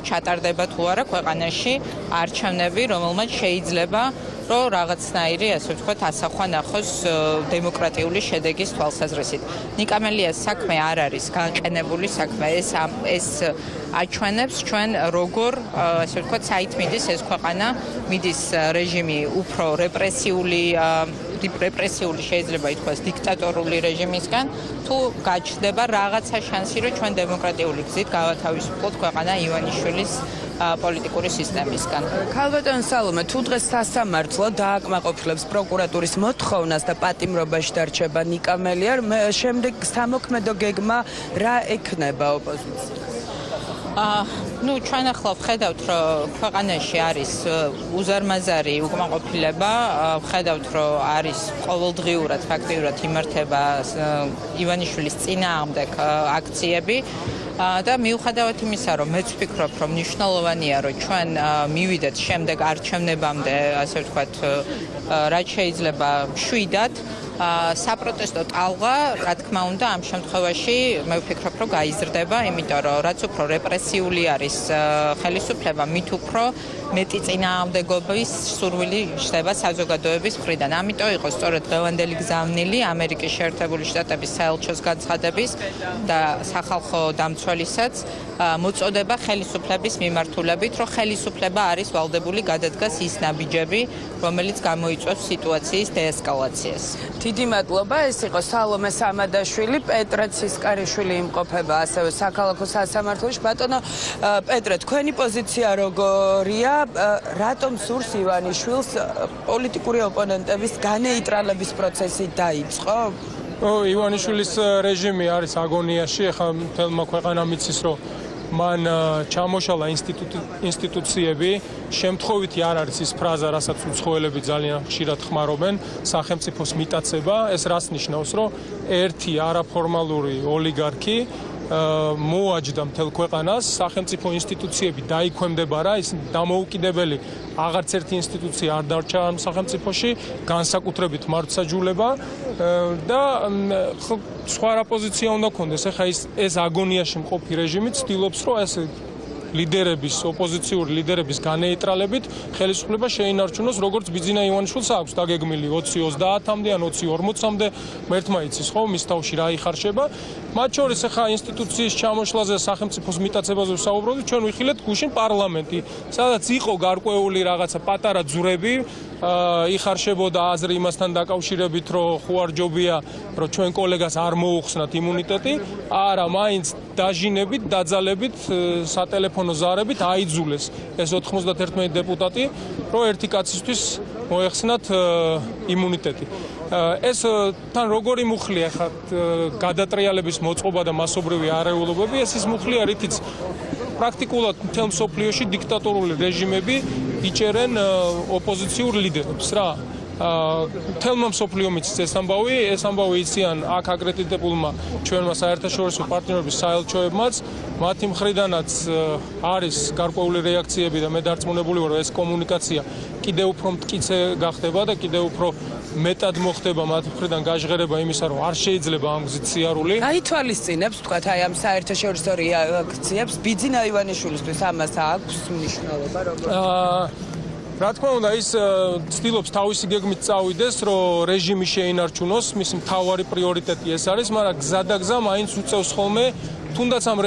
ჩატარდება თუ არა ქვეყანაში არჩევნები, რომელმაც შეიძლება რომ რაღაცნაირი, ასე ვთქვათ, ასახვა ნახოს დემოკრატიული შედეგის თვალსაზრისით. ნიკამელიას საქმე არ არის განყენებული საქმე, ეს აჩვენებს ჩვენ როგორ, ასე ვთქვათ, საით მიდის ეს ქვეყანა, მიდის რეჟიმი უფრო რეპრესიული შეიძლება ითქვას დიქტატორული რეჟიმისგან, თუ გაჩნდება რაღაცა შანსი, რომ ჩვენ დემოკრატიული გზით გავათავისუფლოთ ქვეყანა ივანიშვილის პოლიტიკური სისტემისგან. ქალბატონ სალომე, თუ დღეს სასამართლო დააკმაყოფილებს პროკურატურის მოთხოვნას და პატიმრობაში დარჩება ნიკამელია, შემდეგ სამოქმედო გეგმა რა ექნება ოპოზიციას? ჩვენ ახლა ვხედავთ, რომ ქვეყანაში არის უზარმაზარი უკმაყოფილება, ვხედავთ, რომ არის ყოველდღიურად ფაქტიურად იმართება ივანიშვილის წინააღმდეგ აქციები და მიუხედავად იმისა, რომ მეც ვფიქრობ, რომ მნიშვნელოვანია, რომ ჩვენ მივიდეთ შემდეგ არჩევნებამდე, ასე ვთქვათ, რაც შეიძლება მშვიდად, საპროტესტო ტალღა, რა თქმა უნდა, ამ შემთხვევაში მე ვფიქრობ, რომ გაიზრდება, იმიტომ რომ რაც უფრო რეპრესიული არის ხელისუფლება, მით უფრო მეტი წინააღმდეგობის სურვილი ხდება საზოგადოების მხრიდან. ამიტომ იყო სწორედ დღევანდელი გზავნილი ამერიკის შეერთებული შტატების საელჩოს განცხადების და სახალხო დამცველისაც მოწოდება ხელისუფლების მიმართულებით, რომ ხელისუფლება არის ვალდებული გადადგას ის ნაბიჯები, რომელიც გამოიწვევს სიტუაციის დეესკალაციას. დიდი მადლობა, ეს იყო სალომე სამადაშვილი, პეტრე ცისკარიშვილი იმყოფება ასევე საქალაქო სასამართლოში. ბატონო პეტრე, თქვენი პოზიცია როგორია? რატომ სურს ივანიშვილს პოლიტიკური ოპონენტების განეიტრალების პროცესი დაიწყო? ივანიშვილის რეჟიმი არის აგონიაში, ახლა მთელმა ქვეყანამ იცის, რომ მან ჩამოშალა ინსტიტუციები, შემთხვევითი არ არის ის ფრაზა, რასაც უცხოელები ძალიან ხშირად ხმარობენ, სახელმწიფოს მიტაცება. ეს რას ნიშნავს, რომ ერთი არაფორმალური ოლიგარქი მოაჯდა მთელ ქვეყანას, სახელმწიფო ინსტიტუციები დაიქვემდება რა, ის დამოუკიდებელი აღარც ერთი ინსტიტუცია არ დარჩა ამ სახელმწიფოში, განსაკუთრებით მართლმსაჯულება და სხვა რა პოზიცია უნდა ქონდეს. ეხლა ეს აგონიაში მყოფი რეჟიმი ცდილობს, რომ ეს ლიდერების, ოპოზიციური ლიდერების განეიტრალებით ხელისუფლება შეინარჩუნოს, როგორც ბიძინა ივანიშვილს აქვს დაგეგმილი 2030-მდე ან 2040-მდე, მერთმა იცის ხო, მის თავში რა იხარშება. მათ შორის ახლა ინსტიტუციის ჩამოშლაზე, სახელმწიფოს მიტაცებაზე ვსაუბრობთ, ჩვენ ვიხილეთ გუშინ პარლამენტი, სადაც იყო გარკვეული რაღაცა პატარა ძვრები, იხარშებოდა აზრი იმასთან დაკავშირებით, რომ ხუარჯობია, რომ ჩვენ კოლეგას არ მოუხსნათ იმუნიტეტი, არა, მაინც დაჟინებით, დაძალებით, სატელეფონო ზარებით აიძულეს ეს 91 დეპუტატი, რომ ერთი კაცისთვის მოეხსნათ იმუნიტეტი. ეს თან როგორი მუხლია ხა გადატრიალების მოწყობა და მასობრივი არეულობები, ეს ის მუხლია, რითიც პრაქტიკულად მთელ მსოფლიოში დიქტატორული რეჟიმები იჭერენ ოპოზიციურ ლიდერებს რა. თელმა მსოფლიომ იცის ეს ამბავი იციან აქ აკრედიტებულმა ჩვენმა საერთაშორისო პარტნიორების საელჩოებმაც, მათი მხრიდანაც არის გარკვეული რეაქციები და მე დარწმუნებული ვარ, რომ ეს კომუნიკაცია კიდევ უფრო მტკიცე გახდება და კიდევ უფრო მეტად მოხდება მათ მხრიდან გაჟღერება იმისა, რომ არ შეიძლება ამ გზით სიარული. გაითვალისწინებს, თქვათ, აი ამ საერთაშორისო რეაქციებს ბიძინა ივანიშვილისთვის ამას აქვს მნიშვნელობა როგორ? რა თქმა უნდა, ის ცდილობს თავისი გეგმით წავიდეს, რომ რეჟიმი შეინარჩუნოს, მისი მთავარი პრიორიტეტი ეს არის, მაგრამ გზა და გზა მაინც უწევს ხოლმე, თუნდაც ამ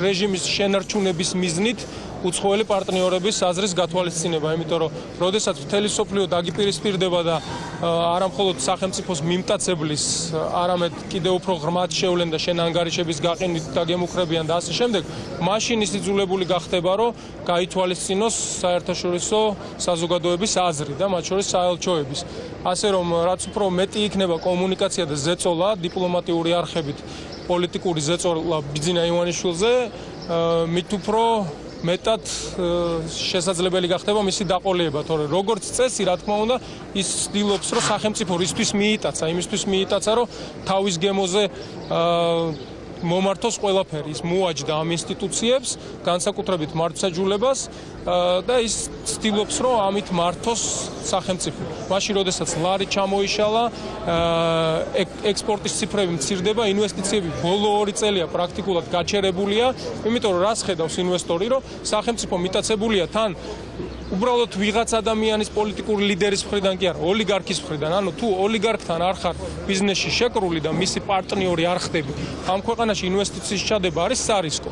რეჟიმის შენარჩუნების მიზნით უცხოელი პარტნიორების აზრის გათვალისწინება, იმიტომ რომ როდესაც მთელი სოფლიო დაგიპირისპირდება და არა მხოლოდ სახელმწიფოს მიმტაცებლის, არამედ კიდევ უფრო ღრმად შევლენ და შენ ანგარიშების გაყინვით დაგემუქრებიან და ასე შემდეგ, მაშინ ის იძულებული გახდება, რომ გაითვალისწინოს საერთაშორისო საზოგადოების აზრი და მათ შორის საელჩოების. ასე რომ, რაც უფრო მეტი იქნება კომუნიკაცია და ზეწოლა დიპლომატიური არხებით, პოლიტიკური ზეწოლა ბიძინა ივანიშვილზე, მით უფრო მეტად შესაძლებელი გახდება მისი დაყოლება, თორე როგორც წესი, რა თქმა უნდა, ის ცდილობს, რომ სახელმწიფო რისთვის მიიტაცა, იმისთვის მიიტაცა, რომ თავის გემოზე მომართოს ყველაფერი, ის მოაჯდა ამ ინსტიტუციებს, განსაკუთრებით მართლმსაჯულებას და ის ცდილობს, რომ ამით მართოს სახელმწიფო. მაშინ, როდესაც ლარი ჩამოიშალა, ექსპორტის ციფრები მცირდება, ინვესტიციები ბოლო 2 წელია პრაქტიკულად გაჩერებულია, იმიტომ რომ რას ხედავს ინვესტორი, რომ სახელმწიფო მიტაცებულია თან უბრალოდ ვიღაც ადამიანის პოლიტიკური ლიდერის მხრიდან კი არა, ოლიგარქის მხრიდან. ანუ თუ ოლიგარქთან არ ხარ ბიზნესში შეკრული და მისი პარტნიორი არ ხდები, ამ ქვეყანაში ინვესტიციის ჩადება არის სარისკო.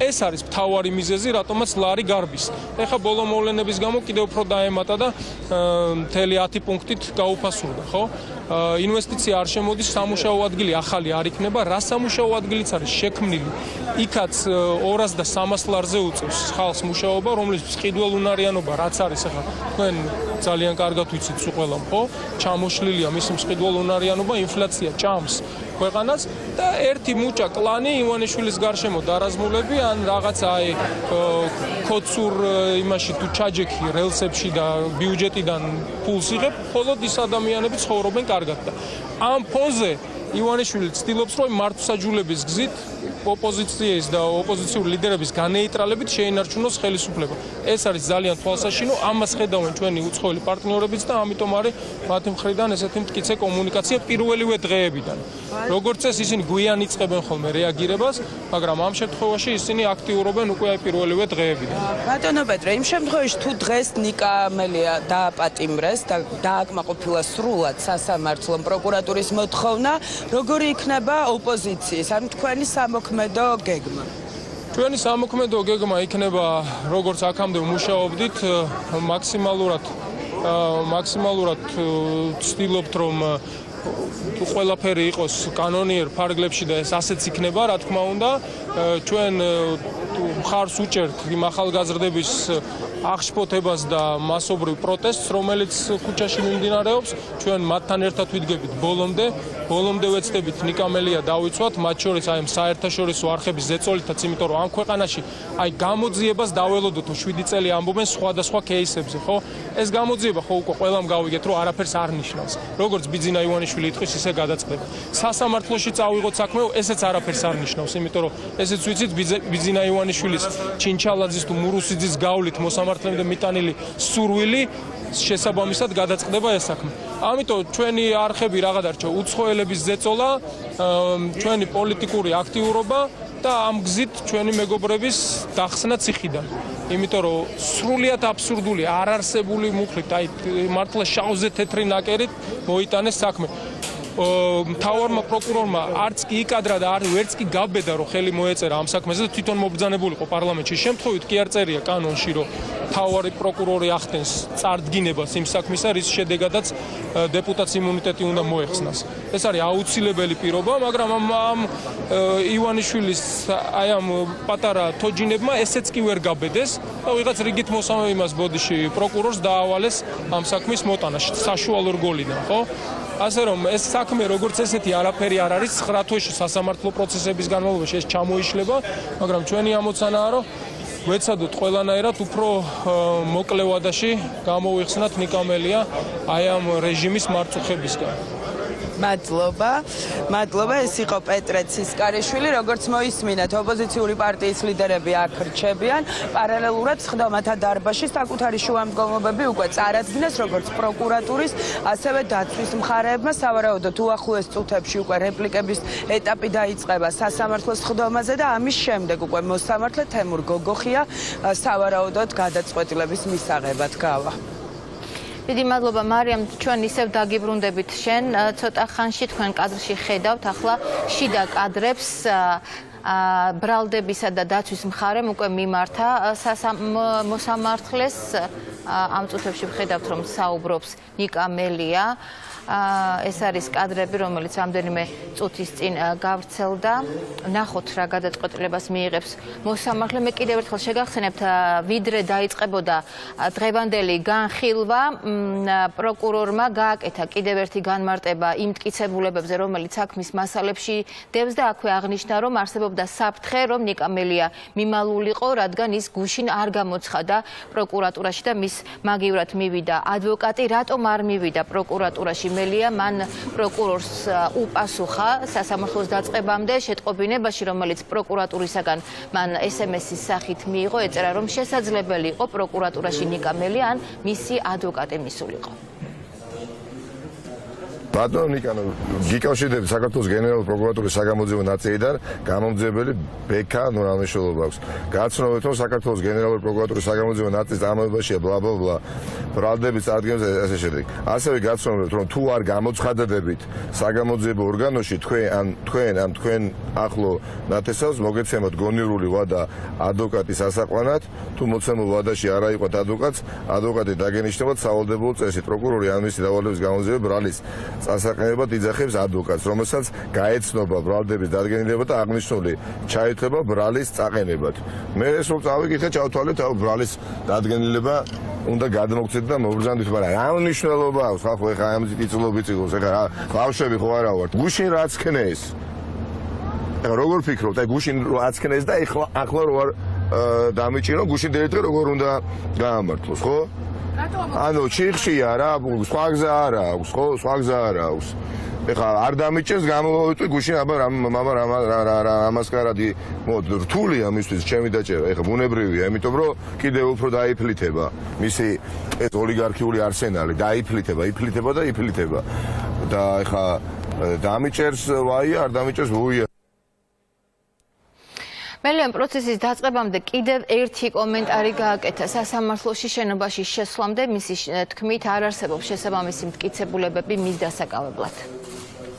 ეს არის მთავარი მიზეზი, რატომაც ლარი გარბის. ეხლა ბოლო მოვლენების გამო კიდევ უფრო დაემატა და მთელი 10 პუნქტით გაუფასურდა, ხო? ინვესტიცია არ შემოდის, სამუშაო ადგილი ახალი არ იქნება, რა სამუშაო ადგილიც არის შექმნილი. იქაც 200 და 300 ლარზე უწევს ხალხს მუშაობა, რომლის მყიდველუნარიანობა რაც არის ახლა თქვენ ძალიან კარგად ვიცით ყველამ, ხო? ჩამოშლილია მისი მყიდველუნარიანობა, ინფლაცია ჭამს ქვეყანას და ერთი მუჭა კლანი ივანიშვილის გარშემო დარაზმულები ან რაღაცა აი კოცურ იმაში თუ ჩაჯექი რელსებში და ბიუჯეტიდან ფულს იღებ, ხოლო ის ადამიანები ცხოვრობენ კარგად და ამ ფონზე ივანიშვილი ცდილობს, რომ მართლმსაჯულების გზით ოპოზიციის და ოპოზიციური ლიდერების განეიტრალებით შეინარჩუნოს ხელისუფლება. ეს არის ძალიან თვალსაჩინო, ამას ხედავენ ჩვენი უცხოელი პარტნიორებიც და ამიტომ არის მათი მხრიდან ესეთი მტკიცე კომუნიკაცია პირველივე დღეებიდან. როგორც წესი ისინი გვიან იწყებენ ხოლმე რეაგირებას, მაგრამ ამ შემთხვევაში ისინი აქტიურობენ უკვე პირველივე დღეებიდან. ბატონო პეტრე, იმ შემთხვევაში თუ დღეს ნიკა მელია დააპატიმრეს და დააკმაყოფილა სრულად სასამართლომ პროკურატურის მოთხოვნა, როგორი იქნება ოპოზიციის, ან თქვენი სამოქმედო გეგმა? ჩვენი სამოქმედო გეგმა იქნება, როგორც აქამდე მუშაობდით, მაქსიმალურად ვცდილობთ, რომ ყველაფერი იყოს კანონიერ ფარგლებში და ეს ასეც იქნება, რა თქმა უნდა. ჩვენ მხარს უჭერთ იმ ახალგაზრდების აღშფოთებას და მასობრივ პროტესტს, რომელიც ქუჩაში მიმდინარეობს. ჩვენ მათთან ერთად ვიდგებით ბოლომდე ვეცდებით ნიკა მელია დავიცვათ, მათ შორის აი ამ საერთაშორისო არხების ზეწოლითაც, იმიტომ რომ ამ ქვეყანაში აი გამოძიებას დაველოდოთ 7 წელი ამბობენ სხვადასხვა кейსებზე, ხო? ეს გამოძიება ხო უკვე ყველამ გავიგეთ, რომ არაფერს არ ნიშნავს. როგორც ბიძინა ივანიშვილი იტყვის, ისე გადაწყდება. სასამართლოში წავიღოთ საქმე, ესეც არაფერს არ ნიშნავს, იმიტომ რომ ესეც ვიცით ბიძინა ივანიშვილის ჩინჩალაძის თუ მურუსიძის გავლით მოსამართლემდე მიტანილი სურვილი შესაბამისად გადაწყდება ეს საქმე. ამიტომ ჩვენი არხები რა გადარჩა უცხოელების ზეწოლა, ჩვენი პოლიტიკური აქტიურობა და ამ გზით ჩვენი მეგობრების დახსნა ციხიდან. იმიტომ რომ სრულიად აბსურდული, არარსებული მუხლით, აი მართლა შავზე თეთრი ნაკერით მოიტანეს საქმე. მთავარმა პროკურორმა არც კი იკადრა და ვერც კი გაბედა, რომ ხელი მოეწერა ამ საქმეზე და თვითონ მობრძანებულიყო პარლამენტში. შემთხვევით კი არ წერია კანონში, რომ მთავარი პროკურორი ახდენს წარდგინებას იმ საქმისა, რის შედეგადაც დეპუტატს იმუნიტეტი უნდა მოეხსნას. ეს არის აუცილებელი პირობა, მაგრამ ამ ივანიშვილის აი ამ პატარა თოჯინებმა ესეც კი ვერ გაბედეს და ვიღაც რიგით მოსამართლეს ბოდიში პროკურორს დაავალეს ამ საქმის მოტანა საშუალო რგოლიდან, ხო? ასე რომ ეს საქმე როგორც ესეთი არაფერი არ არის 9 თვეში სასამართლო პროცესების განმავლობაში ეს ჩამოიშლება, მაგრამ ჩვენი ამოცანაა, რომ ვეცადოთ ყველანაირად უფრო მოკლე ვადაში გამოვიხსნათ ნიკა მელია აი ამ რეჟიმის მარწუხებისგან. მადლობა, ეს იყო პეტრე ცისკარიშვილი, როგორც მოისმინეთ, ოპოზიციური პარტიის ლიდერები აქ რჩებიან, პარალელურად სხდომათა დარბაზში საკუთარი შუამდგომლობები უკვე წარადგინეს, როგორც პროკურატურის, ასევე დაცვის მხარეებმა, სავარაუდოდ უახლოეს წუთებში უკვე რეპლიკების ეტაპი დაიწყება სასამართლოს სხდომაზე და ამის შემდეგ უკვე მოსამართლე თემურ გოგოხია სავარაუდოდ გადაწყვეტილების მისაღებად გავა. დიდი მადლობა მარიამ, ჩვენ ისევ დაგიბრუნდებით შენ, ცოტა ხანში თქვენ კადრში ხედავთ ახლა შიდა კადრებს ბრალდებისა და დაცვის მხარემ უკვე მიმართა მოსამართლეს. ამ წუთებში ვხედავთ, რომ საუბრობს ნიკა მელია. ეს არის კადრები, რომელიც რამდენიმე წუთის წინ გავრცელდა. ნახოთ რა გადაწყვეტილებას მიიღებს მოსამართლე. მე კიდევ ერთხელ შეგახსენებთ, ვიდრე დაიწყებოდა დღევანდელი განხილვა, პროკურორმა გააკეთა კიდევ ერთი განმარტება იმ მტკიცებულებებზე, რომელიც საქმის მასალებში დევს და აქვე აღნიშნა, რომ არსებობდა საფრთხე, რომ ნიკა მელია მიმალულიყო, რადგან ის გუშინ არ გამოცხადა პროკურატურაში და მის მაგივრად მივიდა ადვოკატი. რატომ არ მივიდა პროკურატურაში მელია მან პროკურორს უპასუხა სასამართლოს დაწყებამდე შეტყობინებაში, რომელიც პროკურატურისაგან მან SMS-ის სახით მიიღო, ეწერა, რომ შესაძლებელი იყო პროკურატურაში ნიკა მელია ან მისი ადვოკატი მისულიყო. ბატონო ნიკანო, გიკავშირდებით საქართველოს გენერალური პროკურატურის საგამოძიებო ნაწილიდან გამომძიებელი ბექა ნურამიშვილობა აქვს. გაცნობთ, რომ საქართველოს გენერალური პროკურატურის საგამოძიებო ნაწილის წარმოებაშია ბლა ბრალდების წარდგენაზე ასე შემდეგ. ასევე გაცნობთ, რომ თუ არ გამოცხადდებით საგამოძიებო ორგანოში თქვენ ახლო ნათესავს მოგეცემოთ გონივრული ვადა ადვოკატის ასაყვანად, თუ მოცემულ ვადაში არ აიყვათ ადვოკატს, ადვოკატი დაგენიშნებათ სავალდებულო წესით. პროკურორი ან მისი დავალების გამომძიება ბრალის წასაყენებლად იძახებს ადვოკატს, რომელსაც გაეცნობა ბრალდების დადგენილება და აღნიშნული ჩაითვლება ბრალის წაყენებად. მე ეს რომ წავიკითხე, ჩავთვალეთ, ბრალის დადგენილება უნდა გადმოგცეთ და მობრძანდით, მაგრამ რა მნიშვნელობა აქვს ხალხო, ეხა ამ წიწილობით იღოს, ეხა ბავშვები ხო არა ვართ. გუშინ რაც ქნეს. ეხა როგორ ფიქრობთ, აი გუშინ რაც ქნეს და ახლა რო არ დამიჭირო, გუშინ დერეთე როგორ უნდა გაამართლოს, ხო? ანუ ჩიხშია რა, სხვა გზა არ აქვს, ხო? სხვა გზა არ აქვს. ეხა არ დამიჭერს გამოვიტყვი გუშინ, აბა ამასკარადი რთულია მისთვის ჩემი დაჭერა. ეხა ბუნებრივია, იმიტომ რომ კიდევ უფრო დაიფლითება მისი ეს ოლიგარქიული არსენალი, იფლითება და ეხა დამიჭერს ვაია, არ დამიჭერს ვუია. მელიან პროცესის დაწყებამდე კიდევ ერთი კომენტარი გააკეთა სასამართლოში შენობაში შესვლამდე, მისი თქმით არ არსებობს შესაბამისი მტკიცებულებები მის დასაკავებლად.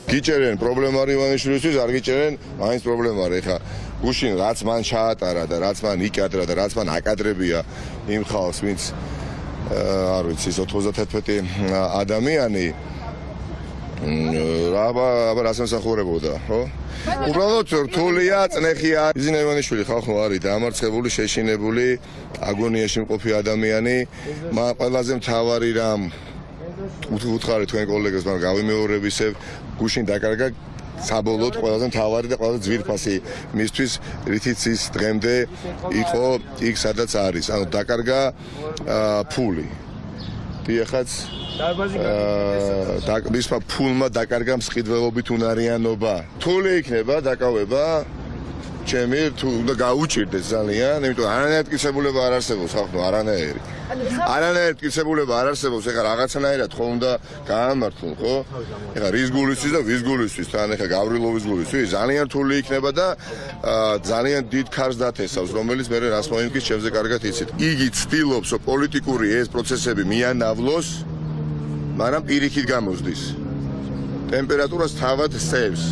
გიჭერენ პრობლემა არის ივანიშვილისთვის, არ გიჭერენ, მაინც პრობლემა არის. ეხა გუშინ რაც მან ჩაატარა და რაც მან იკადრა და რაც მან აკადრებია იმ ხალხს, ვინც არ ვიცი 91 ადამიანი აბა რას ემსახურებოდა, ხო? უბრალოდ რთულია, წნეხია. იზინა ივანიშვილი ხალხო არის დამარცხებული, შეშინებული, აგონიაში მყოფი ადამიანი. მაგრამ ყველაზე მთავარი რამ უთხარი თქვენ კოლეგებს, მაგრამ გავიმეორებისებ, გუშინ დაკარგა საბოლოოდ ყველაზე მთავარი და ყველაზე ძვირფასი მისთვის, რითიც ის დღემდე იყო იქ სადაც არის. ანუ დაკარგა ფული. დიახაც მისმა ფულმა დაკარგა მსყიდველობით უნარიანობა. რთული იქნება დაკავება, ჩემი თუ უნდა გაუჭირდეს ძალიან, იმიტომ არანაირ მტკიცებულება არ არსებობს ხალხო, არანაირი. არანაირ მტკიცებულება არ არსებობს, ეხლა რაღაცნაირად ხო უნდა გაამართლონ, ხო? ეხლა რის გულისთვის და ვის გულისთვის, თან ეხლა გავრილოვის გულისთვის, ძალიან რთული იქნება და ძალიან დიდ ქარს დათესავს, რომელიც მე რას მოიმკის ჩემზე კარგად იცით. იგი ცდილობს, რომ პოლიტიკური ეს პროცესები მიანავლოს, მაგრამ პირიქით გამოსდის. ტემპერატურას თავად სცემს.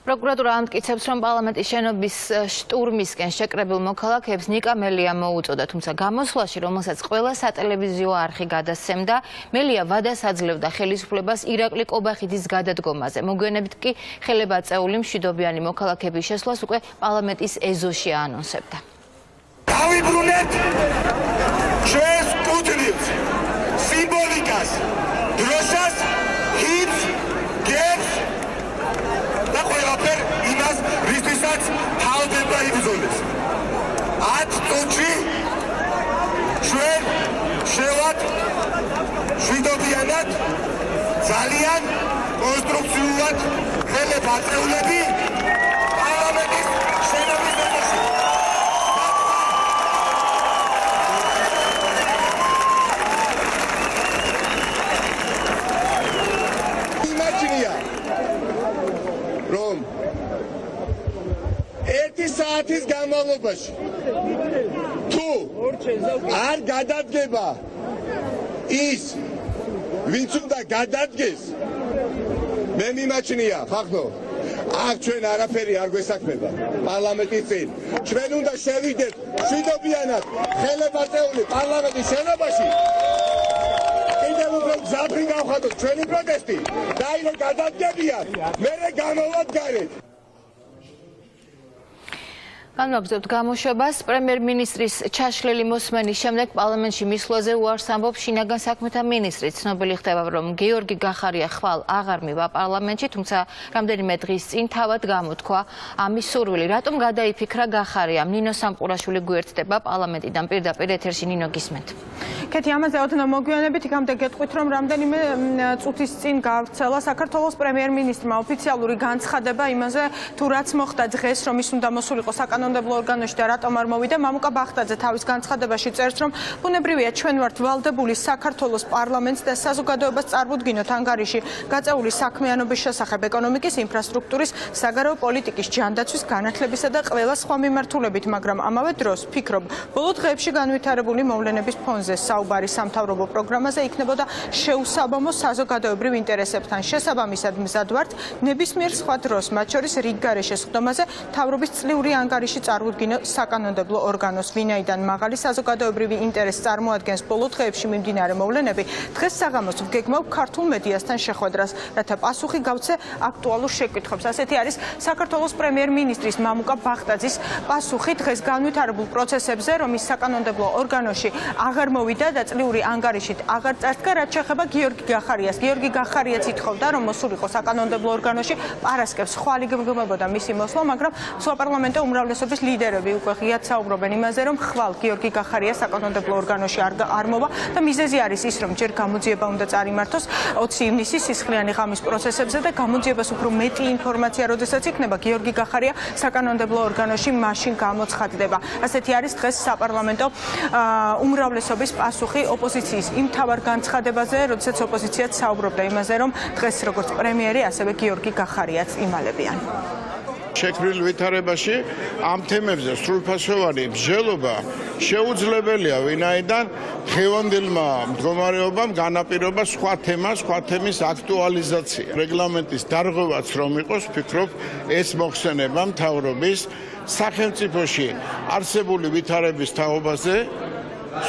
პროკურატურა ამტკიცებს, რომ პარლამენტის შენობის შტურმისკენ შეკრებილ მოქალაქეებს ნიკა მელია მოუწოდა, თუმცა გამოსვლაში, რომელსაც ყველა სატელევიზიო არხი გადასცემდა, მელია ვადას აძლევდა ხელისუფლებას ირაკლი კობახიძის გადადგომაზე. მოგვიანებით კი ხელება აწეული მშვიდობიანი მოქალაქეების შესვლას უკვე პარლამენტის ეზოში აანონსებდა. დავიბრუნეთ ჩვენს კუთვნილს, სიმბოლიკას, დროშას, ჰიმნს, გერბს და ყველაფერ იმას, რისთვისაც თავდება იბრძოლეს. 10 წუთში ჩვენ შევად მშვიდობიანად, ძალიან კონსტრუქციულად ხელება აწეულები პარლამენტის შენობის ეზოში. რომ 1 საათის განმავლობაში თუ არ გადადგება ის, ვინც უნდა გადადგეს, მე მიმაჩნია ხახნო, აქ ჩვენ არაფერი არ გვესაქმება პარლამენტის წინ. ჩვენ უნდა შევიდეთ მშვიდობიანად ხელებაწეული პარლამენტის შენობაში. კიდევ უფრო გზაფრი გავხადოთ ჩვენი პროტესტი და აი რომ გადადგებიან, მერე გამოვად გარეთ. განვაგრძელებთ გამოშვებას. პრემიერ-მინისტრის ჩაშლილი მოსმენის შემდეგ პარლამენტში მისვლაზე უარს ამბობს შინაგან საქმეთა მინისტრი. ცნობილი ხდება, რომ გიორგი გახარია ხვალ აღარ მივა პარლამენტში, თუმცა რამდენიმე დღის წინ თავად გამოთქვა ამის სურვილი. რატომ გადაიფიქრა გახარიამ? ნინო სამყურაშვილი გვერდდება პარლამენტიდან პირდაპირ ეთერში. ნინო, გისმენთ. კეთი, ამაზე ოდნავ მოგვიანებით იქამდე გეტყვით, რომ რამდენიმე წუთის წინ გავრცელა საქართველოს პრემიერ-მინისტრმა ოფიციალური განცხადება იმაზე, თუ რაც მოხდა დღეს, რომ ის უნდა მოსულიყო საკანონმდებლო ორგანოში და რატომ არ მოვიდა. მამუკა ბახტაძე თავის განცხადებაში წერს, რომ ბუნებრივია ჩვენ ვართ ვალდებული საქართველოს პარლამენტს და საზოგადოებას წარვუდგინოთ ანგარიში გაწეული საქმიანობის შესახებ ეკონომიკის, ინფრასტრუქტურის, საგარეო პოლიტიკის, ჯანდაცვის, განათლებისა და ყველა სხვა მიმართულებით, მაგრამ ამავე დროს ვფიქრობ, ბოლო დღეებში განვითარებული მოვლენების ფონზე საუბარი სამთავრობო პროგრამაზე იქნებოდა შეუსაბამო საზოგადოებრივ ინტერესებთან შესაბამისად მზად ვართ ნებისმიერ სხვა დროს, მათ შორის რიგგარეშე სხდომაზე თავრობის წლიური ანგარიში წარვუდგინო საკანონმდებლო ორგანოს, ვინაიდან მაღალი საზოგადოებრივი ინტერესი წარმოადგენს ბოლო დღეებში მიმდინარე მოვლენები, დღეს საღამოს ვგეგმავ ქართულ მედიასთან შეხვედრას, რათა პასუხი გავცე აქტუალურ შეკითხვებს. ასეთი არის საქართველოს პრემიერ-მინისტრის მამუკა ბახტაძის პასუხი დღეს განვითარებულ პროცესებზე, რომ ის საკანონმდებლო ორგანოში აღარ მოვიდა და წლიური ანგარიშით აღარ წარდგა, რაც შეეხება გიორგი გახარიას. გიორგი გახარიაც ითხოვდა, რომ მოსულიყო საკანონმდებლო ორგანოში, პარასკევს ხვალ იგეგმებოდა მისი მოსვლა, მაგრამ საპარლამენტო უმრავლესობის ლიდერები უკვე ღიად საუბრობენ იმაზე, რომ ხვალ გიორგი გახარია საკანონმდებლო ორგანოში არ მოვა და მიზეზი არის ის, რომ ჯერ გამოძიება უნდა წარიმართოს 20 ივნისის სისხლიანი ღამის პროცესებზე და გამოძიებას უფრო მეტი ინფორმაცია, როდესაც იქნება გიორგი გახარია საკანონმდებლო ორგანოში, მაშინ გამოცხადდება. ასეთი არის დღეს საპარლამენტო უმრავლესობის პასუხი ოპოზიციის იმ თავარ განცხადებაზე, როდესაც ოპოზიციაც საუბრობდა იმაზე, რომ დღეს როგორც პრემიერი, ასევე გიორგი გახარიაც იმალებიან. შექმნილ ვითარებაში ამ თემებზე სრულფასოვანი მსჯელობა შეუძლებელია, ვინაიდან დღევანდელმა მდგომარეობამ განაპირობა სხვა თემის აქტუალიზაცია. რეგლამენტის დარღვევაც რომ იყოს, ვფიქრობ, ეს მოხსენება მთავრობის სახელმწიფოში არსებული ვითარების თაობაზე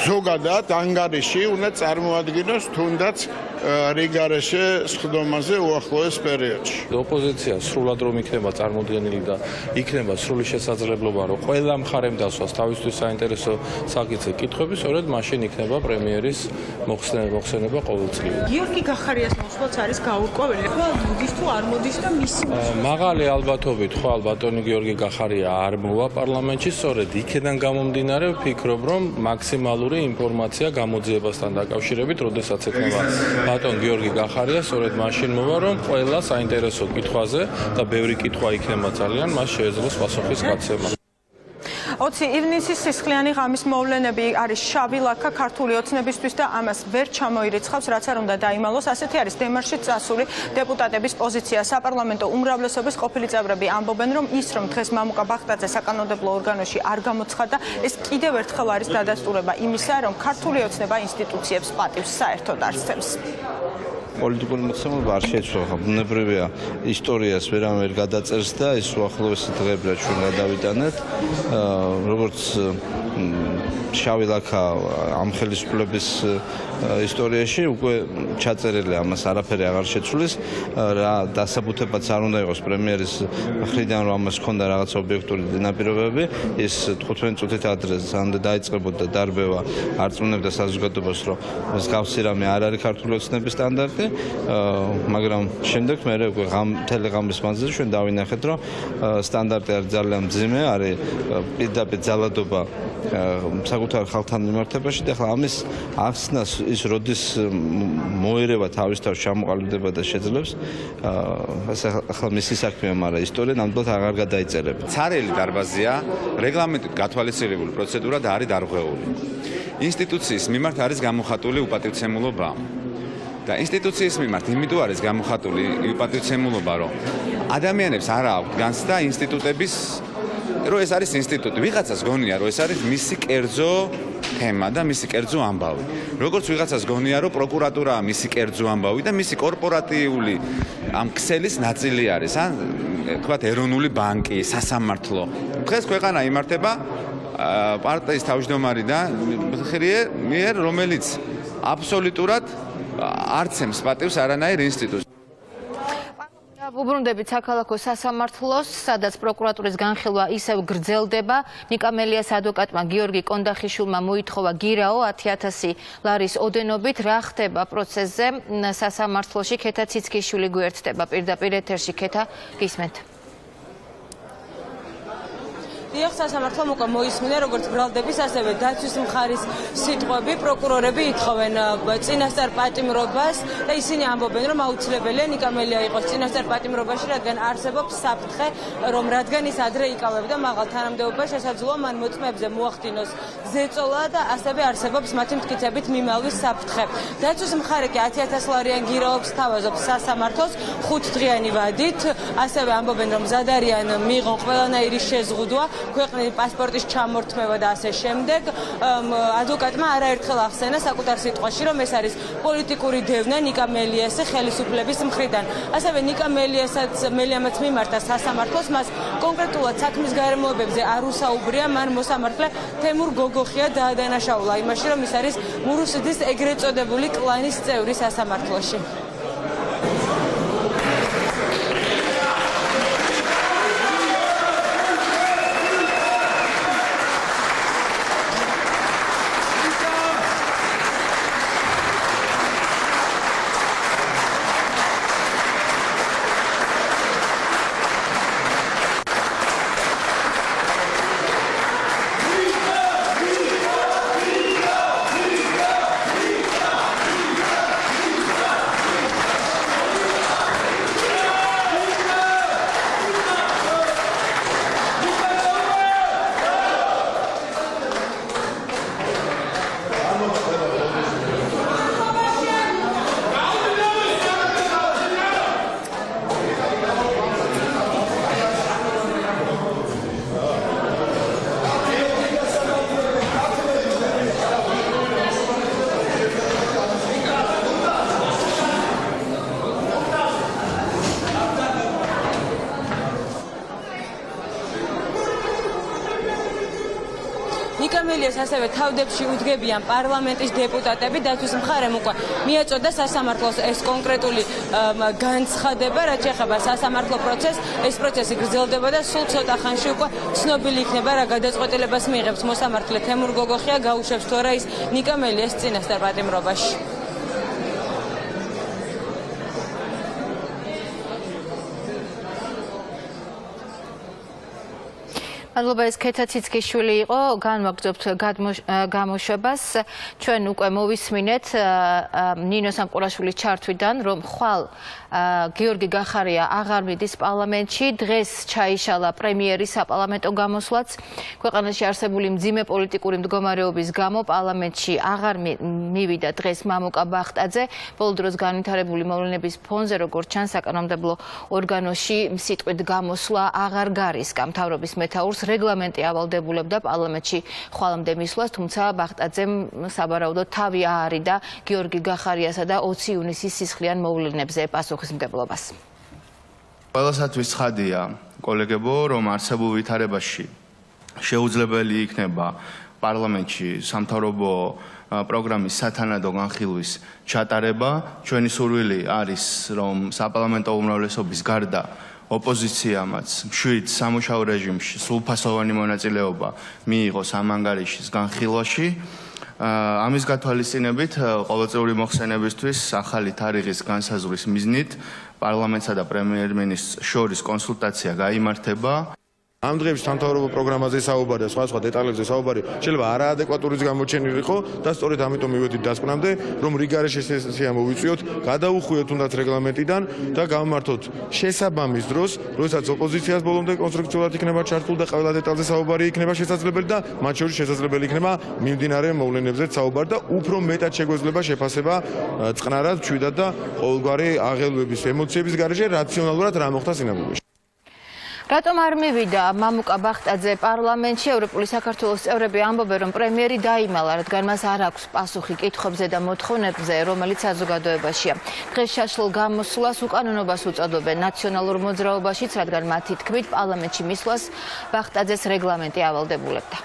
ზოგადად ანგარიში უნდა წარმოადგინოს თუნდაც რიგგარეშე სხდომაზე უახლოეს პერიოდში. ოპოზიცია სრულად რომ იქნება წარმოდგენილი და იქნება სრული შესაძლებლობა, რომ ყველა მხარემ დასვას თავისთვის საინტერესო საკითხი კითხვები, სწორედ მაშინ იქნება პრემიერის მოხსენება ყოველწლიურად. გიორგი გახარიას მოსვლაც არის გაურკვეველი. ხო, მოდის თუ არ მოდის და მისი მაღალი ალბათობით ხვალ ბატონი გიორგი გახარია არ მოვა პარლამენტში, სწორედ იქედან გამომდინარე ვფიქრობ, რომ მაქსიმალური ინფორმაცია გამოძიებასთან დაკავშირებით, როდესაც ექნება ბატონ გიორგი გახარია, სწორედ მაშინ მოვა, რომ ყველა საინტერესო კითხვაზე და ბევრი კითხვა იქნება ძალიან, მას შეეძლოს პასუხის გაცემა. 20 ივნისის სისხლიანი ღამის მოვლენები არის შავი ლაქა ქართული ოცნებისთვის და ამას ვერ ჩამოირიცხავს, რაც არ უნდა დაიმალოს. ასეთი არის დემარში წასული დეპუტატების პოზიცია. საპარლამენტო უმრავლესობის ყოფილი წევრები ამბობენ, რომ ის, რომ დღეს მამუკა ბახტაძე საკანონმდებლო ორგანოში არ გამოცხადდა, ეს კიდევ ერთხელ არის დადასტურება იმისა, რომ ქართული ოცნება ინსტიტუციებს პატივს საერთოდ არსებს. პოლიტიკური მოხსენება არ შეიცვალა. ბუნებრივია, ისტორიას ვერავინ ვერ გადაწერს და ეს უახლოესი დღეები რაც ჩვენ გადავიტანეთ, როგორც შავი ლაქა ამ ხელისუფლების ისტორიაში უკვე ჩაწერილი, ამას არაფერი აღარ შეცვლის. რა დასაბუთებაც არ უნდა იყოს პრემიერის მხრიდან, რომ ამას ჰქონდა რაღაც ობიექტური დინაპირობები. ის 15 წუთით ადრე სანამ დაიწყებოდა დარბევა, არ წუნებდა საზოგადოებას, რომ მსგავსი რამე არ არის ქართული ოცნების სტანდარტი, მაგრამ შემდეგ მე უკვე მთელი ღამის მანძილზე ჩვენ დავინახეთ, რომ სტანდარტი არის ძალიან მძიმე, არის პირდაპირ ძალადობა საკუთარ ხალხთან მიმართებაში და ახლა ამის ახსნას ის როდის მოერევა თავისთავად ჩამოყალიბდება და შეძლებს, ახლა მისი საქმეა, მაგრამ ისტორია ნამდვილად აღარ გადაიწერება. ცარიელი დარბაზია, რეგლამენტით გათვალისწინებული პროცედურა და არის დარღვეული. ინსტიტუციის მიმართ არის გამოხატული უპატივცემულობა. და ინსტიტუციის მიმართ იმიტომ არის გამოხატული უპატივცემულობა, რომ ადამიანებს არ აქვს განცდა ინსტიტუტების, რომ ეს არის ინსტიტუტი. ვიღაცას გონია, რომ ეს არის მისი კერძო თემა და მისი კერძო ამბავი. როგორც ვიღაცას გონია, რომ პროკურატურაა მისი კერძო ამბავი და მისი კორპორატიული ამ ქსელის ნაწილი არის, თქვათ ეროვნული ბანკი, სასამართლო. დღეს ქვეყანა იმართება პარტიის თავმჯდომარე და მიერ, რომელიც აბსოლუტურად არცემს პატივს არანაირ ინსტიტუტს. უბრუნდებით საქალაქო სასამართლოს, სადაც პროკურატურის განხილვა ისევ გრძელდება. ნიკა მელიას ადვოკატმა გიორგი კონდახიშვილმა მოითხოვა გირაო 10,000 ლარის ოდენობით. რა ხდება პროცესზე სასამართლოში? ქეთა ციცქიშვილი გვერდდება პირდაპირ ეთერში. ქეთა, გისმენთ. დიახ, სასამართლომ უკვე მოისმინა როგორც ბრალდების, ასევე დაცვის მხარის სიტყვები. პროკურორები ითხოვენ წინასწარ პატიმრობას და ისინი ამბობენ, რომ აუცილებელია ნიკა მელია იყოს წინასწარ პატიმრობაში, რადგან არსებობს საფრთხე, რომ რადგან ის ადრე იკავებდა მაღალ თანამდებობას, შესაძლოა მან მოწმეებზე მოახდინოს ზეწოლა და ასევე არსებობს მათი მტკიცებით მიმალვის საფრთხე. დაცვის მხარე კი 10,000 ლარიან გირაობს თავაზობს სასამართლოს 5 დღიანი ვადით. ასევე ამბობენ, რომ მზად არიან მიიღონ ყველანაირი შეზღუდვა, ქვეყნის პასპორტის ჩამორთმევა და ასე შემდეგ. ადვოკატმა არაერთხელ ახსენა საკუთარ სიტყვაში, რომ ეს არის პოლიტიკური დევნა ნიკა მელიას ხელისუფლების მხრიდან. ასევე ნიკა მელიამაც მიმართა სასამართლოს, მას კონკრეტულად საქმის გარემოებებზე არ უსაუბრია, მან მოსამართლე თემურ გოგოხია დაადანაშაულა იმაში, რომ ის არის მურუსიძის ეგრეთ წოდებული კლანის წევრი სასამართლოში. ნიკა მელიას ასევე თავდებში უდგებიან პარლამენტის დეპუტატები. დაცვის მხარემ უკვე მიაწოდა სასამართლოს ეს კონკრეტული განცხადება, რაც შეეხება სასამართლო პროცესს. ეს პროცესი გრძელდება და სულ ცოტა ხანში უკვე ცნობილი იქნება, რა გადაწყვეტილებას მიიღებს მოსამართლე თემურ გოგოხია, გაუშვებს თუ არა ის ნიკა მელიას წინასწარ პატიმრობაში. მადლობა, ეს ქეთა ციცქიშვილი იყო. განვაგრძობთ გამოშვებას. ჩვენ უკვე მოვისმინეთ ნინო სამყურაშვილის ჩართვიდან, რომ ხვალ გიორგი გახარია აღარ მიდის პარლამენტში. დღეს ჩაიშალა პრემიერის საპარლამენტო გამოსვლაც. ქვეყანაში არსებული მძიმე პოლიტიკური მდგომარეობის გამო პარლამენტში აღარ მივიდა დღეს მამუკა ბახტაძე. ბოლო დროს განვითარებული მოვლენების ფონზე, როგორც ჩანს, საკანონმდებლო ორგანოში სიტყვით გამოსვლა აღარ გარისკა. მთავრობის მეთაურს რეგლამენტი ავალდებულებდა პარლამენტში ხვალამდე მისვლას, თუმცა ბახტაძემ საბარაუდოდ თავი აარიდა გიორგი გახარიასა და 20 ივნისის სისხლიან მოვლენებზე პასუხისმგებლობას. ყველასათვის ცხადია, კოლეგებო, რომ არსებულ ვითარებაში შეუძლებელი იქნება პარლამენტში სამთავრობო პროგრამის სათანადო განხილვის ჩატარება. ჩვენი სურვილი არის, რომ საპარლამენტო უმრავლესობის გარდა ოპოზიციამაც მშვიდ სამუშაო რეჟიმში სრულფასოვანი მონაწილეობა მიიღოს ამ ანგარიშის განხილვაში. ამის გათვალისწინებით ყოველწლიური მოხსენებისთვის ახალი თარიღის განსაზღვრის მიზნით პარლამენტსა და პრემიერ-მინისტრს შორის კონსულტაცია გაიმართება. ამ დღეებში სამთავრობო პროგრამაზე საუბარი და სხვა დეტალებზე საუბარი შეიძლება არაადეკვატურიც გამოჩენილიყო და სწორედ ამიტომ მივედით დასკვნამდე, რომ რიგარეშე სესია მოვიწვიოთ, გადაუხვიოთ თუნდაც რეგლამენტიდან და გამართოთ შესაბამის დროს, როდესაც ოპოზიციას ბოლომდე კონსტრუქციულად იქნება ჩართულ და ყველა დეტალზე საუბარი იქნება შესაძლებელი და მათ შორის შესაძლებელი იქნება მიმდინარე მოვლენებზეც საუბარი და უფრო მეტად შეგვეძლება შეფასება წყნარად, მშვიდად და ყოველგვარი აღელვების, ემოციების გარეშე რაციონალურად რა მოხდა სინამდვილეში. რატომ არ მივიდა მამუკა ბახტაძე პარლამენტში? ევროპული საქართველოს წევრები ამბობენ, რომ პრემიერი დაიმალა, რადგან მას არ აქვს პასუხი კითხვებზე და მოთხოვნებზე, რომელიც საზოგადოებაშია. დღეს შაშლილ გამოსვლას უკანონობას უწოდებენ ნაციონალურ მოძრაობაშიც, რადგან მათი თქმით პარლამენტში მისვლას ბახტაძეს რეგლამენტი ავალდებულებდა.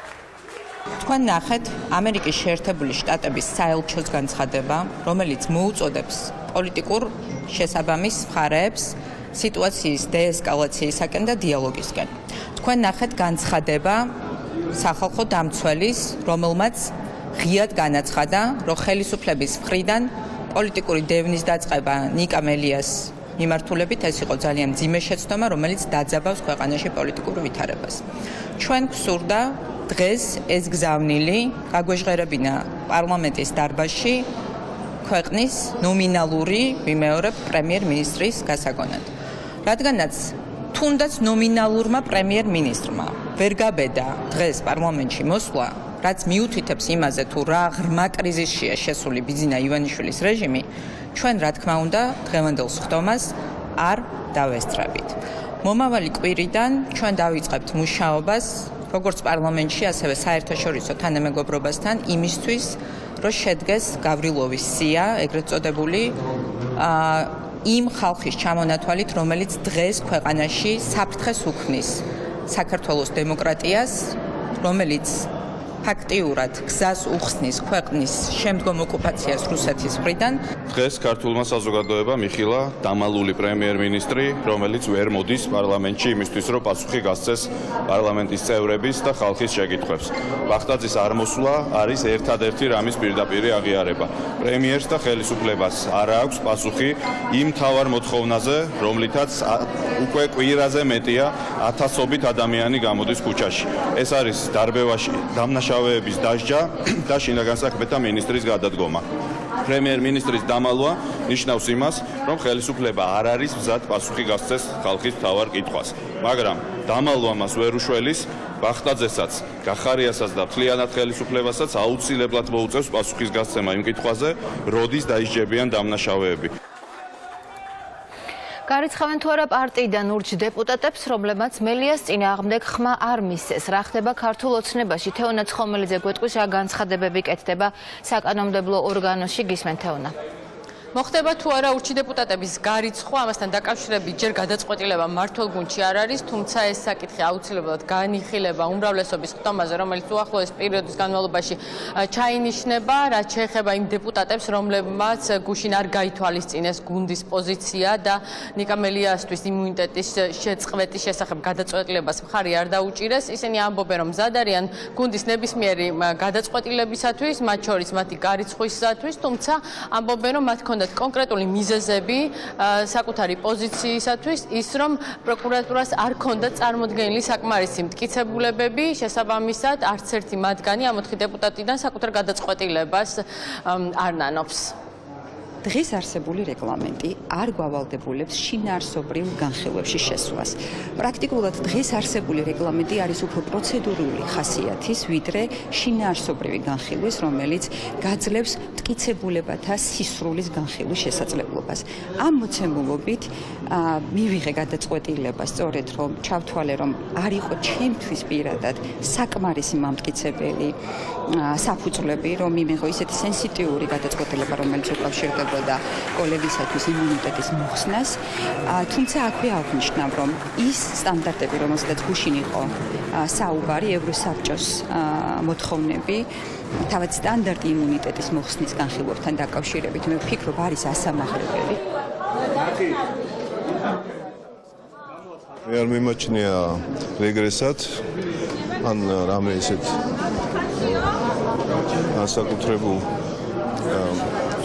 თქვენ ნახეთ ამერიკის შეერთებული შტატების საელჩოს განცხადება, რომელიც მოუწოდებს პოლიტიკურ შესაბამის მხარეებს სიტუაციის დეესკალაციისაკენ და დიალოგისკენ. თქვენ ნახეთ განცხადება სახალხო დამცველის, რომელმაც ღიად განაცხადა, რომ ხელისუფლების მხრიდან პოლიტიკური დევნის დაწყება ნიკა მელიას მიმართულებით ეს იყო ძალიან მძიმე შეცდომა, რომელიც დაძაბავს ქვეყანაში პოლიტიკურ ვითარებას. ჩვენ გვსურდა დღეს ეს გზავნილი გაგვეჟღერებინა პარლამენტის დარბაზში ქვეყნის ნომინალური, ვიმეორებ, პრემიერ-მინისტრის გასაგონად. რადგანაც თუნდაც ნომინალურმა პრემიერ-მინისტრმა ვერ გაბედა დღეს პარლამენტში მოსვლა, რაც მიუთითებს იმაზე, თუ რა ღრმა კრიზისშია შესული ბიძინა ივანიშვილის რეჟიმი, ჩვენ რა თქმა უნდა დღევანდელ სხდომას არ დავესწრებით. მომავალი კვირიდან ჩვენ დავიწყებთ მუშაობას როგორც პარლამენტში, ასევე საერთაშორისო თანამეგობრობასთან იმისთვის, რომ შედგეს გავრილოვის სია, ეგრეთ წოდებული, იმ ხალხის ჩამონათვალით, რომელიც დღეს ქვეყანაში საფრთხეს უქმნის საქართველოს დემოკრატიას, რომელიც ფაქტიურად გზას უხსნის ქვეყნის შემდგომ ოკუპაციას რუსეთის მხრიდან. დღეს ქართულმა საზოგადოებამ იხილა დამალული პრემიერ-მინისტრი, რომელიც ვერ მოდის პარლამენტში იმისთვის, რომ პასუხი გასცეს პარლამენტის წევრების და ხალხის შეკითხვებს. ვახტაძის არმოსვლა არის ერთადერთი რამის პირდაპირი აღიარება. პრემიერს და ხელისუფლებას არ აქვს პასუხი იმ მთავარ მოთხოვნაზე, რომლითაც უკვე კვირაზე მეტია ათასობით ადამიანი გამოდის ქუჩაში. ეს არის დარბევაში დამნაშავეების დასჯა და შინაგან საქმეთა მინისტრის გადადგომა. პრემიერ-მინისტრის დამალვა ნიშნავს იმას, რომ ხელისუფლება არ არის მზად პასუხი გასცეს ხალხის მთავარ კითხვას. მაგრამ დამალვა მას ვერ უშველის, ვახტაძესაც, გახარიასაც და მთლიანად ხელისუფლებასაც აუცილებლად მოუწევს პასუხის გასცემა იმ კითხვაზე, როდის დაისჯებიან დამნაშავეები. გარიცხავენ თუ არა პარტიიდან ურჩ დეპუტატებს, რომლებმაც მელიას წინააღმდეგ ხმა არ მისცეს. რა ხდება ქართულ ოცნებაში? თეონა ცხომელიძე გვეტყვის, რა განცხადებები კეთდება საკანონმდებლო ორგანოში. გისმენთ თეონა. მოხდება თუ არა ურჩი დეპუტატების გარიცხვა, ამასთან დაკავშირებით ჯერ გადაწყვეტილება მმართველ გუნდში არ არის, თუმცა ეს საკითხი აუცილებლად განიხილება უმრავლესობის ხდომაზე, რომელიც უახლოეს პერიოდის განმავლობაში ჩაინიშნება, რაც შეეხება იმ დეპუტატებს, რომლებმაც გუშინ არ გაითვალისწინეს გუნდის პოზიცია და ნიკა მელიასთვის იმუნიტეტის შეწყვეტის შესახებ გადაწყვეტილებას მხარი არ დაუჭირეს. ისინი ამბობენ, რომ მზად არიან გუნდის ნებისმიერი გადაწყვეტილებისათვის, მათ შორის მათი გარიცხვისათვის, თუმცა ამბობენ, რომ მათ ჰქონდათ კონკრეტული მიზეზები საკუთარი პოზიციისათვის, ის რომ პროკურატურას არ ჰქონდა წარმოდგენილი საკმარისი მტკიცებულებები, შესაბამისად არც ერთი მათგანი ამ 4 დეპუტატიდან საკუთარ გადაწყვეტილებას არ ნანობს. დღეს არსებული რეგლამენტი არ გვავალდებულებს შინაარსობრივ განხილვებში შესვლას. პრაქტიკულად დღეს არსებული რეგლამენტი არის უფრო პროცედურული ხასიათის, ვიდრე შინაარსობრივი განხილვის, რომელიც გაძლევს მტკიცებულებათა სისრულის განხილვის შესაძლებლობას. ამ მოცემულობით მივიღე გადაწყვეტილება სწორედ რომ ჩავთვალე, რომ არ იყო ჩემთვის პირადად საკმარისი მამტკიცებელი საფუძვლები, რომ მიმიღო ისეთი სენსიტიური გადაწყვეტილება, რომელიც უკავშირდება და კოლეგისათვის იმუნიტეტის მოხსნას, თუმცა აქვე აღნიშნავ, რომ ის სტანდარტები, რომელსაც გუშინ იყო საუბარი, ევროსაბჭოს მოთხოვნები, თავად სტანდარტი იმუნიტეტის მოხსნის განხილვებთან დაკავშირებით, მე ვფიქრობ, არის ასამაღლებელი. მე არ მიმაჩნია რეგრესად, ან რამე ისეთ განსაკუთრებულ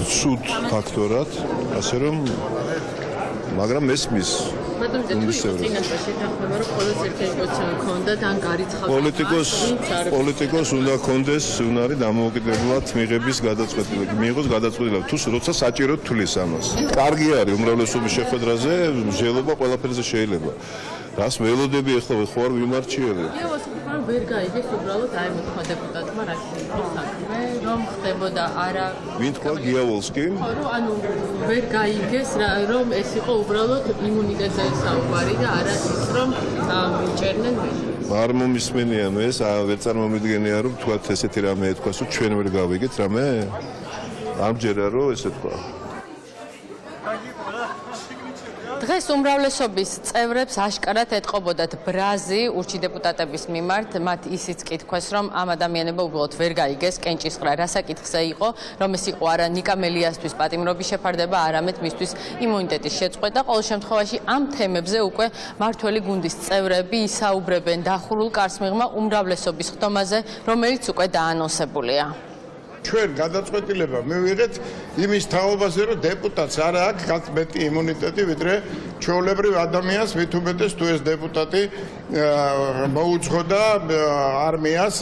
სუდ ფაქტორად, ასე რომ მაგრამ მესმის პოლიტიკოს უნდა კონდეს უნარი დამოუკიდებლად მიღების გადაწყვეტილება, მიიღოს გადაწყვეტილება, თუ როცა საჭიროდ თulis ამას. კარგი არის უმრავლესობის შეხვედრაზე, მსჯელობა ყველაფერზე შეიძლება. რას ველოდები ახლა ხო არ ვიმარჩიელი? ვერ გაიგეს უბრალოდ აი მოთქვა დეპუტატმა რა შეიძლება საქმე, რომ ხდებოდა არა. ვინ თქვა გიავალსკი? ანუ ვერ გაიგეს რომ ეს იყო უბრალოდ იმუნიტეტზე საუბარი და არა ის რომ მიჭერნენ რეჟიმს. არ მომისმენია მე, ვერ წარმომიდგენია რომ თქვათ ესეთი რამე ეთქვას, რომ ჩვენ ვერ გავიგეთ რამე? ამჯერა რომ ესე თქვა. დღეს უმრავლესობის წევრებს აშკარად ეტყობოდათ ბრაზი ურჩი დეპუტატების მიმართ, მათ ისიც კითხვეს, რომ ამ ადამიანებმა უბრალოდ ვერ გაიგეს კენჭისყრა რა საკითხზე იყო, რომ ეს იყო არა ნიკა მელიასთვის პატიმრობის შეფარდება, არამედ მისთვის იმუნიტეტის შეწყვეტა. ყოველ შემთხვევაში ამ თემებზე უკვე მმართველი გუნდის წევრები ისაუბრებენ დახურულ კარს მიღმა უმრავლესობის ხდომაზე, რომელიც უკვე დაანონსებულია. ჩვენ გადაწყვეტილება მივიღეთ იმის თაობაზე, რომ დეპუტატს არ აქვს მეტი იმუნიტეტი, ვიდრე ჩვეულებრივ ადამიანს, მით უმეტეს თუ ეს დეპუტატი მოუძღოდა არმიას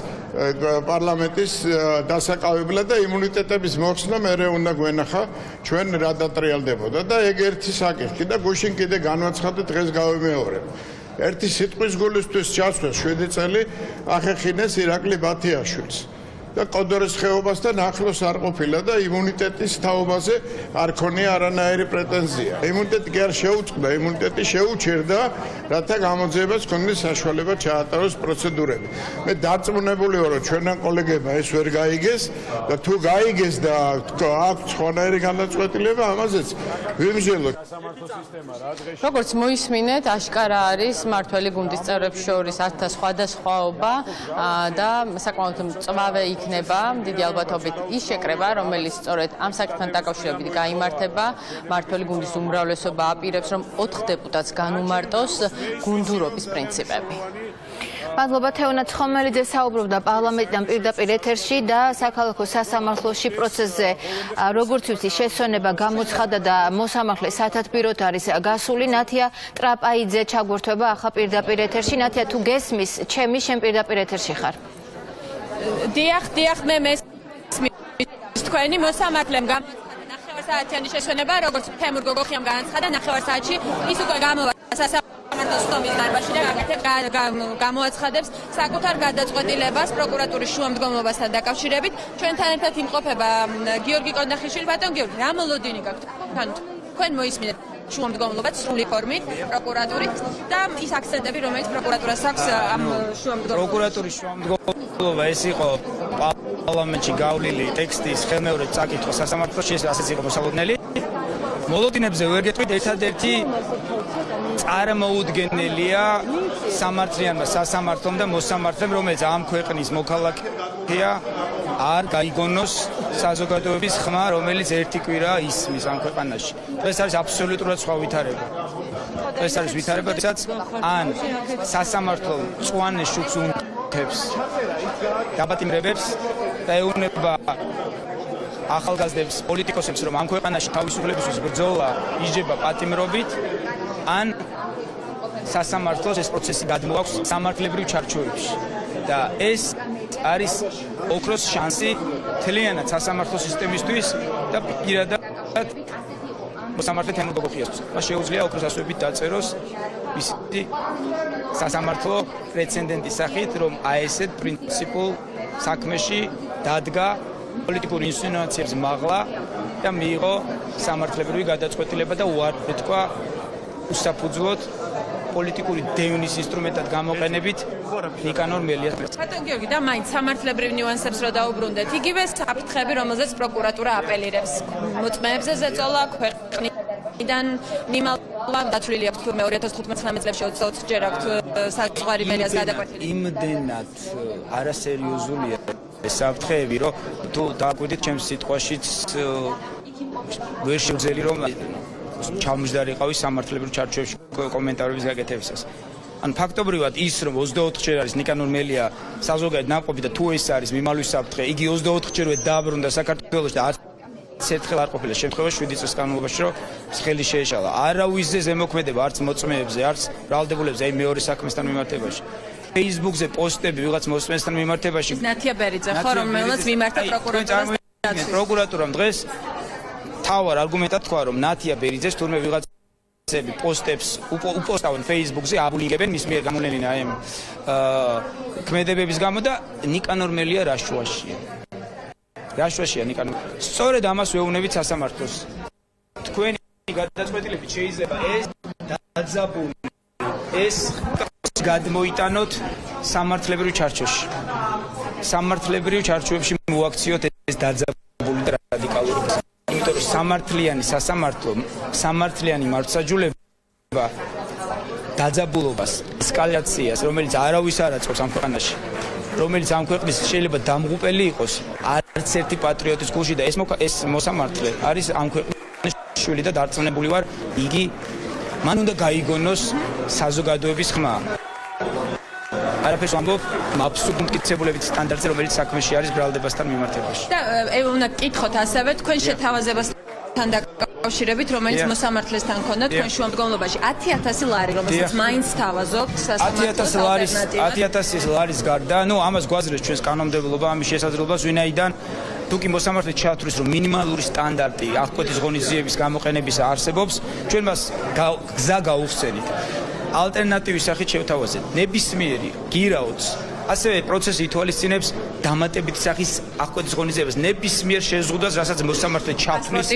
პარლამენტის დასაკავებლად და იმუნიტეტების მოხსნა მერე უნდა გვენახა ჩვენ რა დატრიალდებოდა და ეგ ერთი საკითხი და გუშინ კიდე განვაცხადეთ დღეს გავიმეორებ. ერთი სიტყვის გულისთვის ჩასვეს 7 წელი ახეხინეს ირაკლი ბათიაშვილს. და კოდორის ხეობასთან ახლოს არ ყოფილა და იმუნიტეტის თაობაზე არ ქონია არანაირი პრეტენზია. იმუნიტეტი კი არ შეუწყდა, იმუნიტეტი შეუჩერდა, რათა გამოძიებას ქონდეს საშუალება ჩაატაროს პროცედურები. მე დარწმუნებული ვარ, რომ ჩვენან კოლეგებმა ეს ვერ გაიგეს და თუ გაიგეს და აქვს სხვანაირი განაწყვეტილება, ამაზეც ვიმსჯელოთ. როგორც მოისმინეთ, აშკარა არის მმართველი გუნდის წევრებს შორის ართა სხვადასხვაობა და საკმაოდ მწვავე იქნება დიდი ალბათობით ის შეკრება, რომელიც სწორედ ამ საკითხთან დაკავშირებით გაიმართება. მმართველი გუნდის უმრავლესობა აპირებს, რომ 4 დეპუტატს განუმარტოს გუნდურობის პრინციპები. მადლობა თეონა ცხომელიძე საუბრობდა პარლამენტიდან პირდაპირ ეთერში და საქალაქო სასამართლოში პროცესზე როგორც ვიცი შესვენება გამოცხადა და მოსამართლე სათათბიროდ არის გასული. ნათია ტრაპაიძე ჩაგვერთვება ახლა პირდაპირ ეთერში. ნათია თუ გესმის ჩემი შენ პირდაპირ ეთერში ხარ? დიახ, მე მესმის თქვენი მოსამართლემ გამოცხადა 9 საათიანი შესვენება, როგორც თემურ გოგოხიამ განაცხადა 9 საათში ის უკვე გამოვა სასამართლოს ხდომის დარბაზში და გამოაცხადებს საკუთარ გადაწყვეტილებას პროკურატურის შუამდგომლობასთან დაკავშირებით. ჩვენთან ერთად იმყოფება გიორგი კონდახიშვილი. ბატონ გიორგი, რა მოლოდინი გაქვთ? თქვენ მოისმინეთ შუამდგომლობაც სრული ფორმით პროკურატურით და ის აქცენტები, რომელიც პროკურატურას აქვს ამ შუამდგომლობაზე. პროკურატურის შუამდგომლობა ეს იყო პარლამენტში გავლილი ტექსტის ხელმეორედ წაკითხვა სასამართლოში, ეს ასეც იყო მოსალოდნელი. მოლოდინებზე ვერ გეტყვით, ერთადერთი წარმოუდგენელია სამართლიანმა სასამართლომ და მოსამართლემ, რომელიც ამ ქვეყნის მოქალაქეა, არ გაიგონოს საზოგადოების ხმა, რომელიც ერთი კვირა ისმის ამ ქვეყანაში. ეს არის აბსოლუტურად სხვა ვითარება. ეს არის ვითარება, რითაც ან სასამართლო მწვანე შუქს უნთებს დაპატიმრებებს და ეუბნება ახალგაზრდებს, პოლიტიკოსებს, რომ ამ ქვეყანაში თავისუფლებისთვის ბრძოლა ისჯება პატიმრობით, ან სასამართლოს ეს პროცესი გადმოაქვს სამართლებრივ ჩარჩოებში. და ეს არის ოქროს შანსი მთლიანად სასამართლო სისტემისთვის და პირადად მოსამართლე თემურ გოგოხიასთვის. მას შეუძლია ოქროს ასოებით დაწეროს ისეთი სასამართლო პრეცედენტის სახით, რომ აი ესეთ პრინციპულ საქმეში დადგა პოლიტიკური ინსცენაციების მაღლა და მიიღო სამართლებრივი გადაწყვეტილება და უარი თქვა უსაფუძვლოდ პოლიტიკური დევნის ინსტრუმენტად გამოყენებით ნიკანორ მელიას. ბატონ გიორგი, და მაინც სამართლებრივ ნიუანსებს რო დაუბრუნდეთ, იგივე საფრთხეები, რომელზეც პროკურატურა აპელირებს, მოწმეებზე ზეწოლა ქვეყნიდან მიმალა დათვლილი აქვს თურმე 2015 წლებში 24 ჯერ აქვს საზღვარი მელიას გადაკვეთილი. იმდენად არასერიოზულია ეს საფრთხეები, რომ თუ დააკვირდით ჩემს სიტყვაშიც ვერ შევძელი რომ ჩამჯდარიყავი სამართლებრივ ჩარჩოებში კომენტარების გაკეთებისას. ან ფაქტობრივად ის რომ 24 ჯერ არის ნიკანორ მელია საზოგადოებრივ ნაყოფი და თუ ეს არის მიმალვის საფრთხე, იგი 24 ჯერვე დააბრუნდა საქართველოში და არც ერთხელ არ ყოფილა შემთხვევაში 7 წლის განმავლობაში რომ ხელი შეეშალა. არავისზე ზემოქმედება არც მოწმეებზე, არც ბრალდებულებზე, აი მეორე საქმესთან მიმართებაში. Facebook-ზე პოსტები ვიღაც მოსმენსთან მიმართებაში. ნათია ბერიძე ხო, რომელსაც მიმართა პროკურატურას. პროკურატურამ დღეს თავარ არგუმენტად თქვა, რომ ნათია ბერიძეს თურმე ვიღაცები პოსტებს უპოსტავენ Facebook-ზე, აბულინგებენ მის მიერ გამოვლენილი აი ამ ქმედებების გამო და ნიკანორ მელია რაშუაშია. რაშუაშია ნიკანორ. სწორედ ამას ვეუბნებით სასამართლოს. თქვენი გადაწყვეტილებით შეიძლება ეს დაძაბული ეს გადმოიტანოთ სამართლებრივ ჩარჩოში. სამართლებრივ ჩარჩოებში მოაქციოთ ეს დაძაბული რადიკალური. იმიტომ რომ სამართლიანი სასამართლო, სამართლიანი მართლმსაჯულება დაძაბულობას, ესკალაციას, რომელიც არავის არ აწყობს ამ ქვეყანაში, რომელიც ამ ქვეყნის შეიძლება დამღუპელი იყოს, არც ერთი პატრიოტის გულში და ეს მოსამართლე არის ამ ქვეყნის შვილი და დარწმუნებული ვარ, იგი მან უნდა გაიგონოს საზოგადოების ხმა. არაფერს ვამბობ აბსოლუტურად მტკიცებულებით სტანდარტზე, რომელიც საქმეში არის ბრალდებასთან მიმართებაში. და უნდა გკითხოთ ასევე თქვენ შეთავაზებასთან დაკავშირებით, რომელიც მოსამართლესთან ქონდა თქვენ შუამდგომლობაში 10,000 ლარი, რომელსაც მაინც თავაზობთ სასამართლოს ალტერნატივა. 10,000 ლარის გარდა, ამას გვაძლევს ჩვენს კანონმდებლობა, ამის შესაძლებლობას, ვინაიდან თუ კი მოსამართლე ჩათვლის, რომ მინიმალური სტანდარტი აღკვეთის ღონისძიების გამოყენების არსებობს, ჩვენ მას გზა გაუხსენით. ალტერნატივის სახით შევთავაზეთ ნებისმიერი გირაოც ასევე პროცესი ითვალისწინებს დამატებითი სახის აღკვეთის ღონისძიებას ნებისმიერ შეზღუდვას, რასაც მოსამართლე ჩათვლის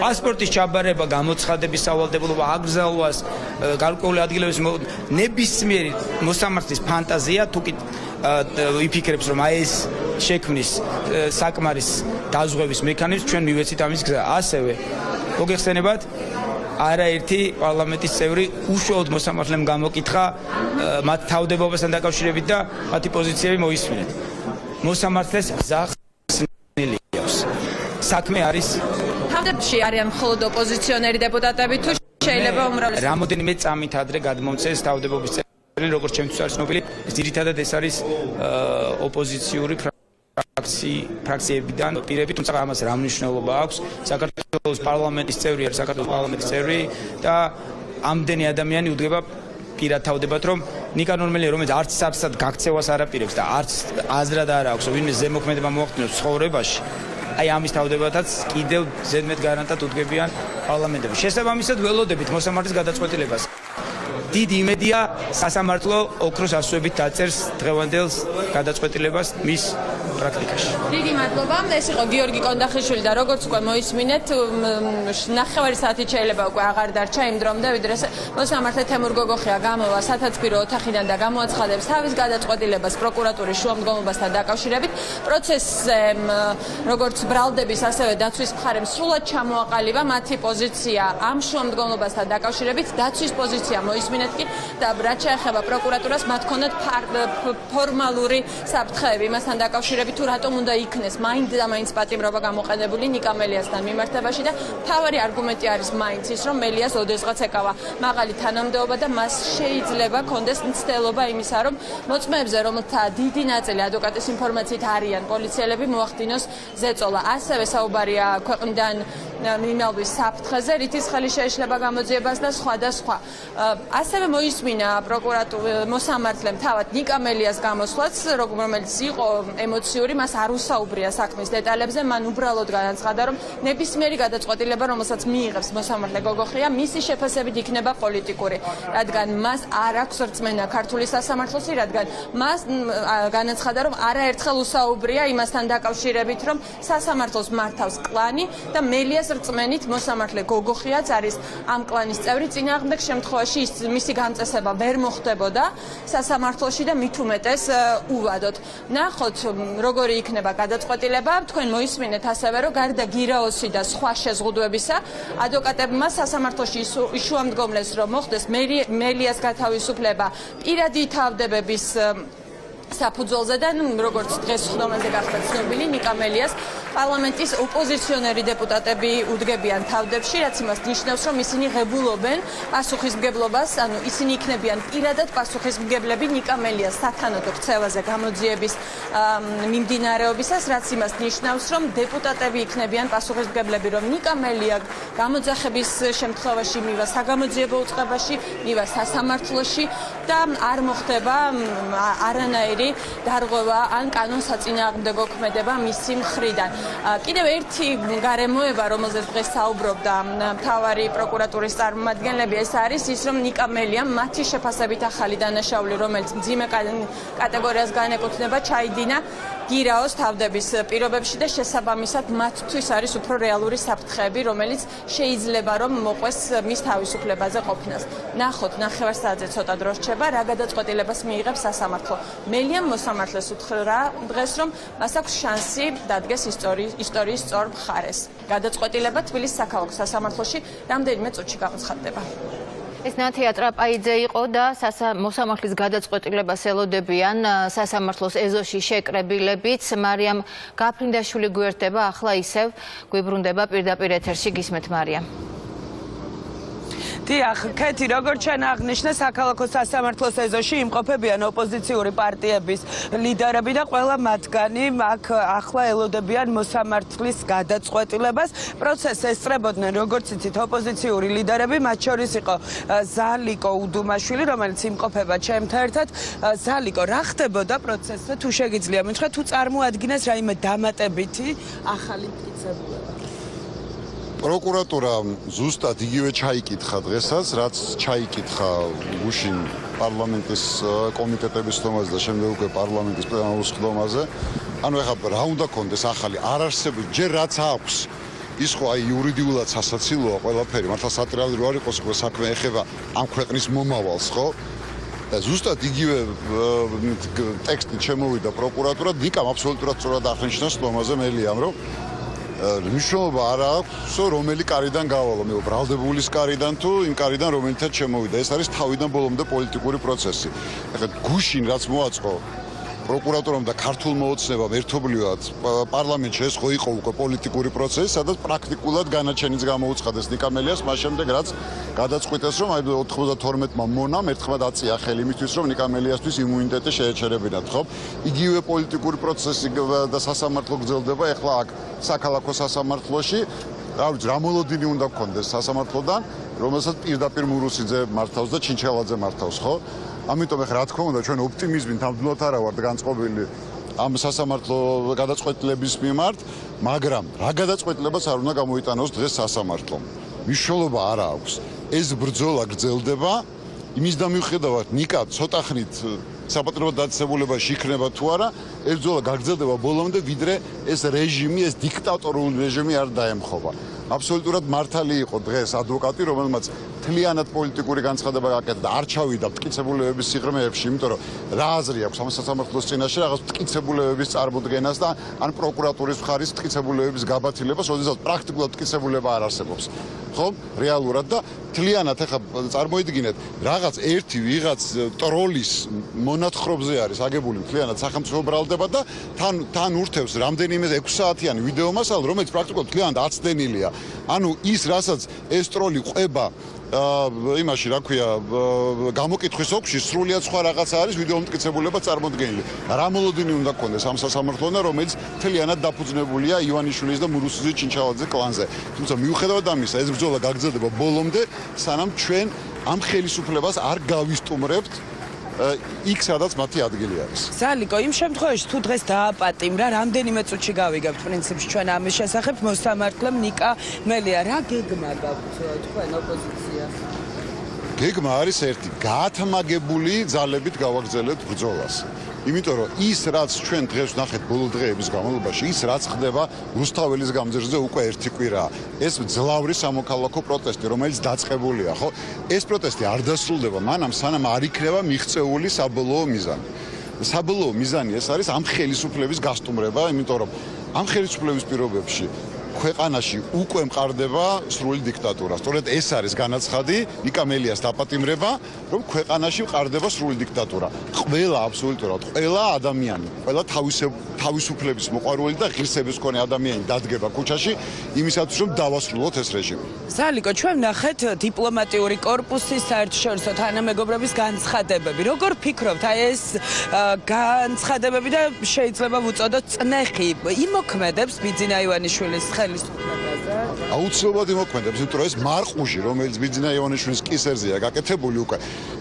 პასპორტის ჩაბარება, გამოცხადების სავალდებულობა, აკრძალვას, გარკვეული ადგილების ნებისმიერი მოსამართლის ფანტაზია თუ კი ვიფიქრებს, რომ ეს შექმნის საკმარის დაზღვევის მექანიზმს, ჩვენ მივეცით ამის გზა. ასევე მოგეხსენებათ არაერთი პარლამენტის წევრი უშუალოდ მოსამართლემ გამოკითხა მათ თავდებობასთან დაკავშირებით და მათი პოზიციები მოისმინეთ. მოსამართლეს გზა ხსნილი აქვს. საქმე არის თავდებში არიან მხოლოდ ოპოზიციონერი დეპუტატები თუ შეიძლება უმრავლესობა რამოდენიმე წამით ადრე გადმომწეს თავდებობის წევრი, როგორც ჩემთვის არის ცნობილი, ძირითადად ეს არის ოპოზიციური ფრაქციებიდან პირები, თუმცა ამას რა მნიშვნელობა აქვს? საქართველოს პარლამენტის წევრი არის საქართველოს პარლამენტის წევრი და ამდენი ადამიანი უდგება პირად თავდებათ, რომ ნიკა ნორმალია, რომელიც არც საბსად გაქცევას არ აპირებს და არც აზრად არ აქვს, ვინმე ზემოქმედება მოახდინოს ცხოვრებაში. აი ამის თავდებათაც კიდევ ზედმეტ გარანტად უდგებიან პარლამენტები. შესაბამისად ველოდებით მოსამართლის გადაწყვეტილებას. დიდი იმედია სასამართლო ოქროს ასოებით დაწერს დღევანდელს გადაწყვეტილებას მის პრაქტიკაში. დიდი მადლობა. ეს იყო გიორგი კონდახიშვილი და როგორც უკვე მოისმინეთ, ნახევარი საათით შეიძლება უკვე აღარ დარჩა იმ დრომდე, ვიდრე მოსამართლე თემურ გოგოხია გამოვა სათათბირო ოთახიდან და გამოაცხადებს თავის გადაწყვეტილებას პროკურატურის შუამდგომლობასთან დაკავშირებით. პროცესზე როგორც ბრალდების, ასევე დაცვის მხარემ სრულად ჩამოაყალიბა მათი პოზიცია ამ შუამდგომლობასთან დაკავშირებით, დაცვის პოზიცია მოისმინეთ და რაც შეეხება პროკურატურას, მათ ჰქონდათ ფორმალური საფრთხეები მასთან დაკავშირებით, თუ რატომ უნდა იქნეს მაინც და მაინც პატიმრობა გამოყენებული ნიკა მელიასთან მიმართებაში და თავარი არგუმენტი არის მაინც ის, რომ მელიას ოდესღაც ეკავა მაღალი თანამდებობა და მას შეიძლება ჰქონდეს მცდელობა იმისა, რომ მოწმეებზე, რომელთა დიდი ნაწილი ადვოკატის ინფორმაციით არიან პოლიციელები, მოახდინოს ზეწოლა. ასევე საუბარია ქვეყნიდან მიმალვის საფრთხეზე, რითიც ხელი შეეშლება გამოძიებას და სხვა და სხვა. ასევე მოისმინა მოსამართლემ თავად ნიკა მელიას გამოსვლაც, რომელიც იყო ემოციური, მას არ უსაუბრია საქმის დეტალებზე, მან უბრალოდ განაცხადა, რომ ნებისმიერი გადაწყვეტილება, რომელსაც მიიღებს მოსამართლე გოგოხია, მისი შეფასებით იქნება პოლიტიკური, რადგან მას არ აქვს რწმენა ქართული სასამართლოსი, რადგან მას განაცხადა, რომ არაერთხელ უსაუბრია იმასთან დაკავშირებით, რომ სასამართლოს მართავს კლანი და მელიას რწმენით მოსამართლე გოგოხიაც არის ამ კლანის წევრი, წინააღმდეგ შემთხვევაში მისი გამწესება ვერ მოხდებოდა სასამართლოში და მით უმეტეს უვადოთ. ნახოთ, როგორი იქნება გადაწყვეტილება. თქვენ მოისმინეთ ასევე, რომ გარდა გირაოსი და სხვა შეზღუდვებისა, ადვოკატებმა სასამართლოში შუამდგომლეს, რომ მოხდეს მელიას გათავისუფლება პირადი თავდებების საფუძველზე და როგორც დღეს ხდომაზე გახდა ცნობილი, ნიკა მელიას პარლამენტის ოპოზიციონერი დეპუტატები უდგებიან თავდებში, რაც იმას ნიშნავს, რომ ისინი ღებულობენ პასუხისმგებლობას, ანუ ისინი იქნებიან პირადად პასუხისმგებლები ნიკა მელიას სათანადო ქცევაზე გამოძიების მიმდინარეობისას, რაც იმას ნიშნავს, რომ დეპუტატები იქნებიან პასუხისმგებლები, რომ ნიკა მელია გამოძახების შემთხვევაში მივა საგამოძიებო უწყებაში, მივა სასამართლოში და არ მოხდება არანაირი დარღვევა ან კანონსაწინააღმდეგო ქმედება მისი მხრიდან. კიდევ ერთი გარემოება, რომელზეც დღეს საუბრობდა მთავარი პროკურატურის წარმომადგენლები, ეს არის ის, რომ ნიკა მელიამ მათი შეფასებით ახალი დანაშაული, რომელიც მძიმე კატეგორიას განეკუთვნება, ჩაიდინა გირაოს თავდების პირობებში და შესაბამისად მათთვის არის უფრო რეალური საფრთხეები, რომელიც შეიძლება რომ მოყვეს მის თავისუფლებაზე ყოფნას. ნახოთ, ნახევარ საათზე ცოტა დრო რჩება, რა გადაწყვეტილებას მიიღებს სასამართლო. მელიამ მოსამართლეს უთხრა დღეს, რომ მას აქვს შანსი დადგეს ისტორიის სწორ მხარეს. გადაწყვეტილება თბილისის საქალაქო სასამართლოში რამდენიმე წუთში გამოცხადდება. ეს ნათია ტრაპაიძე იყო და მოსამართლის გადაწყვეტილებას ელოდებიან სასამართლოს ეზოში შეკრებილებიც. მარიამ გაფრინდაშვილი გვერდება, ახლა ისევ გვიბრუნდება პირდაპირ ეთერში. გისმენთ მარიამ. დიახ, ქეთი, როგორც ჩვენ აღნიშნე, საქალაქო სასამართლოს ეზოში იმყოფებიან ოპოზიციური პარტიების ლიდერები და ყველა მათგანი აქ ახლა ელოდებიან მოსამართლის გადაწყვეტილებას. პროცესს ესწრებოდნენ, როგორც იცით, ოპოზიციური ლიდერები, მათ შორის იყო ზალიკო უდუმაშვილი, რომელიც იმყოფება ჩემთან ერთად. ზალიკო, რა ხდებოდა პროცესზე? თუ შეგიძლია მითხრა, თუ წარმოადგინეს რაიმე დამატებითი ახალი მტკიცებულება? პროკურატურა ზუსტად იგივე ჩაიკითხა დღესაც, რაც ჩაიკითხა გუშინ პარლამენტის კომიტეტების ხდომაზე და შემდეგ უკვე პარლამენტის პლენარულ ხდომაზე. ანუ ეხლა რა უნდა კონდეს ახალი, არ არსებობს ჯერ რაც აქვს. ის ხო აი იურიდიულად სასაცილოა ყველაფერი, მართლა სატირალი რო არ იყოს, ხო საქმე ეხება ამ ქვეყნის მომავალს, ხო? და ზუსტად იგივე ტექსტით შემოვიდა პროკურატურა, ნიკამ აბსოლუტურად სწორად აღნიშნა ხდომაზე მელიამ, რომ მნიშვნელობა არ აქვს, რომელი კარიდან გავალო, მე ბრალდებულის კარიდან თუ იმ კარიდან, რომელთაც შემოვიდა. ეს არის თავიდან ბოლომდე პოლიტიკური პროცესი. ეხლა გუშინ რაც მოაწყო პროკურატურამ და ქართულმა ოცნებამ ერთობლივად პარლამენტში ეს ხო იყო უკვე პოლიტიკური პროცესი, სადაც პრაქტიკულად განაჩენიც გამოუცხადეს ნიკამელიას, მას შემდეგ რაც გადაწყვიტეს, რომ აი 92-მა მონამ ერთხმად აწია ხელი იმისთვის, რომ ნიკამელიასთვის იმუნიტეტი შეეჩერებინათ, ხო? იგივე პოლიტიკური პროცესი და სასამართლო გრძელდება ეხლა აქ საქალაქო სასამართლოში. რა ვიცი, რა მოლოდინი უნდა გქონდეს სასამართლოდან, რომელსაც პირდაპირ მურუსიძე მართავს და ჩინჩელაძე მართავს, ხო? ამიტომ ეხლა რა თქმა უნდა ჩვენ ოპტიმიზმით ნამდვილად არა ვართ განწყობილი ამ სასამართლო გადაწყვეტილების მიმართ, მაგრამ რა გადაწყვეტილებაც არ უნდა გამოიტანოს დღეს სასამართლომ. მნიშვნელობა არ აქვს. ეს ბრძოლა გრძელდება იმის და მიუხედავად ნიკა ცოტა ხნით საპატრიოტო დაწესებულებაში იქნება თუ არა, ეს ბრძოლა გაგრძელდება ბოლომდე, ვიდრე ეს რეჟიმი, ეს დიქტატორული რეჟიმი არ დაემხობა. აბსოლუტურად მართალი იყო დღეს ადვოკატი, რომელმაც მთლიანად პოლიტიკური განცხადება გაკეთა და არ ჩავიდა მტკიცებულებების სიღრმეებში, იმიტომ რომ რა აზრი აქვს ამ სასამართლოს წინაშე რაღაც მტკიცებულებების წარმოდგენას და ან პროკურატურის მხარის მტკიცებულებების გაბათილებას, როდესაც პრაქტიკულად მტკიცებულება არ არსებობს. ხო, რეალურად და მთლიანად ახლა წარმოიდგინეთ, რაღაც ერთი ვიღაც ტროლის მონათხრობზე არის აგებული მთლიანად სახელმწიფო ბრალდება და თან ურთევს რამდენიმე 6 საათიანი ვიდეო მასალა, რომელიც პრაქტიკულად მთლიანად აცდენილია. ანუ ის, რასაც ეს ტროლი ყვება იმაში, რა ქვია, გამოკითხვის ოკში სრულიად სხვა რაღაცა არის ვიდეო მტკიცებულება წარმოდგენილი. რა მოლოდინი უნდა გქონდეს ამ სასამართლოდან, რომელიც მთლიანად დაფუძნებულია ივანიშვილის და მურუსიძის ჩინჩალაძის კლანზე. თუმცა მიუხედავად ამისა, ეს ბრძოლა გაგრძელდება ბოლომდე, სანამ ჩვენ ამ ხელისუფლებას არ გავისტუმრებთ იქ სადაც მათი ადგილი არის. ზალიკო, იმ შემთხვევაში თუ დღეს დააპატიმრა, რამდენიმე წუთში გავიგებთ პრინციპში ჩვენ ამის შესახებ მოსამართლემ ნიკა მელია, რა გეგმა გაქვთ თქვენ ოპოზიციას? გეგმა არის ერთი, გაათმაგებული ძალებით გავაგრძელებთ ბრძოლას. იმიტომ რომ ის რაც ჩვენ დღეს ვნახეთ ბოლო დღეების განმავლობაში, ის რაც ხდება რუსთაველის გამზირზე უკვე ერთი კვირაა. ეს ძლავრი სამოქალაქო პროტესტი, რომელიც დაწყებულია, ხო? ეს პროტესტი არ დასრულდება მანამ, სანამ არ იქნება მიღწეული საბოლოო მიზანი. საბოლოო მიზანი ეს არის ამ ხელისუფლების გასტუმრება, იმიტომ რომ ამ ხელისუფლების პირობებში ქვეყანაში უკვე მყარდება სრული დიქტატურა. სწორედ ეს არის განაცხადი ნიკამელიას დაპატიმრება, რომ ქვეყანაში მყარდება სრული დიქტატურა. ყველა აბსოლუტურად ყველა ადამიანი, ყველა თავისუფლების მოყვარული და ღირსების მქონე ადამიანი დადგება ქუჩაში იმისათვის, რომ დავასრულოთ ეს რეჟიმი. ზალიკო, ჩვენ ნახეთ დიპლომატიური კორპუსის საერთაშორისო თანამეგობრობის განცხადებები. როგორ ფიქრობთ, აი ეს განცხადებები და შეიძლება ვუწოდოთ წნეხი იმოქმედებს ბიძინა ივანიშვილის ხელისუფლებაზე? აუცილებლად იმოქმედებს, იმიტომ რომ ეს მარყუჟი, რომელიც ბიძინა ივანიშვილის კისერზეა გაკეთებული უკვე,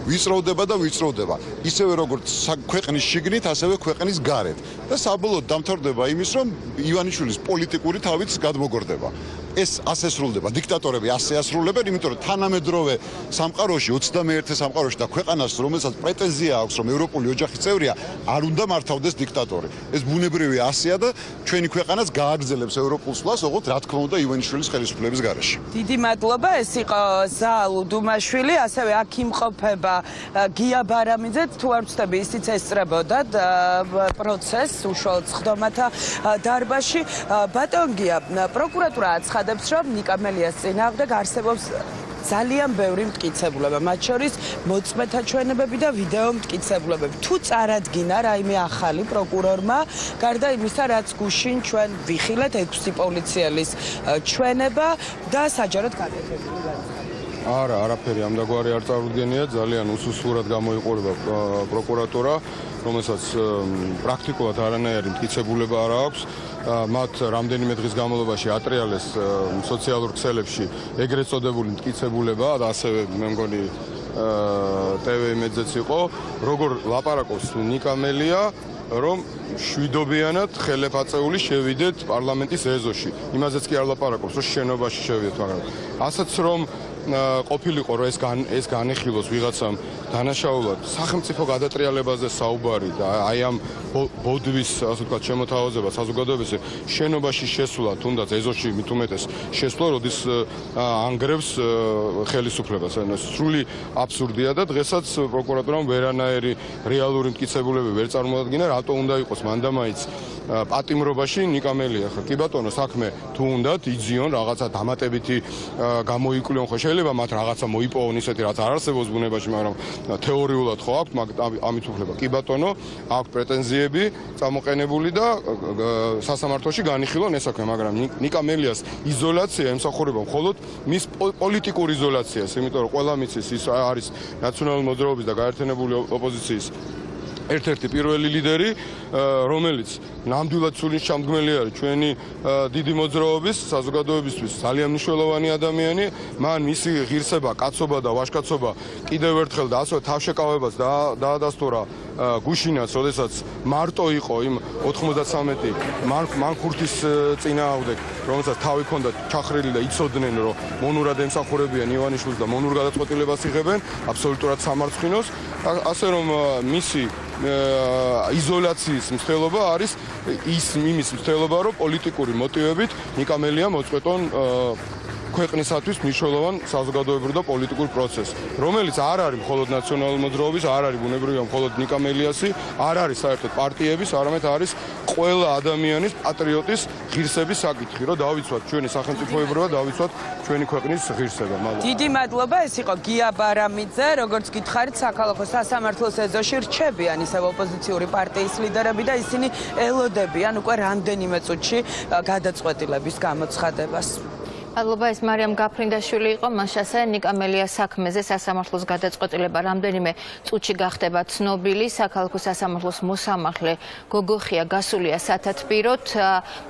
ვიწროვდება და ვიწროვდება. ისევე როგორც ქვეყნის შიგნით, ასევე ქვეყნის გარეთ. და საბოლოოდ დამთავრდება იმის, რომ ივანიშვილის პოლიტიკური თავიც გადმოგორდება. ეს ასე სრულდება. დიქტატორები ასე ასრულებენ, იმიტომ რომ თანამედროვე სამყაროში, 21 სამყაროში და ქვეყანას, რომელსაც პრეტენზია აქვს, რომ ევროპული ოჯახის წევრია, არ უნდა მართავდეს დიქტატორი. ეს ბუნებრივი ასეა და ჩვენი ქვეყანაც გააგრძელებს ევროპულ სვლას, ოღონდ რა თქმა უნდა ივანიშვილის ხელისუფლების გარეშე. დიდი მადლობა, ეს იყო ზალ უდუმაშვილი, ასევე აქ იმყოფება გია ბარამიძე, თუ არ ვცდები, ისიც ესწრებოდა პროცესს უშუალოდ ხდომათა დარბაზში. ბატონ გია, პროკურატურა აცხადებს, რომ ნიკამელიას წინააღმდეგ არსებობს ძალიან ბევრი მტკიცებულება, მათ შორის მოწმეთა ჩვენებები და ვიდეო მტკიცებულებები. თუ წარადგინა რაიმე ახალი პროკურორმა, გარდა იმისა, რაც გუშინ ჩვენ ვიხილეთ 6 პოლიციელის ჩვენება და საჯაროდ გაკეთებული განცხადება. არა, არაფერი ამდაგვარი არ წარუდგენია, ძალიან უსუსურად გამოიყურება პროკურატურა, რომელსაც პრაქტიკულად არანაირი მტკიცებულება არ აქვს. მათ რამდენიმე დღის განმავლობაში ატრიალეს სოციალურ ქსელებში ეგრეთ წოდებული მტკიცებულება და ასევე მე მგონი TV-მედზეც იყო, როგორ ლაპარაკობს ნიკამელია, რომ შვიდობიანად ხელეფაწეული შევიდეთ პარლამენტის ეზოში. იმაზეც კი არ ლაპარაკობს, რომ შენობაში შევიდეთ, მაგრამ ასაც რომ ყოფილიყო რომ ეს განეხილოს ვიღაცამ დანაშაულად სახელმწიფო გადატრიალებაზე საუბარი და აი ამ ბოდვის ასე ვთქვათ შემოთავაზება საზოგადოებაზე შენობაში შესვლა თუნდაც ეზოში მით უმეტეს შესვლა როდის ანგრევს ხელისუფლებას ანუ სრული აბსურდია და დღესაც პროკურატურამ ვერანაირი რეალური მტკიცებულები ვერ წარმოადგინა რატო უნდა იყოს მანდამაიც პატიმრობაში ნიკამელია ხო კი ბატონო საქმე თუ უნდათ იძიონ რაღაცა დამატებითი გამოიკვლიონ ხო შეიძლება მათ რაღაცა მოიპოვონ ისეთი რაც არ არსებობს ბუნებაში მაგრამ თეორიულად ხო აქვთ ამით უფლება კი ბატონო აქვთ პრეტენზიები წამოყენებული და სასამართლოში განიხილონ ეს საქმე მაგრამ ნიკამელიას იზოლაცია ემსახურება მხოლოდ მის პოლიტიკურ იზოლაციას იმიტომ რომ ყველა მიცის ის არის ნაციონალური მოძრაობის და გაერთიანებული ოპოზიციის ერთ-ერთი პირველი ლიდერი, რომელიც ნამდვილად სულის ჩამდგმელი არის ჩვენი დიდი მოძრაობის საზოგადოებისთვის ძალიან მნიშვნელოვანი ადამიანი, მან მისი ღირსება, კაცობა და ვაჟკაცობა კიდევ ერთხელ და ასევე თავშეკავებას დაადასტურა გუშინაც, როდესაც მარტო იყო იმ 93 მანქურთის წინააღმდეგ, რომელსაც თავი ჰქონდა ჩახრილი და იცოდნენ, რომ მონურად ემსახურებიან ივანიშვილს და მონურ გადაწყვეტილებას იღებენ, აბსოლუტურად სამარცხინოს, ასე რომ მისი იზოლაციის მცდელობა არის იმის მცდელობა, რომ პოლიტიკური მოტივებით ნიკამელია მოწყვეტონ ქვეყნისათვის მნიშვნელოვან საზოგადოებრივ და პოლიტიკურ პროცესს, რომელიც არ არის მხოლოდ ნაციონალური მოძრაობის, არ არის ბუნებრივია მხოლოდ ნიკამელიასი, არ არის საერთოდ პარტიების, არამედ არის ყველა ადამიანის პატრიოტის ღირსების საკითხი, რომ დავიცვათ ჩვენი სახელმწიფოებრიობა და დავიცვათ ჩვენი ქვეყნის ღირსება. დიდი მადლობა, ეს იყო გია ბარამიძე, როგორც გითხარით, საქალაქო სასამართლოს ეზოში რჩებიან ისევ ოპოზიციური პარტიის ლიდერები და ისინი ელოდებიან უკვე რამდენიმე წუთში გადაწყვეტილების გამოცხადებას. მადლობა, ეს მარიამ გაფრინდაშვილი იყო, მაშასე ნიკამელიას საქმეზე სასამართლოს გადაწყვეტილება რამდენიმე წუთში გახდება ცნობილი. საქალაქო სასამართლოს მოსამართლე გოგოხია გასულია სათათბიროთ.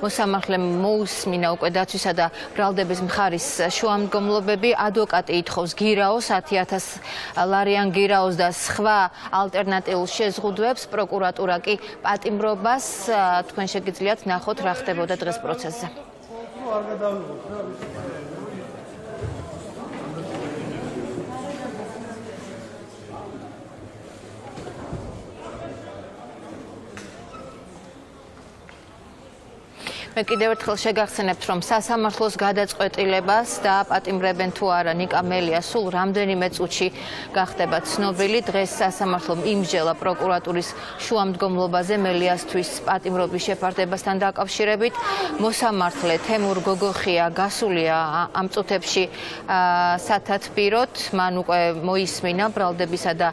მოსამართლემ მოусმინა უკვე დაცვისა და ბრალდების მხარის შუამდგომლობები. ადვოკატი ითხოვს გირაოს 10,000 ლარიან გირაოს და სხვა ალტერნატიულ შეზღუდვებს. პროკურატურა კი პატიმრობას. თქვენ შეგიძლიათ ნახოთ რა ხდებოდა დღეს პროცესზე. მე კიდევ ერთხელ შეგახსენებთ, რომ სასამართლოს გადაწყვეტილებას დააპატიმრებენ თუ არა ნიკამელია სულ რამდენიმე წუთში გახდება ცნობილი. დღეს სასამართლომ იმსჯელა პროკურატურის შუამდგომლობაზე მელიასთვის პატიმრობის შეფარდებასთან დაკავშირებით. მოსამართლე თემურ გოგოხია გასულია ამ წუთებში სათათბიროთ. მან უკვე მოისმინა ბრალდებისა და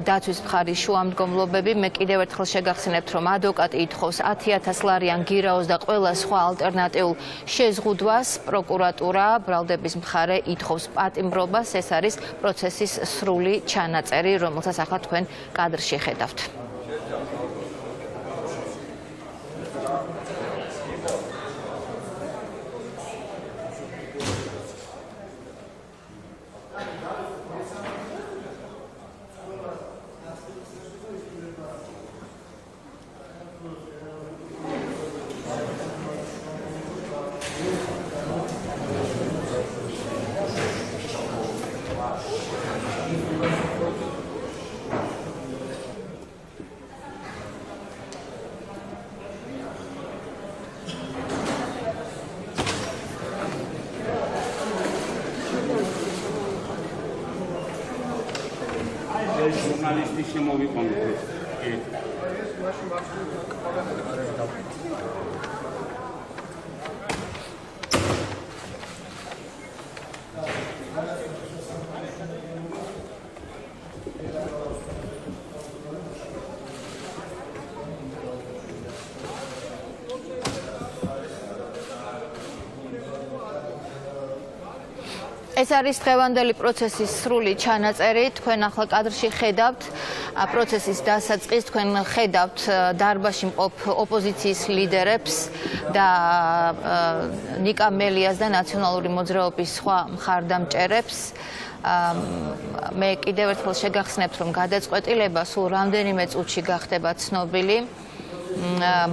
დაცვის მხარის შუამდგომლობები. მე კიდევ ერთხელ შეგახსენებთ, რომ ადვოკატი ითხოვს 10,000 ლარიან გირაოს და ყველა სხვა ალტერნატიულ შეზღუდვას. პროკურატურა ბრალდების მხარე ითხოვს პატიმრობას. ეს არის პროცესის სრული ჩანაწერი, რომელსაც ახლა თქვენ კადრში ხედავთ. ჟურნალისტი შემოვიყვანოთ. ეს არის დღევანდელი პროცესის სრული ჩანაწერი. თქვენ ახლა კადრში ხედავთ პროცესის დასაწყისს, თქვენ ხედავთ დარბაზში მყოფ ოპოზიციის ლიდერებს და ნიკა მელიას და ნაციონალური მოძრაობის სხვა მხარდამჭერებს. მე კიდევ ერთხელ შეგახსენებთ, რომ გადაწყვეტილება სულ რამდენიმე წუთში გახდება ცნობილი.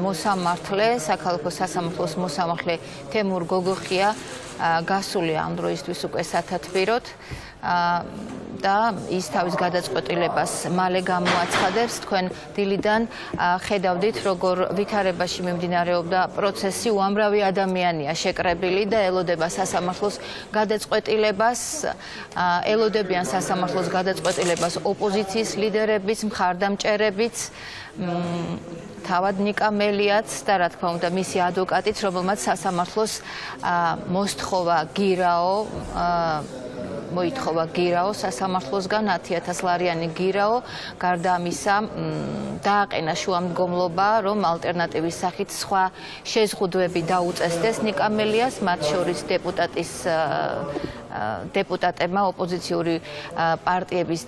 მოსამართლე, საქალაქო სასამართლოს მოსამართლე თემურ გოგოხია გასულია ამ დროისთვის უკვე სათათბიროდ და ის თავის გადაწყვეტილებას მალე გამოაცხადებს. თქვენ დილიდან ხედავდით, როგორ ვითარებაში მიმდინარეობდა პროცესი, უამრავი ადამიანია შეკრებილი და ელოდება სასამართლოს გადაწყვეტილებას, ელოდებიან სასამართლოს გადაწყვეტილებას ოპოზიციის ლიდერებიც, მხარდამჭერებიც, თავად ნიკა მელიაც და რა თქმა უნდა მისი ადვოკატიც, რომელმაც სასამართლოს მოითხოვა გირაო სასამართლოსგან 10,000 ლარიანი გირაო. გარდა ამისა, დააყენა შუამდგომლობა, რომ ალტერნატივის სახით სხვა შეზღუდვები დაუწესდეს ნიკა მელიას, მათ შორის დეპუტატებმა, ოპოზიციური პარტიების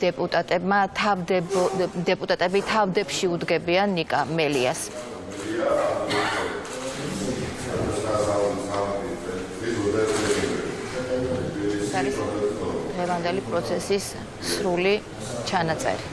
დეპუტატები თავდებში უდგებიან ნიკა მელიას. არის დღევანდელი პროცესის სრული ჩანაწერი.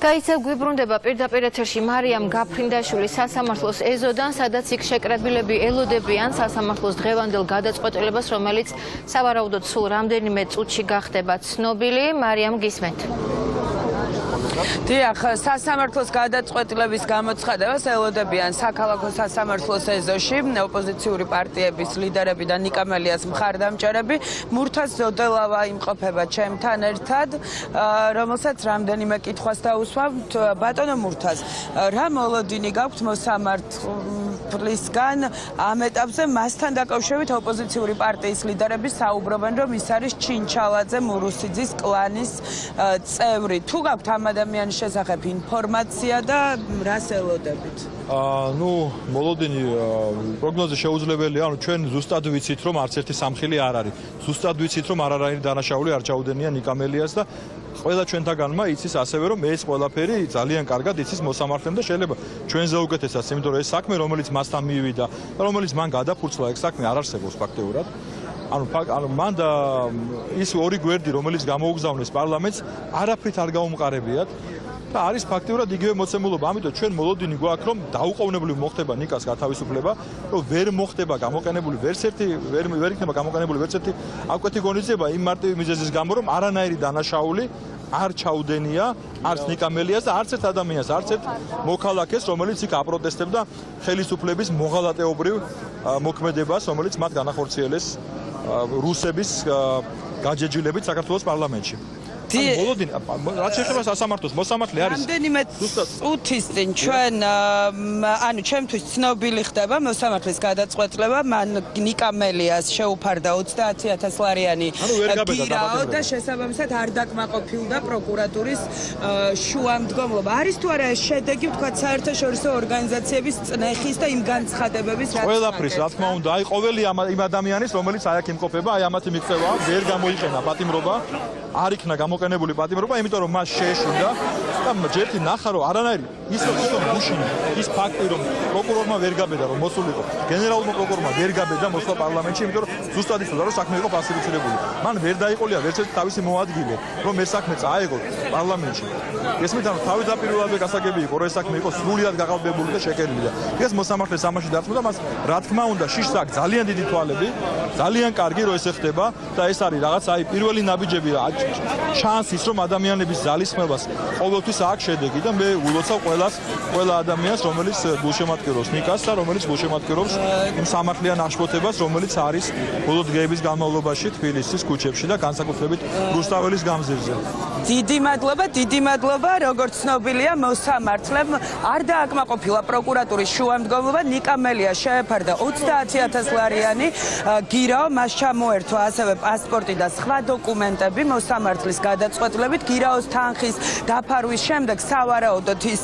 გაიცემ გვიბრუნდება პირდაპირ ეთერში მარიამ გაფრინდაშვილი სასამართლოს ეზოდან, სადაც იქ შეკრებილები ელოდებიან სასამართლოს დღევანდელ გადაწყვეტილებას, რომელიც სავარაუდოდ სულ რამდენიმე წუთში გახდება ცნობილი. მარიამ, გისმენთ. დიახ, სასამართლოს გადაწყვეტილების გამოცხადებას ელოდებიან საქალაქო სასამართლოს ეზოში ოპოზიციური პარტიების ლიდერები და ნიკამელიას მხარდამჭერები. მურთაზ ზოდელავა იმყოფება ჩემთან ერთად, რომელსაც რამდენიმე კითხვას დაუსვამთ. ბატონო მურთაზ, რა მოლოდინი გაქვთ მოსამართლისგან ამ ეტაპზე? მასთან დაკავშირებით ოპოზიციური პარტიის ლიდერები საუბრობენ, რომ ის არის ჩინჩალაძე მურუსიძის კლანის წევრი. თუ გაქვთ ამ ადამიანის შესახებ ინფორმაცია და რას ელოდებით? მოლოდინი პროგნოზი შეუძლებელია, ჩვენ ზუსტად ვიცით, რომ არც ერთი სამხილი არ არის. ზუსტად ვიცით, რომ არანაირი დანაშაული არ ჩაუდენია ნიკამელიას და ყველა ჩვენთაგანმა იცის ასევე, რომ ეს ყველაფერი ძალიან კარგად იცის მოსამართლემ და შეიძლება ჩვენზე უკეთესად, იმიტომ რომ ეს საქმე, რომელიც მასთან მივიდა და რომელიც მან გადაფურცლა, ეს საქმე არ არსებობს ფაქტიურად. მან და ის ორი გვერდი, რომელიც გამოუგზავნეს პარლამენტს, არაფრით არ გაუმყარებიათ და არის ფაქტიურად იგივე მოცემულობა. ამიტომ ჩვენ მოლოდინი გვაქვს, რომ დაუყოვნებლივ მოხდება ნიკას გათავისუფლება, რომ ვერ მოხდება გამოყენებული ვერ იქნება გამოყენებული ვერც ერთი აკუთრი ღონისძიება იმ მარტივი მიზეზის გამო, რომ არანაირი დანაშაული არ ჩაუდენია არც ნიკამელიას და არც ერთ ადამიანს, არც ერთ მოქალაქეს, რომელიც იქ აპროტესტებდა ხელისუფლების მოღალატეობრივ მოქმედებას, რომელიც მათ განახორციელეს რუსების გაჯეჯილებით საქართველოს პარლამენტში. მოლოდინი, რაც შეეხება სასამართლოს, მოსამართლე არის. რამდენიმე წუთის წინ ჩემთვის ცნობილი ხდება მოსამართლის გადაწყვეტილება, მან ნიკამელიას შეუფარდა 30,000 ლარიანი გირაო და შესაბამისად არ დაკმაყოფილდა პროკურატურის შუამდგომლობა. არის თუ არა ეს შედეგი, ვთქვათ, საერთაშორისო ორგანიზაციების წნეხის და იმ განცხადებების რაც ყველაფრის, რა თქმა უნდა, ყოველი იმ ადამიანის, რომელიც აი აქ იმყოფება, აი ამათი მიღწევა, ვერ გამოიყენა პატიმრობა, არ იქნა გამოყენებული პატიმრობა, იმიტომ რომ მას შეეშურდა და ჯერთი ნახა რომ არანაირი ის თვითონ გუშინი ის ფაქტი რომ პროკურორმა ვერ გაბედა რომ მოსულიყო გენერალურმა პროკურორმა ვერ გაბედა მოსვლა პარლამენტში, იმიტომ რომ ზუსტად იცოდა რომ საქმე იყო ფასიფიცირებული. მან ვერ დაიყოლია ვერც ერთი თავისი მოადგილე რომ ეს საქმე წაეღო პარლამენტში. ესმით ანუ თავდაპირველადვე გასაგები იყო რომ ეს საქმე იყო სრულიად გაყალბებული და შეკერილი და დღეს მოსამართლეს ამაში დარწმუნდა მას რა თქმა უნდა შიშს აქვს ძალიან დიდი თვალები, ძალიან კარგი რომ ეს ხდება და ეს არის რაღაც აი პირველი ნაბიჯები შანსის რომ ადამიანების ძალისხმევას ყოველთვის აქვს შედეგი და მე ულოცავ ყველა ადამიანს რომელიც გულშემატკივრობს ნიკას და რომელიც გულშემატკივრობს იმ სამართლიან აღშფოთებას რომელიც არის ბოლო დღეების განმავლობაში თბილისის ქუჩებში და განსაკუთრებით რუსთაველის გამზირზე. დიდი მადლობა, როგორც ცნობილია, მოსამართლემ არ დააკმაყოფილა პროკურატურის შუამდგომლობა, ნიკამელია შეეფარდა 30,000 ლარიანი გირაო, მას ჩამოერთვა ასევე პასპორტი და სხვა დოკუმენტები მოსამართლის გადაწყვეტილებით. გირაოს თანხის დაფარვის შემდეგ სავარაუდოდ ის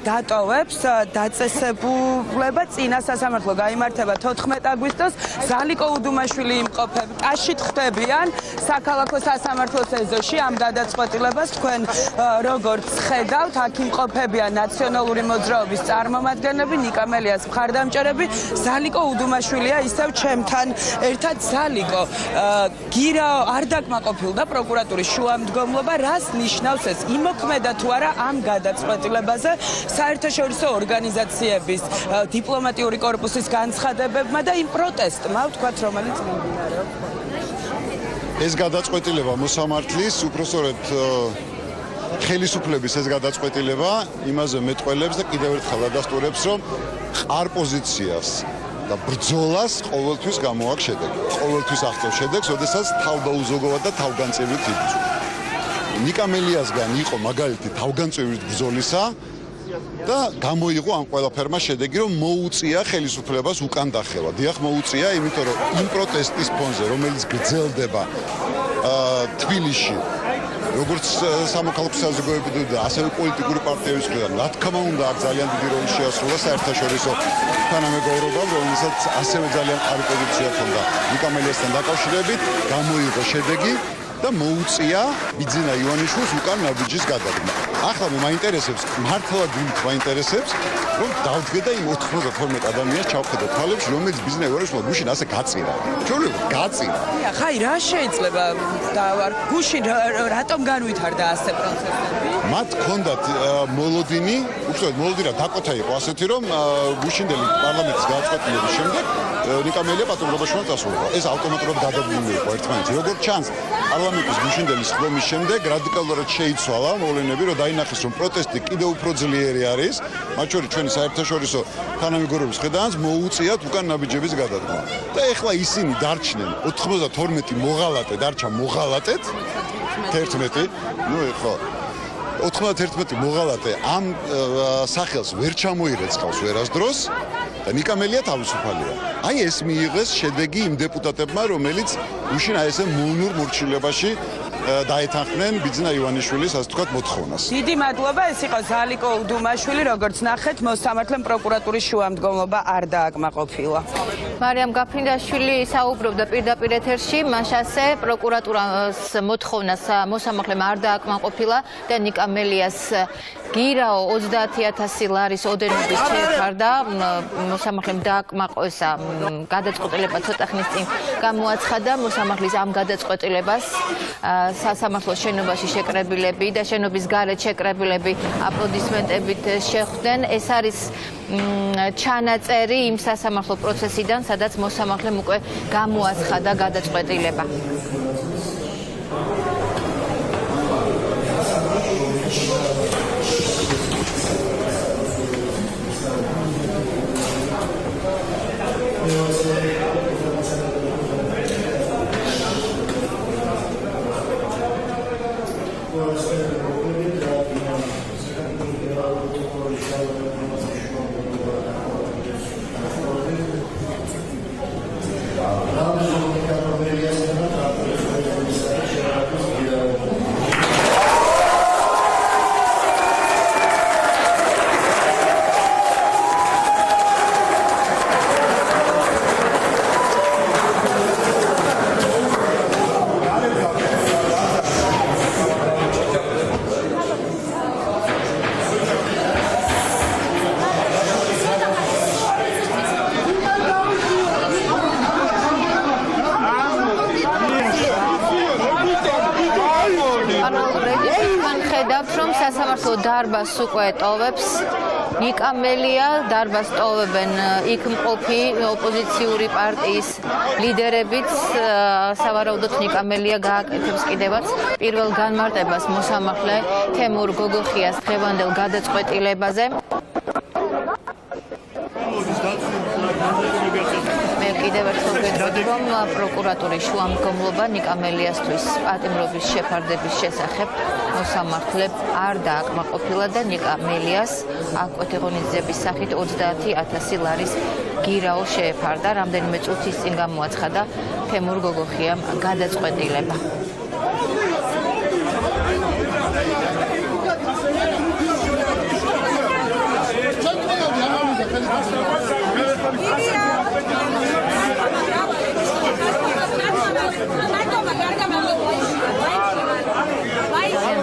დატოვებს დაწესებულება. წინა სასამართლო გაიმართება 14 აგვისტოს. ზალიკო უდუმაშვილი იმყოფება. ტაშით ხდებიან საქალაქო სასამართლოს ეზოში ამ გადაწყვეტილებას. თქვენ როგორც ხედავთ, აქ იმყოფებიან ნაციონალური მოძრაობის წარმომადგენლები, ნიკამელიას მხარდამჭერები. ზალიკო უდუმაშვილია ისევ ჩემთან ერთად. ზალიკო, გირაო არ დაკმაყოფილდა პროკურატურის შუამდგომლობა, რას ნიშნავს ეს? იმოქმედა თუ არა ამ გადაწყვეტილებაზე საერთაშორისო ორგანიზაციების დიპლომატიური კორპუსის განცხადებებმა და იმ პროტესტმა, ვთქვათ, რომელიც მიმდინარეობს? ეს გადაწყვეტილება მოსამართლის უпростоრად ხელისუფლების ეს გადაწყვეტილება იმაზე მეტყველებს და კიდევ ერთხელ ადასტურებს, რომ ყარ პოზიციას და ბრძოლას ყოველთვის გამოაქვს შედეგი. ყოველთვის აღწევს შედეგს, როდესაც თავდაუზოგავად და თავგანწირვით იბრძვის. ნიკა მელიასგან იყო მაგალითი თავგანწირვით ბრძოლისა და გამოიღო ამ ყველაფერმა შედეგი, რომ მოუწია ხელისუფლებას უკან დახევა. დიახ, მოუწია, იმიტომ რომ იმ პროტესტის ფონზე, რომელიც გრძელდება თბილისში, როგორც სამოქალაქო საზოგადოებრივი და ასევე პოლიტიკური პარტიების მხრიდან, რა თქმა უნდა, აქ ძალიან დიდი როლი შეასრულა საერთაშორისო თანამეგობრობამ, რომელსაც ასევე ძალიან მყარი პოზიცია ჰქონდა ნიკა მელიასთან დაკავშირებით, გამოიღო შედეგი და მოუწია ბიძინა ივანიშვილს უკან ნაბიჯის გადადგმა. ახლა მე მაინტერესებს, მართლა გულით მაინტერესებს, რომ დავდგე და იმ 92 ადამიანს ჩავხედე თვალებში, რომელიც ბიძინა ივანიშვილს გუშინ ასე გაწირა. ჩვეულებრივ გაწირა. ხაი, რა შეიძლება გუშინ რატომ განვითარდა ასე პროცესები? მათ ჰქონდათ მოლოდინი, უბრალოდ მოლოდინა დაკოთა იყო ასეთი, რომ გუშინდელი პარლამენტის გადაწყვეტილების შემდეგ ნიკა მელია პატრონობაში წასულა. ეს ავტომატურად გადადგმული იყო ერთმანეთში. როგორც ჩანს, პარლამენტის გუშინდელი სხდომის შემდეგ რადიკალურად შეიცვალა მოვლენები, რომ დაინახეს, რომ პროტესტი კიდევ უფრო ძლიერი არის, მათ შორის ჩვენი საერთაშორისო თანამეგობრობის ხედანაც მოუწიათ უკან ნაბიჯების გადადგმა. და ეხლა ისინი დარჩნენ 92 მოღალატე, დარჩა მოღალატეთ 11, ნუ ეხლა 91 მოღალატე ამ სახელს ვერ ჩამოირეცხავს ვერასდროს და ნიკა მელია თავისუფალია. აი ეს მიიღეს შედეგი იმ დეპუტატებმა, რომელიც გუშინ აი ესე მონურ მორჩილებაში დაეთანხმნენ ბიძინა ივანიშვილის ასე თქვათ მოთხოვნას. დიდი მადლობა, ეს იყო ზალიკო უდუმაშვილი, როგორც ნახეთ, მოსამართლემ პროკურატურის შუამდგომლობა არ დააკმაყოფილა. მარიამ გაფრინდაშვილი საუბრობდა პირდაპირ ეთერში, მაშასე პროკურატურას მოთხოვნას მოსამართლემ არ დააკმაყოფილა და ნიკა მელიას გირაო 30,000 ლარის ოდენობის შეეფარდა. მოსამართლემ დააკმაყოფილა გადაწყვეტილება ცოტა ხნის წინ გამოაცხადა მოსამართლის ამ გადაწყვეტილებას სასამართლოს შენობაში შეკრებილები და შენობის გარეთ შეკრებილები აპლოდისმენტებით შეხვდნენ. ეს არის ჩანაწერი იმ სასამართლო პროცესიდან, სადაც მოსამართლემ უკვე გამოაცხადა გადაწყვეტილება. დარბაზს უკვე ტოვებს ნიკა მელია, დარბაზს ტოვებენ იქ მყოფი ოპოზიციური პარტიის ლიდერებიც. სავარაუდოდ ნიკა მელია გააკეთებს კიდევაც პირველ განმარტებას მოსამართლე თემურ გოგოხიას დღევანდელ გადაწყვეტილებაზე. კიდევ ერთხელ ვეთქვით, რომ პროკურატურის შუამდგომლობა ნიკა მელიასთვის პატიმრობის შეფარდების შესახებ მოსამართლემ არ დააკმაყოფილა და ნიკა მელიას აკვეთი ღონისძიების სახით 30,000 ლარის გირაო შეეფარდა. რამდენიმე წუთის წინ გამოაცხადა თემურ გოგოხიამ გადაწყვეტილება.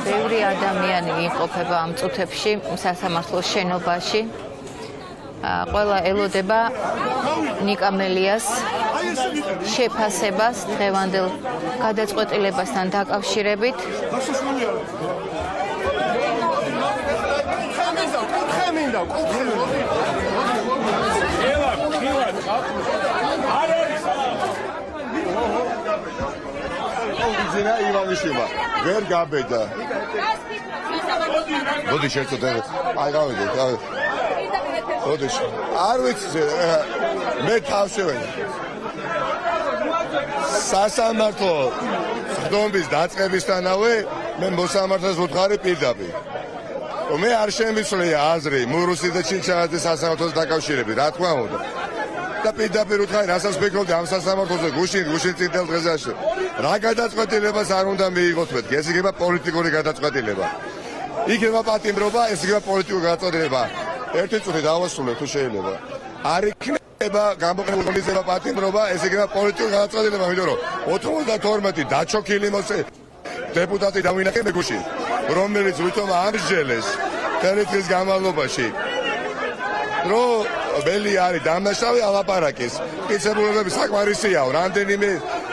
ბევრი ადამიანი იმყოფება ამ წუთებში სასამართლოს შენობაში. ყველა ელოდება ნიკა მელიას შეფასებას დღევანდელ გადაწყვეტილებასთან დაკავშირებით. ბიძინა ივანიშვილმა ვერ გაბედა. მოდი შეწოდეთ. აი გავიდეთ. მოდი. არ ვიცი მე თავშევედი. სასამართლო ხდომის დაწყებისთანავე მე მოსამართლეს ვუთხარი პირდაპირ. მე არ შემიცვლია აზრი მურუსი და ჩინჩხანაძის სასამართლოს დაკავშირებით, რა თქმა უნდა. და პირდაპირ ვუთხარი, რასაც ვფიქრობდი ამ სასამართლოზე გუშინ წითელ დღეზე. რა გადაწყვეტილებას არ უნდა მიიღოთ მეთქი, ეს იქნება პოლიტიკური გადაწყვეტილება. იქნება პატიმრობა, ეს იქნება პოლიტიკური გადაწყვეტილება. ერთი წუთი დავასრულე თუ შეიძლება. არ იქნება გამოყენებული პატიმრობა, ეს იქნება პოლიტიკური გადაწყვეტილება, იმიტომ რომ 92 დაჩოქილი დეპუტატი დავინახე მე გუშინ, რომელიც ვითომ ამსჯელეს მთელი დღის განმავლობაში. რომ ბელი არის დამნაშავე ალაპარაკის. მტკიცებულებები საკმარისიაო, რამდენიმე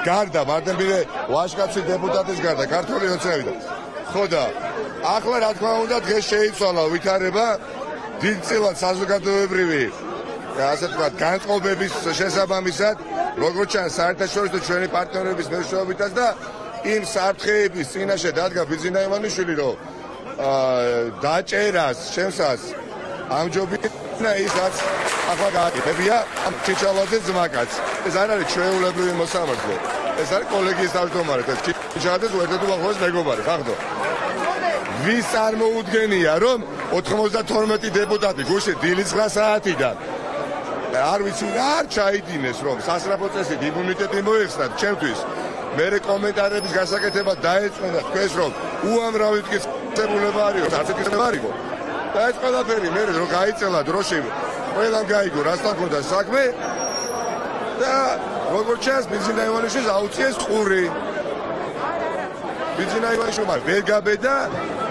გარდა, მარტივი ვაჟკაცი დეპუტატის გარდა, ქართული ოცნებიდან. ხო და ახლა რა თქმა უნდა დღეს შეიცვალა ვითარება დიდწილად საზოგადოებრივი ასე ვთქვათ განწყობების შესაბამისად, როგორც ჩანს საერთაშორისო ჩვენი პარტნიორების მეშვეობითაც და იმ საფრთხეების წინაშე დადგა ბიძინა ივანიშვილი, რომ დაჭერას შემსას ამჯობინა ის რაც ახლა გააკეთებია ამ ჩიჩალაძე ძმაკაც. ეს არ არის ჩვეულებრივი მოსამართლე. ეს არის კოლეგიის თავმჯდომარე, ეს ჩიჩალაძეს ერთ-ერთი უახლოესი მეგობარი, ხახდო. ვის წარმოუდგენია, რომ 92 დეპუტატი გუშინ დილის 9 საათიდან არ ვიცი რა არ ჩაიდინეს, რომ სასწრაფო წესით იმუნიტეტი მოიხსნათ ჩემთვის. მე კომენტარების გასაკეთება დაეწყვეტა თქვენს, რომ უამრავი მტკიცებულება არისო, არც მტკიცება არისო. და ეს ყველაფერი მე რომ გაიწელა დროში, ყველამ გაიგო რასთან ქონდა საქმე და როგორც ჩანს ბიძინა ივანიშვილს აუწიეს ყური. ბიძინა ივანიშვილმა ვერ გაბედა,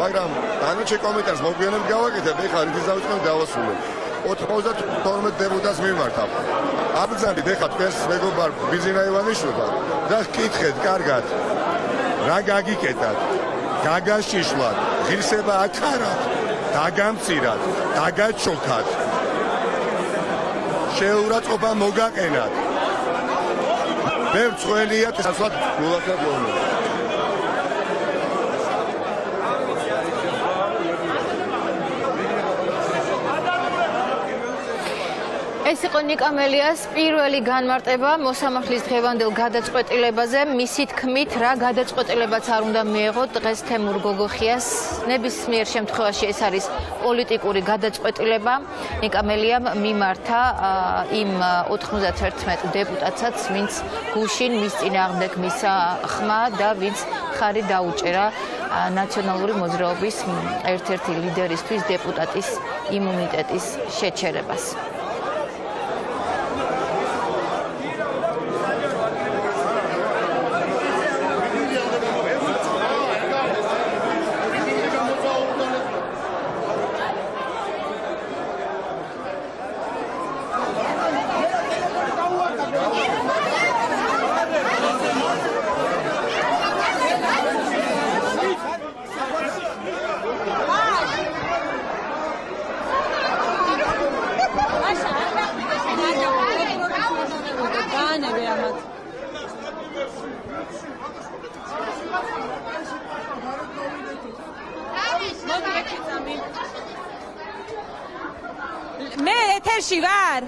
მაგრამ დანარჩენ კომენტარს მოგვიანებით გავაკეთებ, ეხლა რითიც დავიწყებ დავასრულებ. 92 დეპუტატს მიმართავ. აბრძანით ეხლა თქვენს მეგობარ ბიძინა ივანიშვილთან და გკითხეთ კარგად, რა გაგიკეთათ, გაგაშიშლათ, ღირსება აკარათ, დაგამცირათ, დაგაჩოქათ, შეურაცხყოფა მოგაყენათ. მე მწველია ასვათ გულახად ვონო. ეს იყო ნიკა მელიას პირველი განმარტება მოსამართლის დღევანდელ გადაწყვეტილებაზე. მისი თქმით, რა გადაწყვეტილებაც არ უნდა მიეღოთ დღეს თემურ გოგოხიას. ნებისმიერ შემთხვევაში ეს არის პოლიტიკური გადაწყვეტილება. ნიკა მელიამ მიმართა იმ 91 დეპუტატსაც, ვინც გუშინ მის წინააღმდეგ მისცა ხმა და ვინც ხარი დაუჭერა ნაციონალური მოძრაობის ერთ-ერთი ლიდერისთვის დეპუტატის იმუნიტეტის შეჩერებას. მე ეთერში ვარ.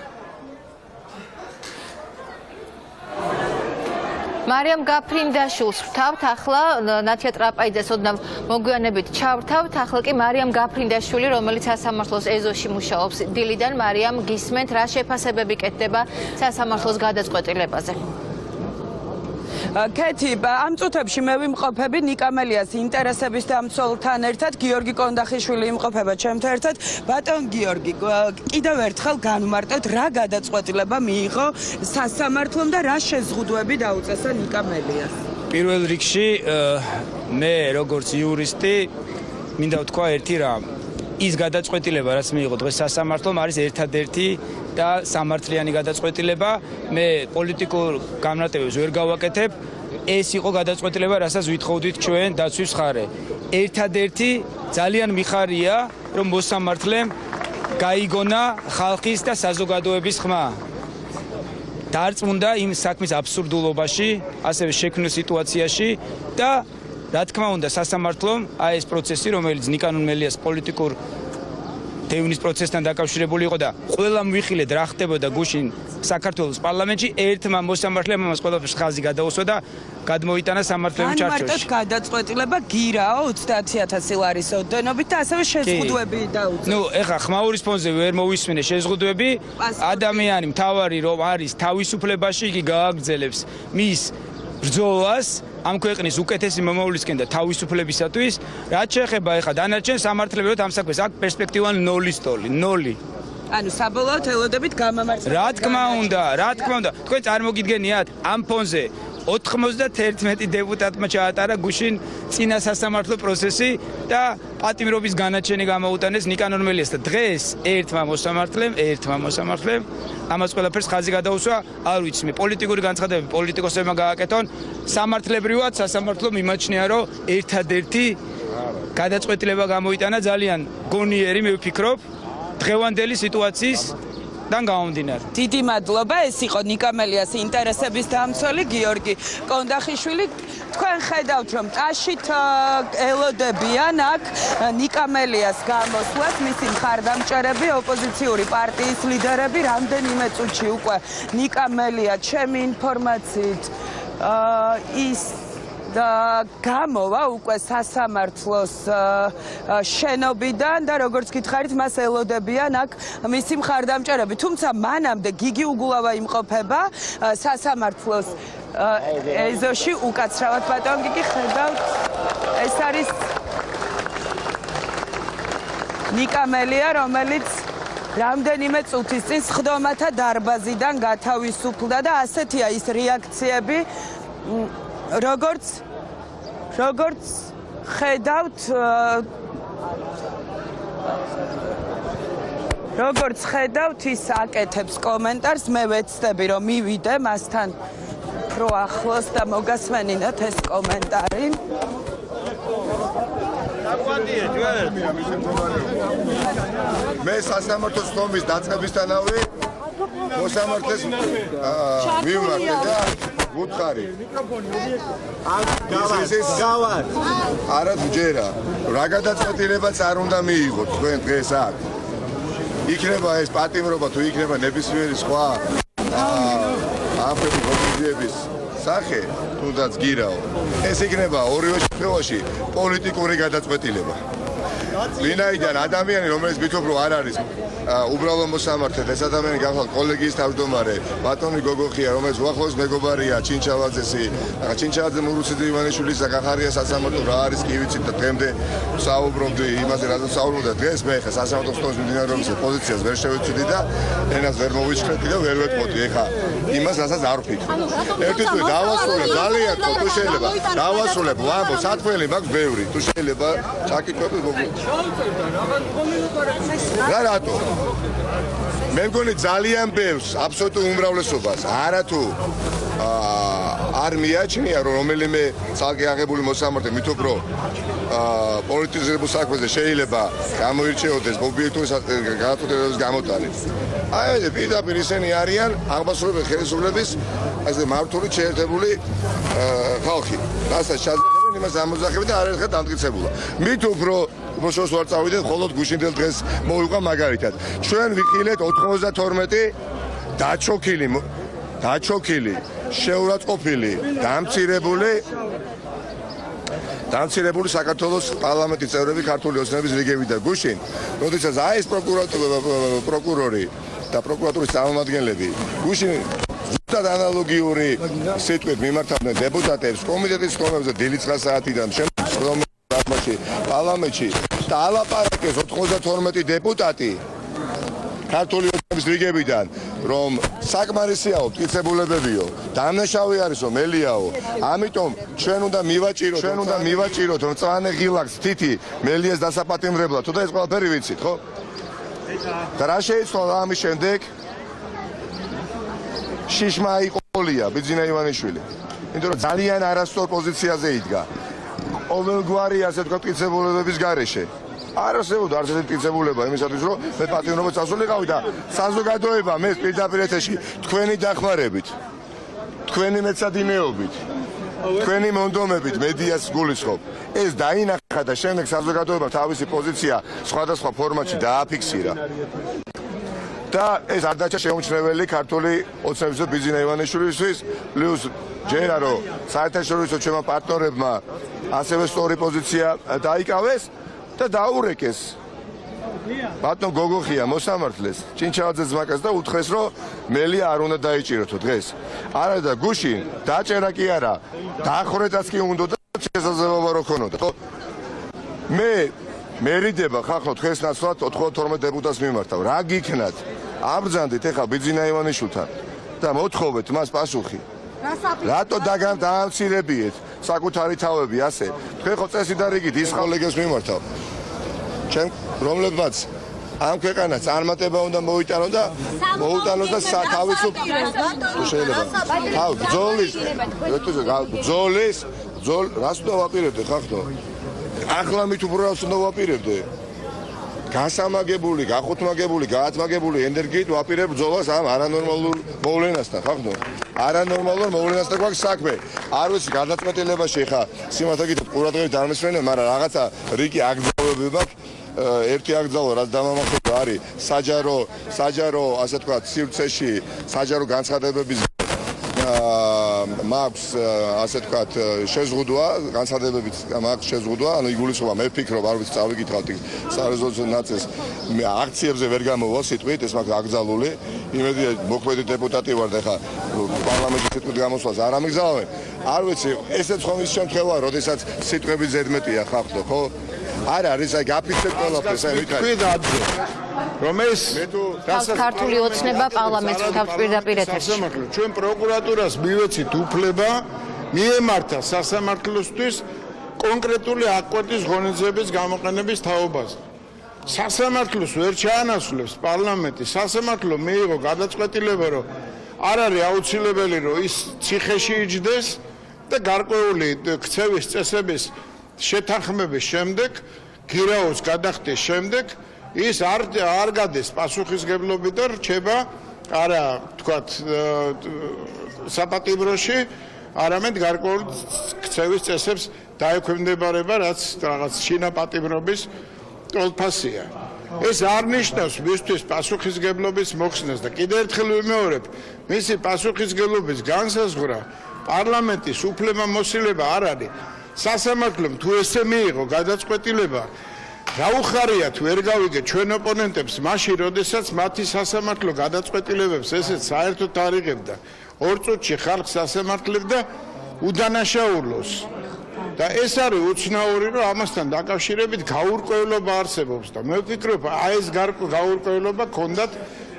მარიამ გაფრინდაშვილს ვრთავთ ახლა ნათია ტრაპაიძეს ოდნავ მოგვიანებით ჩავრთავთ. ახლა კი მარიამ გაფრინდაშვილი, რომელიც სასამართლოს ეზოში მუშაობს დილიდან. მარიამ, გისმენთ, რა შეფასებები კეთდება სასამართლოს გადაწყვეტილებაზე? კეთი, ამ წუთებში მე ვიმყოფები ნიკა მელიას ინტერესების დამცველთან ერთად, გიორგი კონდახიშვილი იმყოფება ჩემთან ერთად. ბატონ გიორგი, კიდევ ერთხელ განვმარტოთ, რა გადაწყვეტილება მიიღო სასამართლომ და რა შეზღუდვები დაუწესა ნიკა მელიას? პირველ რიგში მე როგორც იურისტი მინდა ვთქვა ერთი რამ. ის გადაწყვეტილება, რაც მიიღო დღეს სასამართლომ, არის ერთადერთი და სამართლიანი გადაწყვეტილება. მე პოლიტიკურ განმარტებებს ვერ გავაკეთებ. ეს იყო გადაწყვეტილება, რასაც ვითხოვდით ჩვენ დაცვის მხარე. ერთადერთი ძალიან მიხარია, რომ მოსამართლემ გაიგონა ხალხის და საზოგადოების ხმა. დარწმუნდა იმ საქმის აბსურდულობაში, ასევე შექმნილ სიტუაციაში და რა თქმა უნდა, სასამართლომ აი ეს პროცესი, რომელიც ნიკანორ მელიას პოლიტიკურ დევნის პროცესთან დაკავშირებული იყო და ყველა მივიხილეთ რა ხდებოდა გუშინ საქართველოს პარლამენტში, ერთმა მოსამართლემ ამას ყველაფერს ხაზი გადაუსვა და გადმოიტანა სამართლებრივ ჩარჩოში. მარტო გადაწყვეტილება გირაო 30000 ლარის ოდენობით და ასევე შეზღუდვები დაუწევს. ნუ ეხა ხმაურის ფონზე ვერ მოვისმენე შეზღუდვები, ადამიანი მთავარი რომ არის თავისუფლებაში, იგი გააგრძელებს მის ბრძოლას ამ ქვეყნის უკეთესი მომავლისკენ და თავისუფლებისათვის, რაც შეეხება ეხა დანარჩენ სამართლებრივად ამ საქმეს, აქ პერსპექტივა 0-ის ტოლი, 0. ანუ საბოლოოდ ელოდებით გამამართლება. რა თქმა უნდა, თქვენ წარმოგიდგენიათ ამ ფონზე 91 დეპუტატმა ჩაატარა გუშინ წინა სასამართლო პროცესი და პატიმრობის განაჩენი გამოუტანეს ნიკანორ მელიას და დღეს ერთმა მოსამართლემ ამას ყველაფერს ხაზი გადაუსვა, არ ვიცი მე პოლიტიკური განცხადებები პოლიტიკოსებმა გააკეთონ, სამართლებრივად სასამართლო მიმაჩნია რომ ერთადერთი გადაწყვეტილება გამოიტანა ძალიან გონიერი, მე ვფიქრობ, დღევანდელი სიტუაციის დან გამომდინარე. დიდი მადლობა, ეს იყო ნიკა მელიას ინტერესების დამცველი გიორგი კონდახიშვილი. თქვენ ხედავთ რომ ტაშით ელოდებიან აქ ნიკა მელიას გამოსვლას მისი მხარდამჭერები, ოპოზიციური პარტიის ლიდერები, რამდენიმე წუთში უკვე ნიკა მელია ჩემი ინფორმაციით ის და გამოვა უკვე სასამართლოს შენობიდან და როგორც გითხარით მას ელოდებიან აქ მისი მხარდამჭერები, თუმცა მანამდე გიგი უგულავა იმყოფება სასამართლოს ეზოში უკაცრავად. ბატონ გიგი, ხედავთ, ეს არის ნიკა მელია, რომელიც რამდენიმე წუთის წინ სხდომათა დარბაზიდან გათავისუფლდა და ასეთია ის რეაქციები, როგორც ხედავთ ის აკეთებს კომენტარს, მე ვეცდები რომ მივიდე მასთან რო ახლოს და მოგასმენინოთ ეს კომენტარი. მე სასამართლოს ხომის დაწყებისთანავე მოსამართლეს მივმართ და გუთხარი. გავარ. არა ჯერა. რა გადაწყვეტილებაც არ უნდა მიიღოთ თქვენ დღეს აქ. იქნება ეს პატიმრობა თუ იქნება ნებისმიერი სხვა ამფები კონდიციების სახე, თუნდაც გირაო. ეს იქნება ორივე შემთხვევაში პოლიტიკური გადაწყვეტილება. ვინაიდან ადამიანი, რომელიც მითხრობ რომ არ არის უბრალო მოსამართლე, ეს ადამიანი გახლავთ კოლეგიის თავმჯდომარე ბატონი გოგოხია, რომელიც უახლოეს მეგობარია ჩინჩავაძესი, ჩინჩავაძე მურუსიძე ივანიშვილის გახარია სასამართლო რა არის კი ვიცით და დღემდე საუბრობდი იმაზე, რაზეც საუბრობდა დღეს მე ხა სასამართლოს ხომის მიმდინარეობის პოზიციას ვერ შევეცვლიდი და ენას ვერ მოვიჩქრეთი და ვერ ვეთყოდი ეხა იმას, რასაც არ ვფიქრობ. ერთი თვე დავასრულებ ძალიან თუ შეიძლება დავასრულებ ვამბო სათქმელი მაქვს ბევრი თუ შეიძლება ჩაკითხვები მოგიწევს. რა რატო? მე მგონი ძალიან ბევრს აბსოლუტურ უმრავლესობას არათუ არ მიაჩნია რომ რომელიმე ცალკე აღებული მოსამართლე მითხრობ რომ პოლიტიზებულ საქმეზე შეიძლება გამოირჩეოდეს ობიექტური განათლების გამოტანით. აი პირდაპირ ისინი არიან აღმასრულებელი ხელისუფლების ასე მართული შეერთებული ხალხი. რასაც ჩაძლებენ იმას ამოძახებენ და არაერთხელ დამტკიცებულა. მით უფრო მოსოს ვარ წავიდეთ, მხოლოდ გუშინდელ დღეს მოვიყვა მაგალითად. ჩვენ ვიყილეთ 92 დაჩოქილი, შეურაცხყოფილი, დამცირებული საქართველოს პარლამენტის წევრები ქართული ოცნების რიგები და გუშინ, როდესაც აი ეს პროკურორი და პროკურატურის წარმომადგენლები გუშინ ზუსტად ანალოგიური სიტყვით მიმართავდნენ დეპუტატებს კომიტეტის ხომებზე დილით 9 საათიდან პარლამენტში და ალაპარაკეს 92 დეპუტატი ქართული ოცნების რიგებიდან, რომ საკმარისიაო მტკიცებულებებიო, დამნაშავე არისო მელიაო, ამიტომ ჩვენ უნდა მივაჭიროთ, რომ წვანე ღილაკს თითი მელიას დასაპატიმრებლად, თუ და ეს ყველაფერი ვიცით, ხო? და რა შეიცვალა ამის შემდეგ? შიშმა აიყოლია ბიძინა ივანიშვილი. იმიტომ რომ ძალიან არასწორ პოზიციაზე იდგა. ყოველგვარი ასე თქვა მტკიცებულებების გარეშე. არ არსებობდა არც ერთი მტკიცებულება იმისათვის, რომ მე პატიმრობას წასულიყავი და საზოგადოება მე პირდაპირ ეთერში თქვენი დახმარებით, თქვენი მეცადინეობით თქვენი მონდომებით მედიას გულისხმობ. ეს დაინახა და შემდეგ საზოგადოებამ თავისი პოზიცია სხვადასხვა ფორმატში დააფიქსირა. და ეს არ დაჩა შეუმჩნეველი ქართული ოცნებისა ბიზინა ივანიშვილისთვის, პლუს ჯერა რომ საერთაშორისო ჩვენმა პარტნიორებმა ასევე სწორი პოზიცია დაიკავეს და დაურეკეს. ბატონ გოგოხია მოსამართლეს, ჭინჩავაძე ძმაკას და უთხრეს რომ მელია არ უნდა დაიჭიროთო დღეს. არა და გუშინ დაჭერა კი არა, დახრეთაც კი უნდა და შესაძლებლობა რო ქონოდა. მე მერიდება ხახო დღეს ნაცვლად 92 დეპუტატს მიმართავ. რა გიქნათ? აბრძანდით ეხა ბიძინა ივანიშვილთან და მოთხოვეთ მას პასუხი. რატო დაამცირებიეთ საკუთარი თავები ასე? თქვენ ხო წესი და რიგით ის კოლეგებს მიმართავ. ჩემ რომლებმაც ამ ქვეყანას წარმატება უნდა მოიტანო და მოუტანო და თავისუფ შეიძლება. თავ ბრძოლის რას უნდა ვაპირებდე ხახტო? ახლა მით უბრალოდ უნდა ვაპირებდე. გასამაგებული, გახუთმაგებული, გაათმაგებული ენერგიით ვაპირებ ბრძოლას ამ არანორმალურ მოვლენასთან, ხახტო? არანორმალურ მოვლენასთან გვაქვს საქმე. არ ვიცი, გადაწყვეტილებაში ხა სიმართლე გითხრათ ყურადღებით არ მისვენებ, მაგრამ რაღაცა რიგი აკრძალვები მაქვს. ერთი აკრძალვა, რაც დამამახსოვრდა არის საჯარო, ასე თქვა, სივრცეში საჯარო განცხადებების მაქვს, ასე თქვა, შეზღუდვა, განცხადებებით მაქვს შეზღუდვა, ანუ იგულისხმება, მე ვფიქრობ, არ ვიცი, წავიკითხავთ სარეზოლუციო ნაწილს, მე აქციებზე ვერ გამოვა სიტყვით, ეს მაქვს აკრძალული, იმედია მოქმედი დეპუტატი ვარ და ხა პარლამენტის სიტყვით გამოსვლას არ ამიგზავნე. არ ვიცი, ესეც ხომ ის შემთხვევაა, როდესაც სიტყვები ზედმეტია ხახტო, ხო? არ არის აი გაფიცეთ ყველაფერს აი ვიქარი რომ ეს ქართული ოცნება პარლამენტში თავს პირდაპირ ეთერში ჩვენ პროკურატურას მივეცით უფლება მიემართა სასამართლოსთვის კონკრეტული აკვარტის ღონისძიების გამოყენების თაობაზე სასამართლოს ვერ ჩაანაცვლებს პარლამენტი სასამართლო მიიღო გადაწყვეტილება რომ არ არის აუცილებელი რომ ის ციხეში იჯდეს და გარკვეული ქცევის წესების შეთანხმების შემდეგ, გირაოს გადახდის შემდეგ, ის არ გადის პასუხისგებლობით და რჩება არა, თქვათ, საპატიმროში, არამედ გარკვეული ქცევის წესებს დაექვემდებარება, რაც რაღაც შინაპატიმრობის ტოლფასია. ეს არ ნიშნავს მისთვის პასუხისგებლობის მოხსნას და კიდევ ერთხელ ვიმეორებ, მისი პასუხისგებლობის განსაზღვრა პარლამენტის უფლებამოსილება არ არის. სასამართლომ თუ ესე მიიღო გადაწყვეტილება რა უხარიათ ვერ გავიგე ჩვენ ოპონენტებს მაშინ როდესაც მათი სასამართლო გადაწყვეტილებებს ესეც საერთოდ არიღებდა 2 წუთში ხალხს სასამართლებდა უდანაშაულოს და ეს არის უცნაური რომ ამასთან დაკავშირებით გაურკვევლობა არსებობს და მე ვფიქრობ აი ეს გაურკვევლობა ქონდათ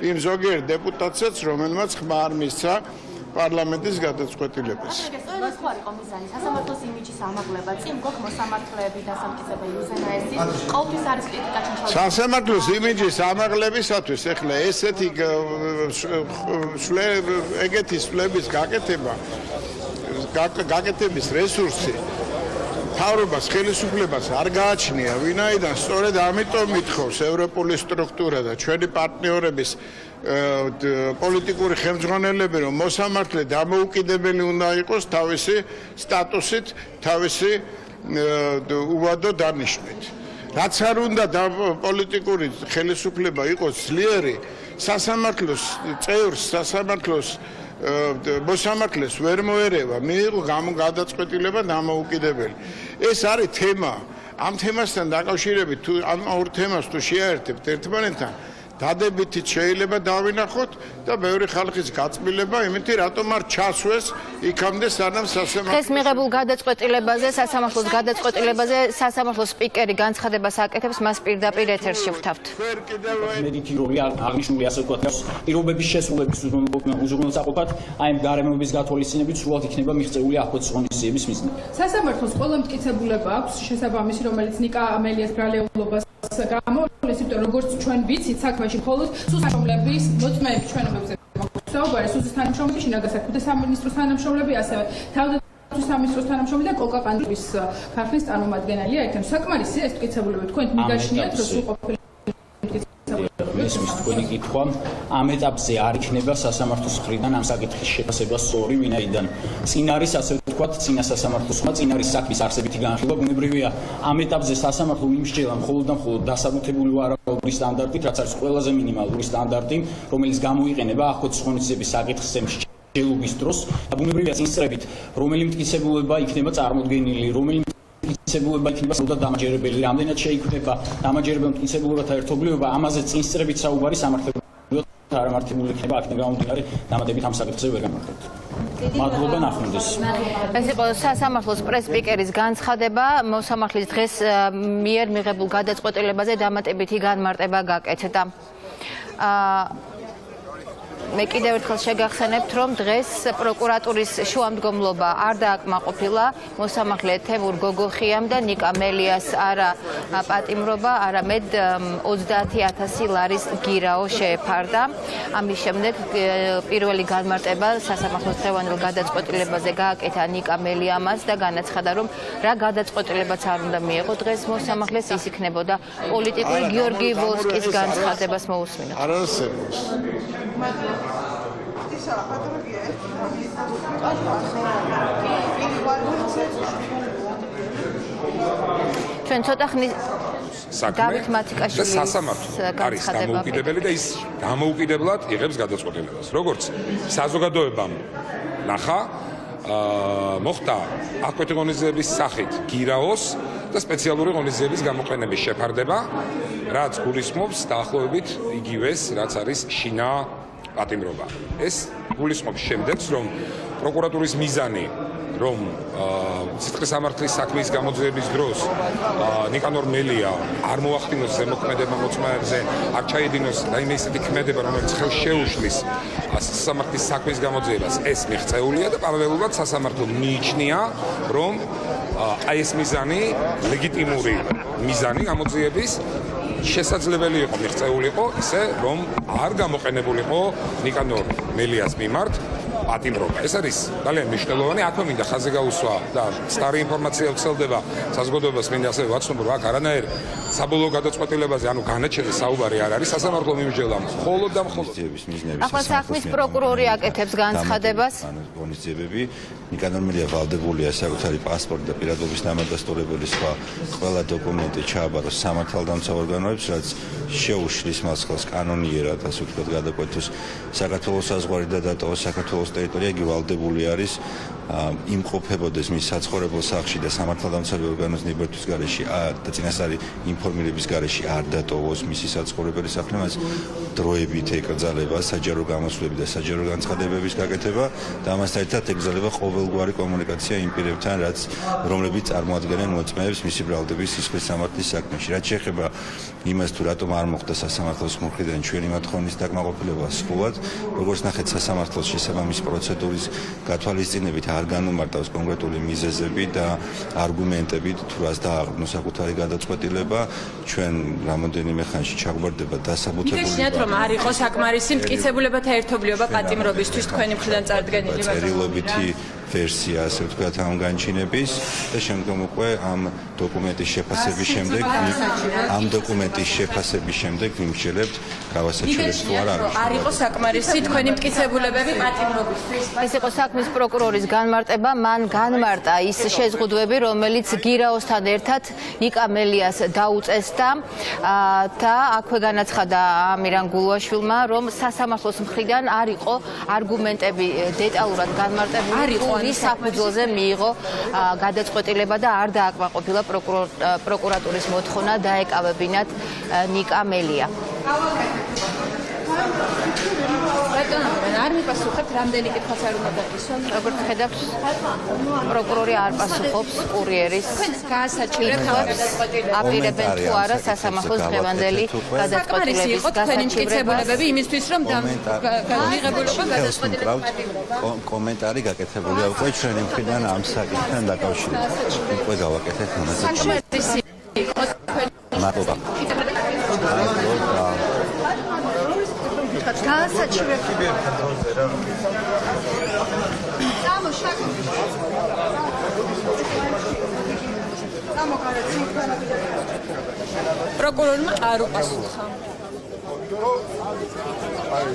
იმ ზოგიერთ დეპუტატსაც რომელმაც ხმა არ მისცა პარლამენტის გადაწყვეტილებას. ეს ხო არის კომისარი სასამართლოს იმიჯის ამაღლება, წინ გვაქვს მოსამართლეები დასამტკიცებელი უზენაესი, ყოველთვის არის კრიტიკა ჩამოყალიბებული. სასამართლოს იმიჯის ამაღლებისათვის ეხლა ესეთი ეგეთი სვლების გაკეთების რესურსი თავრობას ხელისუფლებას არ გააჩნია, ვინაიდან სწორედ ამიტომ მithხოვს ევროპული სტრუქტურა და ჩვენი პარტნიორების პოლიტიკური ხელმძღვანელები რომ მოსამართლე დამოუკიდებელი უნდა იყოს თავისი სტატუსით, თავისი უვადო დანიშვნით. რაც არ უნდა პოლიტიკური ხელისუფლება იყოს ძლიერი, სასამართლოს წევრს, სასამართლოს მოსამართლეს ვერ მოერევა, მიიღო გადაწყვეტილება დამოუკიდებელი. ეს არის თემა. ამ თემასთან დაკავშირებით თუ ამ ორ თემას თუ შეაერთებთ ერთმანეთთან დადებითი შეიძლება დავინახოთ და ბევრი ხალხის გაწმილება იმითი რატომ არ ჩასვეს იქამდე სანამ სასამართლო ეს მიღებულ გადაწყვეტილებაზე სასამართლოს გადაწყვეტილებაზე სასამართლოს სპიკერი განცხადებას აკეთებს მას პირდაპირ ეთერში ვთავთ მედითი როლი აღნიშნული ასე ვთქვათ პირობების შესრულების უზრუნველსაყოფად აი ამ გარემოების გათვალისწინებით სრულად იქნება მიღწეული აფხოთის ღონისძიების მიზნით სასამართლოს ყველა მტკიცებულება აქვს შესაბამისი რომელიც ნიკა ამელიას ბრალეულობას გამოვლეს იმიტომ როგორც ჩვენ ვიცით საქმეში მხოლოდ სუსტამშრომლების მოწმეების ჩვენობებზე საუბარი სუსის თანამშრომლები შინაგან საქმეთა სამინისტროს თანამშრომლები ასევე თავდაცვის სამინისტროს თანამშრომლები და კოკაკანტრის ქარხნის წარმომადგენელია იქ საკმარისი ეს მტკიცებულება თქვენ მიგაშნიათ რომ სრულყოფილი მისმის თქვენი კითხვა ამ ეტაპზე არ იქნება სასამართლოს მხრიდან ამ საკითხის შეფასება სწორი ვინაიდან წინ არის ასე ვთქვათ, წინა სასამართლოს ხმა, წინა არის საქმის არსებითი განხილვა, ბუნებრივია ამ ეტაპზე სასამართლო იმსჯელა მხოლოდ და მხოლოდ დასაბუთებული ვარაუდის სტანდარტით, რაც არის ყველაზე მინიმალური სტანდარტი, რომელიც გამოიყენება ახოც ღონისძიების საკითხის მსჯელობის დროს. ბუნებრივია წინსწრებით, რომელი მტკიცებულება იქნება წარმოდგენილი, რომელი მტკიცებულება იქნება საერთოდ დამაჯერებელი, რამდენად შეიქმნება დამაჯერებელ მტკიცებულებათა ერთობლიობა, ამაზე წინსწრებით საუბარი სამართლებრივად არამართებული იქნება, აქედან გამომდინარე, დამატებით ამ საკითხზე ვერ გამართოთ. მადლობა ნახვამდის. ეს იყო სასამართლოს პრეს-სპიკერის განცხადება, მოსამართლის დღეს მიერ მიღებულ გადაწყვეტილებაზე დამატებითი განმარტება გაკეთდა. მე კიდევ ერთხელ შეგახსენებთ, რომ დღეს პროკურატურის შუამდგომლობა არ დააკმაყოფილა მოსამართლე თემურ გოგოხიამ და ნიკა მელიას არა პატიმრობა, არამედ 30,000 ლარის გირაო შეეფარდა. ამის შემდეგ პირველი განმარტება სასამართლოს დღევანდელ გადაწყვეტილებაზე გააკეთა ნიკა მელიამაც და განაცხადა, რომ რა გადაწყვეტილებაც არ უნდა მიეღო დღეს მოსამართლეს, ის იქნებოდა პოლიტიკური გიორგი ვოლსკის განცხადებას მოусმინოთ. ჩვენ ცოტა ხნის დავით მათიკაშვილის სასამართლო არის დამოუკიდებელი და ის დამოუკიდებლად იღებს გადაწყვეტილებას. როგორც საზოგადოებამ ნახა, მოხდა აკვეთი ღონისძიების სახით გირაოს და სპეციალური ღონისძიების გამოყენების შეფარდება, რაც გულისხმობს დაახლოებით იგივეს, რაც არის შინა პატიმრობა. ეს გულისხმობს შემდეგს, რომ პროკურატურის მიზანი, რომ სიტყვის სამართლის საქმის გამოძიების დროს ნიკანორ მელია არ მოახდინოს ზემოქმედება მოწმეებზე, არ ჩაედინოს რაიმე ისეთი ქმედება, რომელიც ხელს შეუშლის სასამართლის საქმის გამოძიებას, ეს მიღწეულია და პარალელურად სასამართლომ მიიჩნია, რომ აი ეს მიზანი, ლეგიტიმური მიზანი გამოძიების შესაძლებელი იყო, მიღწეულიყო, ისე რომ არ გამოყენებულიყო ნიკანორ მელიას მიმართ პატიმრობა. ეს არის ძალიან მნიშვნელოვანი. აქვე მინდა ხაზი გაუსვა და სტარი ინფორმაცია ვრცელდება საზოგადოებას, მინდა ასევე ვაცნობ, რომ აქ არანაირ საბოლოო გადაწყვეტილებაზე, ანუ განაჩენზე საუბარი არ არის. სასამართლო მიმსჯელა მხოლოდ და მხოლოდ ახლა საქმის პროკურორი აკეთებს განცხადებას. ღონისძიებები ნიკანორ მელია ვალდებულია საკუთარი პასპორტი და პირადობის ნამადასტურებელი სხვა ყველა დოკუმენტი ჩააბაროს სამართალდამცავ ორგანოებს, რაც შეუშლის მას ხელს კანონიერად, ასე ვთქვათ, გადაკვეთოს საქართველოს საზღვარი და დატოვოს საქართველოს ტერიტორია, იგი ვალდებული არის იმყოფებოდეს მის საცხოვრებელ სახლში და სამართალდამცავი ორგანოს ნებერთვის გარეშე და წინასწარი ინფორმირების გარეშე არ დატოვოს მისი საცხოვრებელი სახლი, მას დროებით ეკრძალება საჯარო გამოსვლები და საჯარო განცხადებების გაკეთება და ამასთან ერთად ეკრძალება ყოველგვარი კომუნიკაცია იმ პირებთან, რომლებიც წარმოადგენენ მოწმეებს მისი ბრალდების სისხლის სამართლის საქმეში. რაც შეეხება იმას, თუ რატომ არ მოხდა სასამართლოს მხრიდან ჩვენი მოთხოვნის დაკმაყოფილება სრულად, როგორც ნახეთ, სასამართლოს შესაბამის პროცედურის გათვალისწინებით არ განუმარტავს კონკრეტული მიზეზები და არგუმენტებით, თუ რას დააყრდნოს საკუთარი გადაწყვეტილება, ჩვენ რამოდენიმე ხანში ჩაგვარდება დასაბუთებული. მიგეცინათ, რომ არ იყო საკმარისი მტკიცებულებათა ერთობლიობა პატიმრობისთვის თქვენი მხრიდან წარდგენილი წერილობითი ვერსია, ასე ვთქვათ, ამ განჩინების და შემდგომ უკვე ამ დოკუმენტის შეფასების შემდეგ ვიმსჯელებთ გავასაჩივრებს თუ არ არის. არ იყო საკმარისი თქვენი მტკიცებულებები პატიმრობისთვის. ეს იყო საქმის პროკურორის განმარტება, მან განმარტა ის შეზღუდვები, რომელიც გირაოსთან ერთად ნიკა მელიას დაუწესდა და აქვე განაცხადა ამირან გულუაშვილმა, რომ სასამართლოს მხრიდან არ იყო არგუმენტები დეტალურად განმარტებული, რის საფუძველზე მიიღო გადაწყვეტილება და არ დააკმაყოფილა პროკურატურის მოთხოვნა დაეკავებინათ ნიკა მელია. არ მიპასუხებთ, რამდენი კითხვაც არ უნდა დაკისვან. როგორც ხედავთ, პროკურორი არ პასუხობს კურიერის გადაწყვეტილებას. აპირებენ თუ არა სასამართლოს დღევანდელი გადაწყვეტილების გასაჩივრებას იმისთვის, რომ მიღებულობა გადაწყვეტილება კომენტარი გაკეთებულია უკვე ჩვენი მხრიდან ამ საკითხთან დაკავშირებით. უკვე გავაკეთეთ საშუალესი იყო თქვენ. მადლობა. განსაჩივრებელი. პროკურორმა არ უპასუხა. იმიტომ რომ აი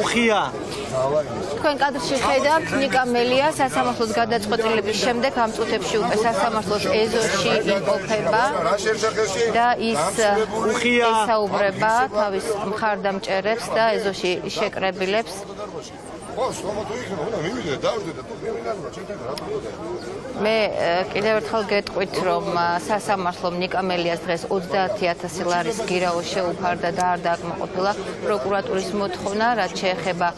უხია თქვენ კადრში ხედავთ ნიკა მელია სასამართლოს გადაწყვეტილების შემდეგ ამ წუთებში უკვე სასამართლოს ეზოში იმყოფება და ის ესაუბრება თავის მხარდამჭერებს და ეზოში შეკრებილებს. მე კიდევ ერთხელ გეტყვით, რომ სასამართლომ ნიკა მელიას დღეს 30,000 ლარის გირაო შეუფარდა და არ დააკმაყოფილა პროკურატურის მოთხოვნა, რაც შეეხება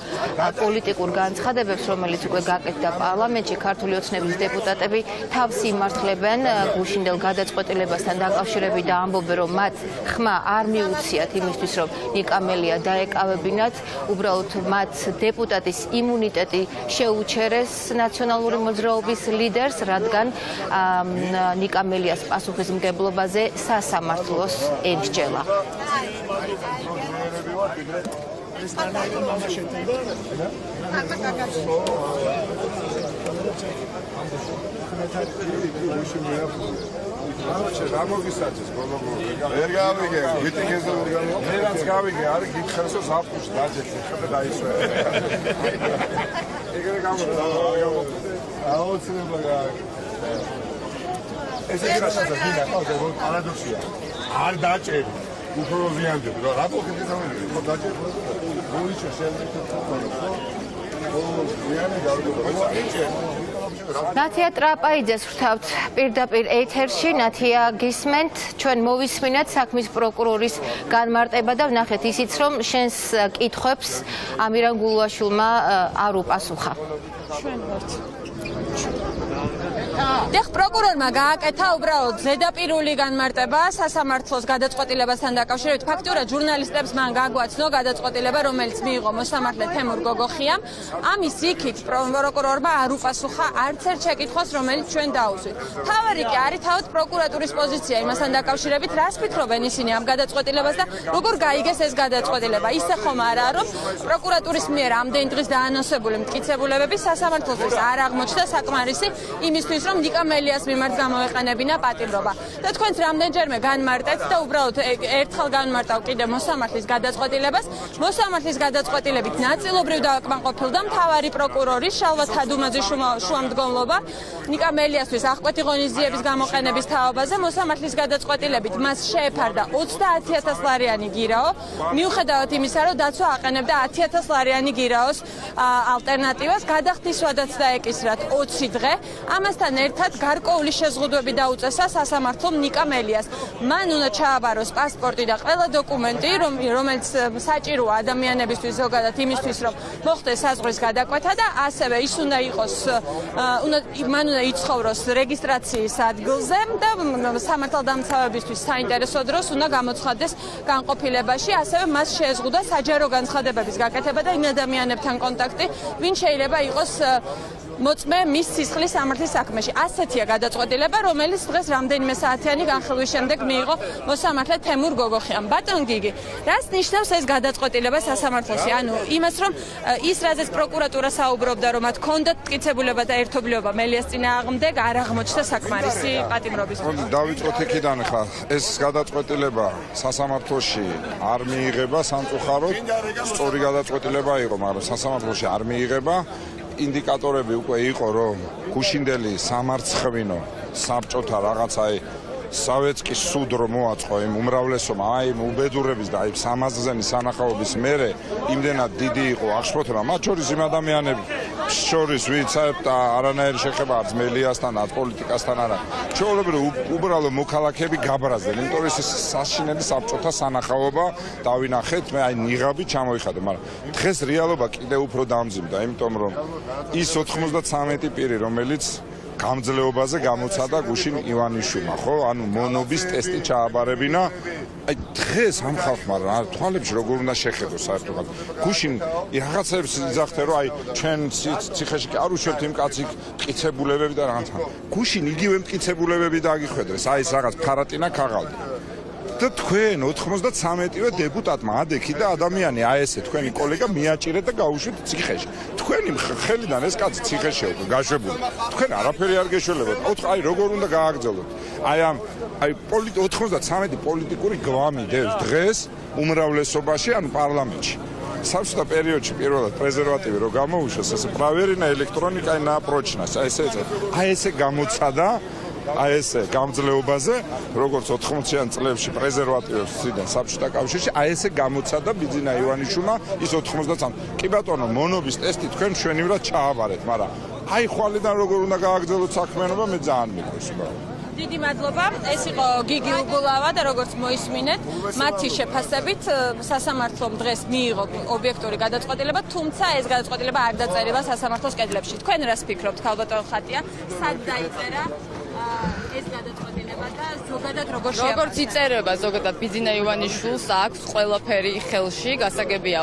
პოლიტიკურ განცხადებებს, რომელიც უკვე გაკეთდა პარლამენტში. ქართული ოცნების დეპუტატები თავს იმართლებენ გუშინდელ გადაწყვეტილებასთან დაკავშირებით და ამბობენ, რომ მათ ხმა არ მიუციათ იმისთვის, რომ ნიკა მელია დაეკავებინათ, უბრალოდ მათ დეპუტატის იმუნიტეტი შეუჩერეს ნაციონალური მოძრაობის ლიდერს, რადგან ნიკა მელიას პასუხისმგებლობაზე სასამართლოს ემსჯელა. რა მოგისაძეს ბოლო-ბოლო? ვერ გავიგე, ვიტიკეზე ვერ გამო. მე რაც გავიგე, არის გითხარსო საფუში დაჯექი, ხება დაისვე. ეგრე გამოდა, აუცილებლად ეს ის რასაც მინდა, ხო, პარადოქსია. არ დაჭერი, უფრო ზიანდება. რა მოხდა სამები? ხო დაჭერი. მოიჩა შეიძლება ხო? ო, ზიანი გავიგე. ნათია ტრაპაიძეს ვრთავთ პირდაპირ ეთერში. ნათია, გისმენთ, ჩვენ მოვისმინეთ საქმის პროკურორის განმარტება და ვნახეთ ისიც, რომ შენს კითხვებს ამირან გულუაშვილმა არ უპასუხა. ჩვენ ვართ. დიახ, პროკურორმა გააკეთა უბრალოდ ზედაპირული განმარტება სასამართლოს გადაწყვეტილებასთან დაკავშირებით. ფაქტურად ჟურნალისტებს მან გაგვაცნო გადაწყვეტილება, რომელიც მიიღო მოსამართლე თემურ გოგოხიამ. ამის იქით პროკურორმა არ უპასუხა არც ერთ შეკითხვას, რომელიც ჩვენ დაუსვით. თავარი კი არის თავად პროკურატურის პოზიცია იმასთან დაკავშირებით, რას ფიქრობენ ისინი ამ გადაწყვეტილებას და როგორ გაიგეს ეს გადაწყვეტილება. ისე ხომ არა, რომ პროკურატურის მიერ ამდენი დღის დაანონსებული მტკიცებულებები სასამართლოსთვის არ აღმოჩნდა საკმარისი იმისთვის, რომ ნიკა მელიას მიმართ გამოეყენებინა პატიმრობა. და თქვენც რამდენჯერმე განმარტეთ და უბრალოდ ერთხელ განმარტავ კიდე მოსამართლის გადაწყვეტილებას. მოსამართლის გადაწყვეტილებით ნაწილობრივ დააკმაყოფილდა მთავარი პროკურორის შალვა თადუმაძის შუამდგომლობა ნიკა მელიასთვის აღკვეთი ღონისძიების გამოყენების თაობაზე. მოსამართლის გადაწყვეტილებით მას შეეფარდა 30,000 ლარიანი გირაო, მიუხედავად იმისა, რომ დაცვა აყენებდა 10,000 ლარიანი გირაოს ალტერნატივას, გადახდისვადაც დაეკისრათ 20 დღე. ამასთან ერთად გარკვეული შეზღუდვები დაუწესა სასამართლომ ნიკა მელიას. მან უნდა ჩააბაროს პასპორტი და ყველა დოკუმენტი, რომელიც საჭიროა ადამიანებისთვის ზოგადად იმისთვის, რომ მოხდეს საზღვრის გადაკვეთა და ასევე ის უნდა იყოს, მან უნდა იცხოვროს რეგისტრაციის ადგილზე და სამართალდამცავებისთვის საინტერესო დროს უნდა გამოცხადდეს განყოფილებაში, ასევე მას შეეზღუდა საჯარო განცხადებების გაკეთება და იმ ადამიანებთან კონტაქტი, ვინ შეიძლება იყოს მოწმე მის სისხლის სამართლის საქმეში. ასეთია გადაწყვეტილება, რომელიც დღეს რამდენიმე საათიანი განხილვის შემდეგ მიიღო მოსამართლე თემურ გოგოხიამ. ბატონ გიგი, რას ნიშნავს ეს გადაწყვეტილება სასამართლოში? ანუ იმას, რომ ის რაზეც პროკურატურა საუბრობდა, რომ მათ ჰქონდათ მტკიცებულება და ერთობლიობა მელიას წინააღმდეგ, არ აღმოჩნდა საკმარისი პატიმრობის. დავიწყოთ იქიდან ხა. ეს გადაწყვეტილება სასამართლოში არ მიიღება სამწუხაროდ. სწორი გადაწყვეტილება იყო, მაგრამ სასამართლოში არ მიიღება. ინდიკატორები უკვე იყო, რომ გუშინდელი სამარცხვინო საბჭოთა რაღაცა სავეტკის სუდ რომ მოაწყო იმ უმრავლესობა აი უბედურების და აი სამაზზენი სანახაობის მერე იმდენად დიდი იყო აღშფოთება, მათ შორის იმ ადამიანებს შორის ვინც არანაირი შეხება არც მელიასთან, არც პოლიტიკასთან არა. ჩვეულებრივ უბრალოდ მოქალაქეები გაბრაზდნენ, იმიტომ რომ ეს საშინელი საბჭოთა სანახაობა დავინახეთ, მე აი ნიღაბი ჩამოიხადე, მაგრამ დღეს რეალობა კიდევ უფრო დამძიმდა, იმიტომ რომ ის 93 პირი, რომელიც გამძლეობაზე გამოცადა გუშინ ივანიშვილმა, ხო? ანუ მონობის ტესტი ჩააბარებინა. აი დღეს ამ ხალხმა რა თვალებში როგორ უნდა შეხედოს საერთოდ. გუშინ რაღაცებს იძახთე, რომ აი ჩვენ ციხეში კი არ უშვებთ იმ კაცი მტკიცებულებები და რაღაცა. გუშინ იგივე მტკიცებულებები დააგიხვედრეს, აი ეს რაღაც ფარატინა ქაღალდი. და თქვენ 93-ვე დეპუტატმა ადექი და ადამიანი აი ესე თქვენი კოლეგა მიაჭირეთ და გაუშვით ციხეში. თქვენი ხელიდან ეს კაცი ციხეში იყო გაშვებული. თქვენ არაფერი არ გეშველებათ. აი როგორ უნდა გააგრძელოთ. აი 93 პოლიტიკური გვამი დევს დღეს უმრავლესობაში ან პარლამენტში. საბჭოთა პერიოდში პირველად პრეზერვატივი რო გამოუშვეს, ესე პრავერინა ელექტრონიკა ნაპროჩნას. აი ესე გამოცადა აი ესე გამძლეობაზე, როგორც 80-იან წლებში პრეზერვატივებს ციდან საბჭოთა კავშირში, აი ესე გამოცადა ბიძინა ივანიშვილმა ის 93. კი ბატონო, მონობის ტესტი თქვენ მშვენივრად ჩააბარეთ, მაგრამ აი ხვალიდან როგორ უნდა გააგრძელოთ საქმიანობა, მე ძალიან მიყვარს უბრალოდ. დიდი მადლობა. ეს იყო გიგი უგულავა და როგორც მოისმინეთ, მათი შეფასებით სასამართლომ დღეს მიიღო ობიექტური გადაწყვეტილება, თუმცა ეს გადაწყვეტილება არ დაწერება სასამართლოს კედლებში. თქვენ რას ფიქრობთ, ქალბატონ ხატია? სად დაიწერა ეს გადაწყვეტილება და ზოგადად როგორც იწერება ზოგადად ბიძინა ივანიშვილს აქვს ყველაფერი ხელში, გასაგებია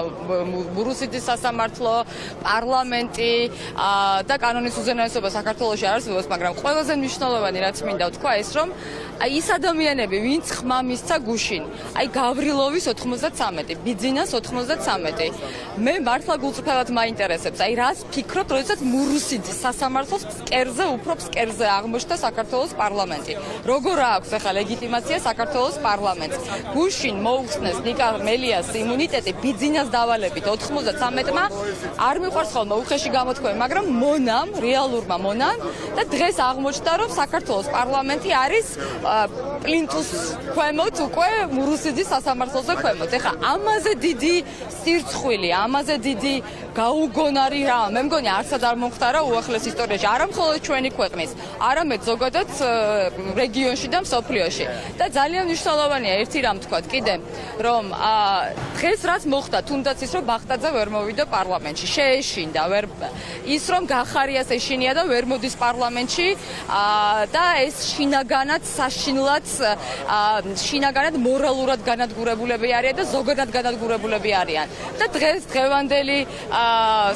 მურუსიძის სასამართლო, პარლამენტი და კანონის უზენაესობა საქართველოში არ არსებობს, მაგრამ ყველაზე მნიშვნელოვანი რაც მინდა ვთქვა ეს რომ აი ის ადამიანები, ვინც ხმა მისცა გუშინ, აი გავრილოვის 93, ბიძინას 93. მე მართლა გულწრფელად მაინტერესებს, აი რას ფიქრობთ, როდესაც მურუსიძის სასამართლოს მკერზე უფრო მკერზე აღმოჩნდა საქართველოს პარლამენტი. როგორ აქვს ახლა ლეგიტიმაცია საქართველოს პარლამენტს? გუშინ მოუხსნეს ნიკა მელიას იმუნიტეტი ბიძინას დავალებით 93-მა, არ მიყვარს ხოლმე უხეში გამოთქვამი, მაგრამ მონამ, რეალურმა მონამ და დღეს აღმოჩნდა რომ საქართველოს პარლამენტი არის პლინტუს ქვემოთ უკვე მურუსიძის სასამართლოზე ქვემოთ. ეხლა ამაზე დიდი სირცხვილი, ამაზე დიდი გაუგონარი რა, მე მგონი არცად არ მომხდარა უახლეს ისტორიაში, არა მხოლოდ ჩვენი ქვეყნის, არამედ ზოგადად რეგიონში და მსოფლიოში. და ძალიან მნიშვნელოვანია ერთი რამ თქვა კიდე, რომ დღეს რაც მოხდა, თუნდაც ის რომ ბახტაძე ვერ მოვიდა პარლამენტში, შეეშინდა, ის რომ გახარიას ეშინია და ვერ მოდის პარლამენტში და ეს შინაგანად საშინლად შინაგანად მორალურად განადგურებულები არიან და ზოგადად განადგურებულები არიან. და დღეს დღევანდელი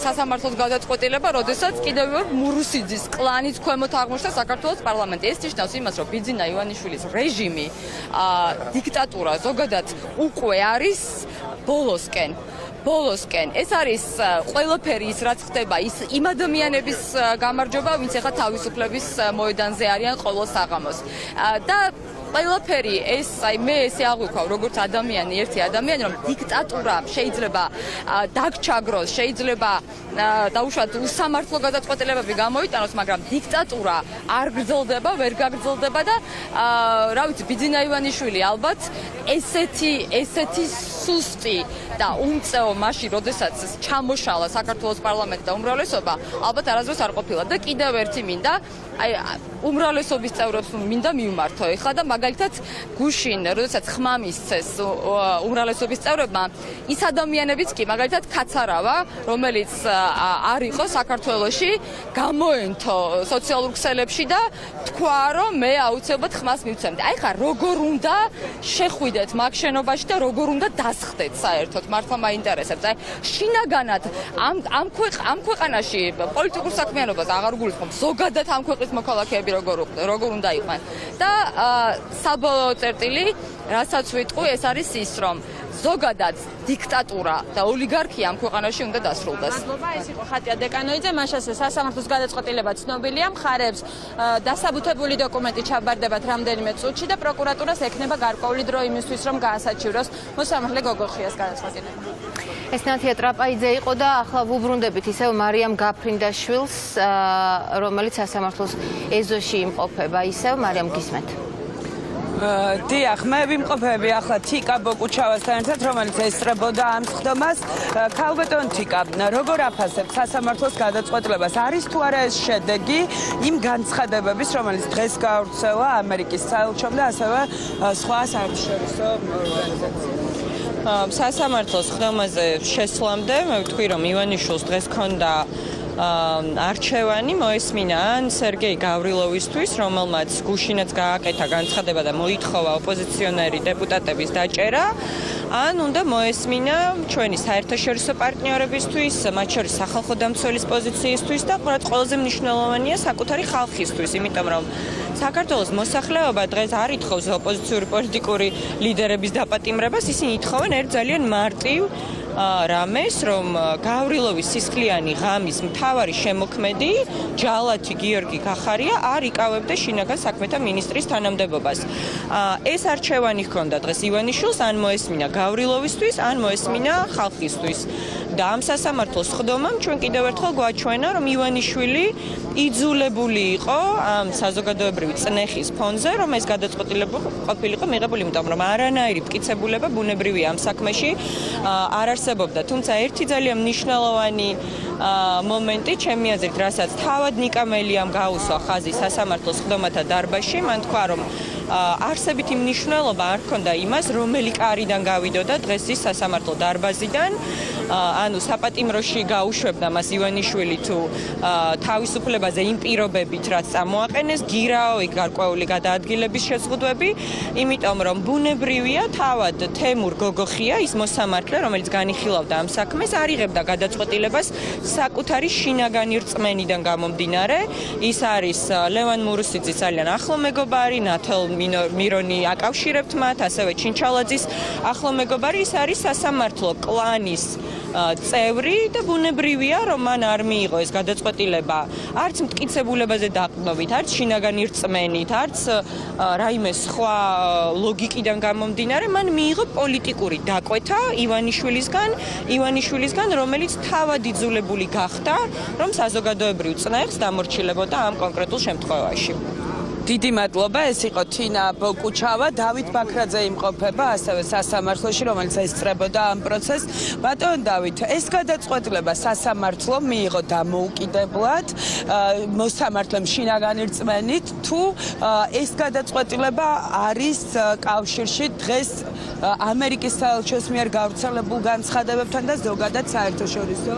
სასამართლოს გადაწყვეტილება, როდესაც კიდევ მურუსიძის კლანის ქვემოთ აღმოჩნდა საქართველოს პარლამენტი. ეს ნიშნავს იმას, რომ ბიძინა ივანიშვილის რეჟიმი, დიქტატურა ზოგადად უკვე არის ბოლოსკენ. ეს არის ყველაფერი ის რაც ხდება ის იმ ადამიანების გამარჯობა, ვინც ახლა თავისუფლების მოედანზე არიან ყოველ საღამოს. და ყველაფერი ეს აი მე ესე აღვიქვავ როგორც ადამიანი, ერთი ადამიანი, რომ დიქტატურა შეიძლება დაგჩაგროს, შეიძლება დაუშვათ უსამართლო გადაწყვეტილებები გამოიტანოს, მაგრამ დიქტატურა არ გრძელდება, ვერ გაგრძელდება და რა ვიცი, ბიძინა ივანიშვილი ალბათ ესეთი სუსტი და უმწეო მაშინ, როდესაც ჩამოშალა საქართველოს პარლამენტი და უმრავლესობა, ალბათ არასდროს არ ყოფილა და კიდევ ერთი მინდა აი უმრავლესობის წევრებს მინდა მივმართო ეხლა და მაგალითად გუშინ, როდესაც ხმა მისცეს უმრავლესობის წევრებმა, ის ადამიანებიც კი მაგალითად კაცარავა, რომელიც არ იყო საქართველოში, გამოენთო სოციალურ ქსელებში და თქვა, რომ მე აუცილებლად ხმას მივცემდი. აი ხა როგორ უნდა შეხვიდეთ მაგ შენობაში და როგორ უნდა დასხდეთ საერთოდ, მართლა მაინტერესებს. აი შინაგანად ამ ქვეყანაში პოლიტიკურ საქმიანობას აღარ გულისხმობ, ზოგადად ამ ქვეყნის მოქალაქეები როგორ უნდა იყვნენ. და საბოლოო წერტილი, რასაც ვიტყვი, ეს არის ის, რომ ზოგადად დიქტატურა და ოლიგარქია ამ ქვეყანაში უნდა დასრულდეს. მადლობა, ეს იყო ხატია დეკანოიძე, მაშასე სასამართლოს გადაწყვეტილება ცნობილია, მხარეებს დასაბუთებული დოკუმენტი ჩაბარდებათ რამდენიმე წუთში და პროკურატურას ექნება გარკვეული დრო იმისთვის, რომ გაასაჩივროს მოსამართლე გოგოხიას გადაწყვეტილება. ეს ნათია ტრაპაიძე იყო და ახლა ვუბრუნდებით ისევ მარიამ გაფრინდაშვილს, რომელიც სასამართლოს ეზოში იმყოფება. ისევ მარიამ გისმენთ. დიახ, მე ვიმყოფები ახლა თიკა ბოკუჩავასთან ერთად, რომელიც ესწრებოდა ამ სხდომას. ქალბატონ თიკა, როგორ აფასებთ სასამართლოს გადაწყვეტილებას? არის თუ არა ეს შედეგი იმ განცხადებების, რომელიც დღეს გავრცელა ამერიკის საელჩომ და ასევე სხვა საერთაშორისო ორგანიზაციებმა? სასამართლოს სხდომაზე შესვლამდე მე ვთქვი, რომ ივანიშვილს დღეს ჰქონდა არჩევანი მოესმინა ან სერგეი გავრილოვისთვის, რომელმაც გუშინაც გააკეთა განცხადება და მოითხოვა ოპოზიციონერი დეპუტატების დაჭერა, ან უნდა მოესმინა ჩვენი საერთაშორისო პარტნიორებისთვის, მათ შორის სახალხო დამცველის პოზიციისთვის და ყველაზე მნიშვნელოვანია საკუთარი ხალხისთვის, იმიტომ რომ საქართველოს მოსახლეობა დღეს არ ითხოვს ოპოზიციური პოლიტიკური ლიდერების დაპატიმრებას, ისინი ითხოვენ ერთ ძალიან მარტივ რამეს, რომ გავრილოვის სისხლიანი ღამის მთავარი შემოქმედი ჯალათი გიორგი გახარია არ იკავებდა შინაგან საქმეთა მინისტრის თანამდებობას. ეს არჩევანი ჰქონდა დღეს ივანიშვილს, ან მოესმინა გავრილოვისთვის, ან მოესმინა ხალხისთვის. და ამ სასამართლოს ხდომამ ჩვენ კიდევ ერთხელ გვაჩვენა, რომ ივანიშვილი იძულებული იყო ამ საზოგადოებრივი წნეხის ფონზე, რომ ეს გადაწყვეტილება ყოფილიყო მიღებული, იმიტომ რომ არანაირი მტკიცებულება ბუნებრივია ამ საქმეში არ არსებობდა. თუმცა ერთი ძალიან მნიშვნელოვანი მომენტი, ჩემი აზრით, რასაც თავად ნიკა მელიამ გაუსვა ხაზი სასამართლოს ხდომათა დარბაზში, მან თქვა, რომ არსებითი მნიშვნელობა არ ჰქონდა იმას, რომელი კარიდან გავიდოდა დღეს ის სასამართლო დარბაზიდან, ანუ საპატიმროში გაუშვებდა მას ივანიშვილი თუ თავისუფლებაზე იმ პირობებით, რაც წამოაყენეს, გირაო იქ გარკვეული გადაადგილების შეზღუდვები, იმიტომ რომ ბუნებრივია თავად თემურ გოგოხია, ის მოსამართლე, რომელიც განიხილავდა ამ საქმეს, არ იღებდა გადაწყვეტილებას საკუთარი შინაგანი რწმენიდან გამომდინარე. ის არის ლევან მურუსიძის ძალიან ახლო მეგობარი, ნათელ მირონი აკავშირებთ მათ, ასევე ჩინჩალაძის ახლო მეგობარი, ის არის სასამართლო კლანის წევრი და ბუნებრივია, რომ მან არ მიიღო ეს გადაწყვეტილება არც მტკიცებულებაზე დაყრდნობით, არც შინაგანი რწმენით, არც რაიმე სხვა ლოგიკიდან გამომდინარე, მან მიიღო პოლიტიკური დაკვეთა ივანიშვილისგან, რომელიც თავად იძულებული გახდა, რომ საზოგადოებრივ წნეხს დამორჩილებოდა ამ კონკრეტულ შემთხვევაში. დიდი მადლობა, ეს იყო თინა ბოკუჩავა, დავით ბაქრაძე იმყოფება ასევე სასამართლოში, რომელიც ესწრებოდა ამ პროცესს. ბატონ დავით, ეს გადაწყვეტილება სასამართლო მიიღო დამოუკიდებლად, მოსამართლემ შინაგანი რწმენით, თუ ეს გადაწყვეტილება არის კავშირში დღეს ამერიკის საელჩოს მიერ გავრცელებულ განცხადებებთან და ზოგადად საერთაშორისო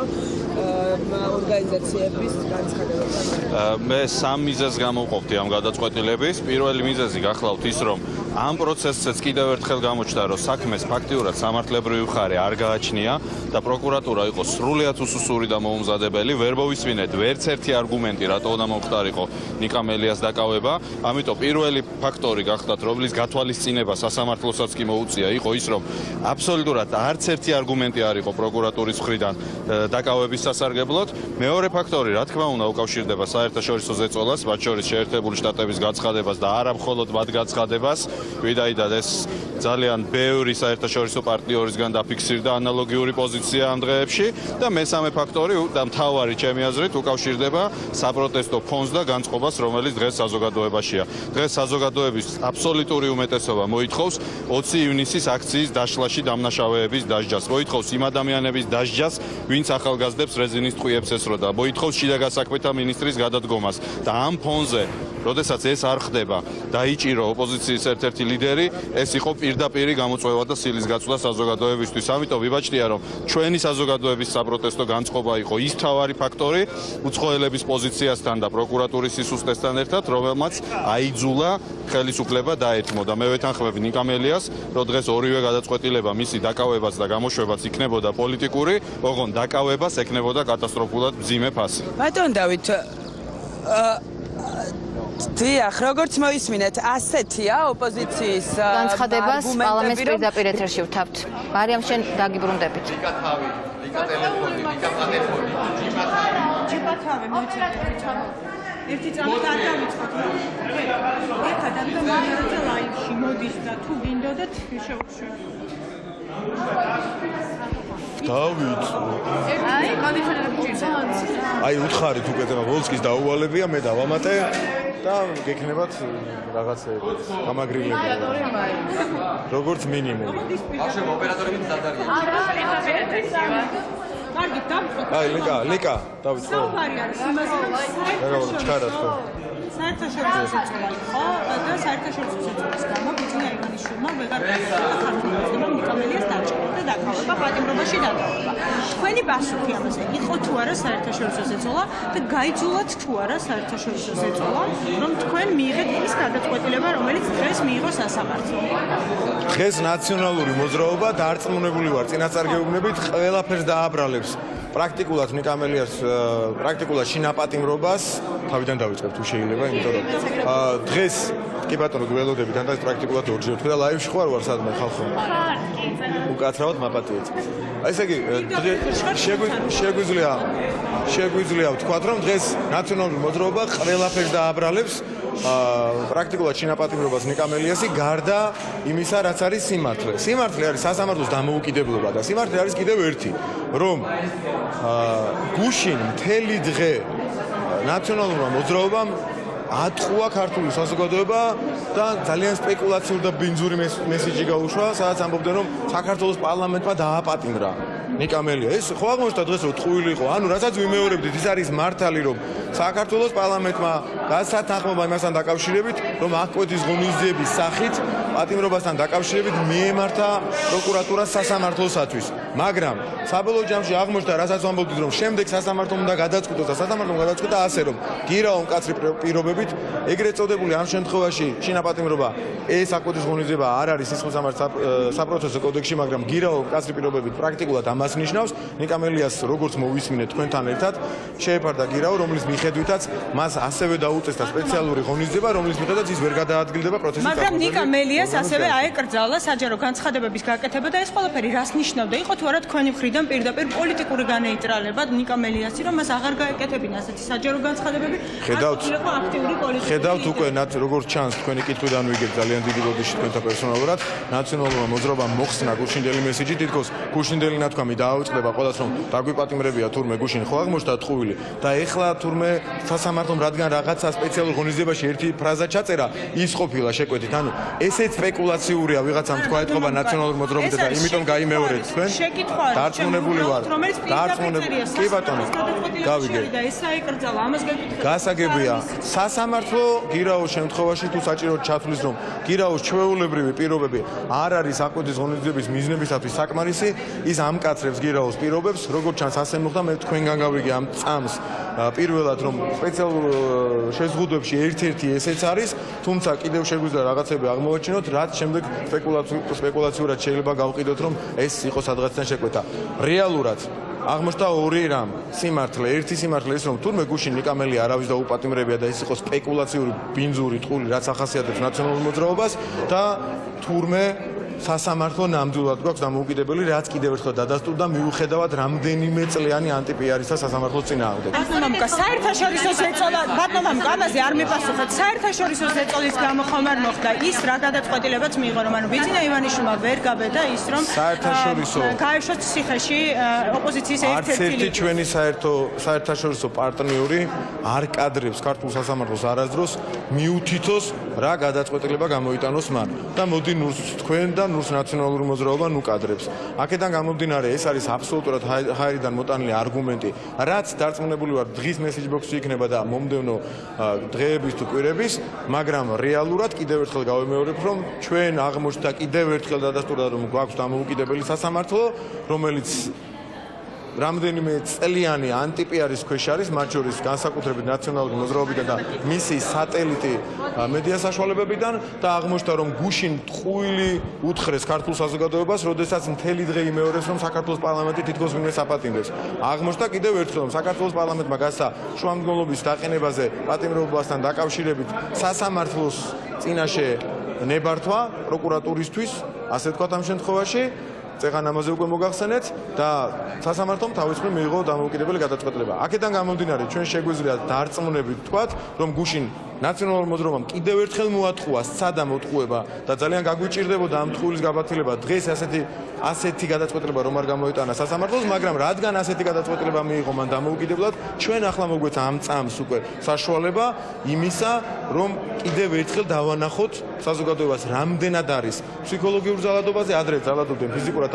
ორგანიზაციების განცხადებებთან? მე სამ მიზეზს გამოვყოფდი ამ გადაწყვეტილების. პირველი მიზეზი გახლავთ ის, რომ ამ პროცესსაც კიდევ ერთხელ გამოჩნდა, რომ საქმეს ფაქტიურად სამართლებრივი მხარე არ გააჩნია და პროკურატურა იყო სრულიად უსუსური და მოუმზადებელი. ვერ მოვისმინეთ ვერც ერთი არგუმენტი, რატო უნდა მომხდარიყო ნიკა მელიას დაკავება. ამიტომ პირველი ფაქტორი გახლავთ, რომლის გათვალისწინება სასამართლოსაც კი მოუწია, იყო ის, რომ აბსოლუტურად არც ერთი არგუმენტი არ იყო პროკურატურის მხრიდან დაკავების სასარგებლოდ. მეორე ფაქტორი, რა თქმა უნდა, უკავშირდება საერთაშორისო ზეწოლას, მათ შორის შეერთებული შტატების გაცხადებას და არა მხოლოდ მათ გაცხადებას. ვიდაიდან ეს ძალიან ბევრი საერთაშორისო პარტნიორისგან დაფიქსირდა ანალოგიური პოზიცია ამ დღეებში და მესამე ფაქტორი და მთავარი ჩემი აზრით უკავშირდება საპროტესტო ფონს და განწყობას, რომელიც დღეს საზოგადოებაშია. დღეს საზოგადოების აბსოლუტური უმეტესობა მოითხოვს 20 ივნისის აქციის დაშლაში დამნაშავეების დასჯას. მოითხოვს იმ ადამიანების დასჯას, ვინც ახალგაზრდებს რეზინის ტყვიებს ესროდა. მოითხოვს შინაგან საქმეთა მინისტრის გადადგომას და ამ ფონზე როდესაც ეს არ ხდება, დაიჭირო ოპოზიციის ერთ-ერთი ლიდერი, ეს იყო პირდაპირი გამოწვევა და სილის გაცვლა საზოგადოებისთვის. ამიტომ ვიბაჭდია, რომ ჩვენი საზოგადოების საპროტესტო განწყობა იყო ის მთავარი ფაქტორი უცხოელების პოზიციასთან და პროკურატურის სისუსტესთან ერთად, რომელმაც აიძულა ხელისუფლება დაეთმო და მე ვეთანხმები ნიკა მელიას, რომ დღეს ორივე გადაწყვეტილება მისი დაკავებაც და გამოშვებაც იქნებოდა პოლიტიკური, ოღონდ დაკავებას ექნებოდა კატასტროფულად მძიმე ფასი. ბატონ დავით, დიახ, როგორც მოისმინეთ, ასეთია ოპოზიციის განცხადებას პარლამენტის პირდაპირ ეთერში ვთავთ. მარიამ, შენ დაგიბრუნდებით. ლიკა თავი, ლიკა ტელეფონი, ლიკა ტელეფონი. ჯიბა თავი, მოიცადეთ. ერთი წამით არ დავიწყოთ. ეგ ადამიანი ლაივში მოდის და თუ გინდოდეთ შევუშვით. დავით. აი, განიხილება გჭირდება. აი, უთხარით უკეთება, ვოლსკის დაუვალებია, მე დავამატე და გექნებათ რაღაცეები, გამაგრილები. როგორც მინიმუმ. ბავშვები ოპერატორები მზადარია. არა, ოპერატორია. კარგი, დავიწყოთ. აი, ლიკა, დავით. საუბარი არის იმაზე, რომ ჩქარად ხო? საერთაშორისო ზეწოლა იყო და საერთაშორისო ზეწოლის გამო ბიძინა ივანიშვილმა ვეღარ ხარჯებდა ნიკა მელიას დაჭერა და დაკავება პატიმრობაში დაკავება. თქვენი პასუხი ამაზე იყო თუ არა საერთაშორისო ზეწოლა და გაიძულათ თუ არა საერთაშორისო ზეწოლა, რომ თქვენ მიიღეთ ის გადაწყვეტილება, რომელიც დღეს მიიღო სასამართლომ. დღეს ნაციონალური მოძრაობა დარწმუნებული ვარ წინასწარ-გეუბნებით ყველაფერს დააბრალებს. პრაქტიკულად ნიკამელიას პრაქტიკულად შინაპატიმრობას თავიდან დავიწყებ თუ შეიძლება, იმიტომ რომ დღეს კი ბატონო გველოდებით და პრაქტიკულად ორჯერ თქვი და ლაივში ხარ სადმე ხალხო. უკაცრავად მაპატიეთ. აი ესე იგი შეგვიძლია ვთქვათ რომ დღეს ნაციონალური მოძრაობა ყველაფერს დააბრალებს პრაქტიკულად შინაპატიმრობას ნიკამელიასი გარდა იმისა რაც არის სიმართლე. სიმართლე არის სასამართლოს დამოუკიდებლობა და სიმართლე არის კიდევ ერთი რომ გუშინ მთელი დღე ნაციონალურმა მოძრაობამ ატყუა ქართული საზოგადოება და ძალიან სპეკულაციური და ბინძური მესიჯი გაუშვა, სადაც ამბობდნენ რომ საქართველოს პარლამენტმა დააპატიმრა ნიკამელია. ეს ხო აღმოჩნდა დღეს რომ ტყუილი იყო. ანუ რასაც ვიმეორებდით, ის არის მართალი რომ საქართველოს პარლამენტმა გასათანხმება იმასთან დაკავშირებით, რომ აღკვეთის ღონისძიების სახით პატიმრობასთან დაკავშირებით მიემართა პროკურატურას სასამართლოსათვის. მაგრამ საბოლოო ჯამში აღმოჩნდა, რასაც ვამბობდით, რომ შემდეგ სასამართლომ უნდა გადაწყვიტოს და სასამართლომ გადაწყვიტა ასე, რომ გირაო მკაცრი პირობებით, ეგრეთ წოდებული ამ შემთხვევაში შინაპატიმრობა ეს აღკვეთის ღონისძიება არ არის სისხლისამართლე საპროცესო კოდექსში, მაგრამ გირაო მკაცრი პირობებით პრაქტიკულად ამას ნიშნავს. ნიკამელიას როგორც მოვისმინეთ თქვენთან ერთად, შეეფარდა გირაო, რომლის მიხედვითაც მას ასევე დაუწესდა სპეციალური ღონისძიება, რომლის მიხედვითაც ის ვერ გადაადგილდება პროცესის მაგრამ ნიკამელიას ასევე აეკრძალა საჯარო განცხადებების გაკეთება და ეს ყველაფერი რას ნიშნავდა? იყო თუ არა თქვენი მხრიდან პირდაპირ პოლიტიკური განეიტრალება ნიკამელიასი, რომ მას აღარ გაეკეთებინა ასეთი საჯარო განცხადებები? ხედავთ უკვე როგორც ჩანს თქვენი კითხვიდან ვიგებ ძალიან დიდი ბოდიში თქვენთან პერსონალურად ნაციონალურმა მოძრაობამ მოხსნა გუშინდელი მესიჯი თითქოს გუშინდელი ნათქვამი დაავიწყდება ყველას რომ დაგვიპატიმრებია თურმე გუშინ ხო აღმოჩნდა ტყუილი და ეხლა თურმე სასამართლომ რადგან რაღაცა სპეციალურ ღონისძიებაში ერთი ფრაზა ჩაწერა ის ყოფილა შეკვეთით ანუ ესეც სპეკულაციურია ვიღაცამ თქვა ეთყობა ნაციონალურ მოძრაობაზე და იმიტომ გაიმეორეთ თქვენ დარწმუნებული ვარ კი ბატონო გავიგე და ეს აეკრძალა ამას გეკითხება გასაგებია სასამართლო გირაოს შემთხვევაში თუ საჭიროდ ჩათვლის რომ გირაოს ჩვეულებრივი პირობები არ არის აღკვეთის ღონისძიების მიზნებისათვის საკმარისი ის ამკაცრებს გირაოს პირობებს როგორც ჩანს ასე მოხდა მე თქვენგან გავიგე ამ წამს პირველად რომ სპეციალურ შეზღუდვებში ერთ-ერთი ესეც არის თუმცა კიდევ შეგვიძლია რაღაცები აღმოვაჩინოთ რაც შემდეგ სპეკულაციურად შეიძლება გავყიდოთ რომ ეს იყო სადღაცთან შეკვეთა რეალურად აღმოჩნდა ორი რამ სიმართლე ერთი სიმართლე ის რომ თურმე გუშინ ნიკამელი არავის დაუპატიმრებია და ეს იყო სპეკულაციური ბინძური ტყული რაც ახასიათებს ნაციონალურ მოძრაობას და თურმე სასამართლო ნამდვილად გვაქვს დამოუკიდებელი რაც კიდევ ერთხელ დადასტურდა მიუხედავად რამდენიმე წლიანი ანტიპიარისა სასამართლოს წინააღმდეგ. ბატონო საერთაშორისო ზეწოლა ბატონო ამაზე არ მიპასუხეთ საერთაშორისო ზეწოლის გამო ხომ არ მოხდა ის რა გადაწყვეტილებაც მიიღო რომ ანუ ბიძინა ივანიშვილმა ვერ გაბედა ის რომ საერთაშორისო გაეშვათ ციხეში ოპოზიციის ერთ-ერთი ჩვენი საერთაშორისო პარტნიორი არ კადრებს ქართულ სასამართლოს არასდროს მიუთითოს რა გადაწყვეტილება გამოიტანოს მან და მოდი ნურს თქვენ და ნურს ნაციონალური მოძრაობა ნუ კადრებს. აქედან გამომდინარე ეს არის აბსოლუტურად ჰაერიდან მოტანილი არგუმენტი, რაც დარწმუნებული ვარ დღის მესეჯ ბოქსში იქნება და მომდევნო დღეების თუ კვირების, მაგრამ რეალურად კიდევ ერთხელ გავიმეორებ, რომ ჩვენ აღმოჩნდა კიდევ ერთხელ დადასტურდა რომ გვაქვს დამოუკიდებელი სასამართლო, რომელიც რამდენიმე წლიანი ანტიპიარის ქვეშ არის, მათ შორის განსაკუთრებით ნაციონალური მოძრაობიდან და მისი სატელიტი მედია საშუალებებიდან და აღმოჩნდა რომ გუშინ ტყუილი უთხრეს ქართულ საზოგადოებას, როდესაც მთელი დღე იმეორებს რომ საქართველოს პარლამენტი თითქოს ვინმე საპატიმრებს. აღმოჩნდა კიდევ ერთხელ რომ საქართველოს პარლამენტმა გასცა შუამდგომლობის დაყენებაზე პატიმრობასთან დაკავშირებით სასამართლოს წინაშე ნებართვა პროკურატურისთვის, ასე ვთქვათ ამ შემთხვევაში წეღან ამაზე უკვე მოგახსენეთ და სასამართლომ თავის მხრივ მიიღო დამოუკიდებელი გადაწყვეტილება. აქედან გამომდინარე ჩვენ შეგვიძლია დარწმუნებით ვთქვათ, რომ გუშინ ნაციონალურ მოძრაობამ კიდევ ერთხელ მოატყუა სცადა მოტყუება და ძალიან გაგვიჭირდებოდა ამ ტყუილის გაბათილება დღეს ასეთი გადაწყვეტილება რომ არ გამოიტანა სასამართლოს, მაგრამ რადგან ასეთი გადაწყვეტილება მიიღო მან დამოუკიდებლად, ჩვენ ახლა მოგვეცა ამ წამს უკვე საშუალება იმისა, რომ კიდევ ერთხელ დავანახოთ საზოგადოებას რამდენად არის ფსიქოლოგიურ ზალადობაზე, ადრე ზალადობდნენ ფიზიკურად,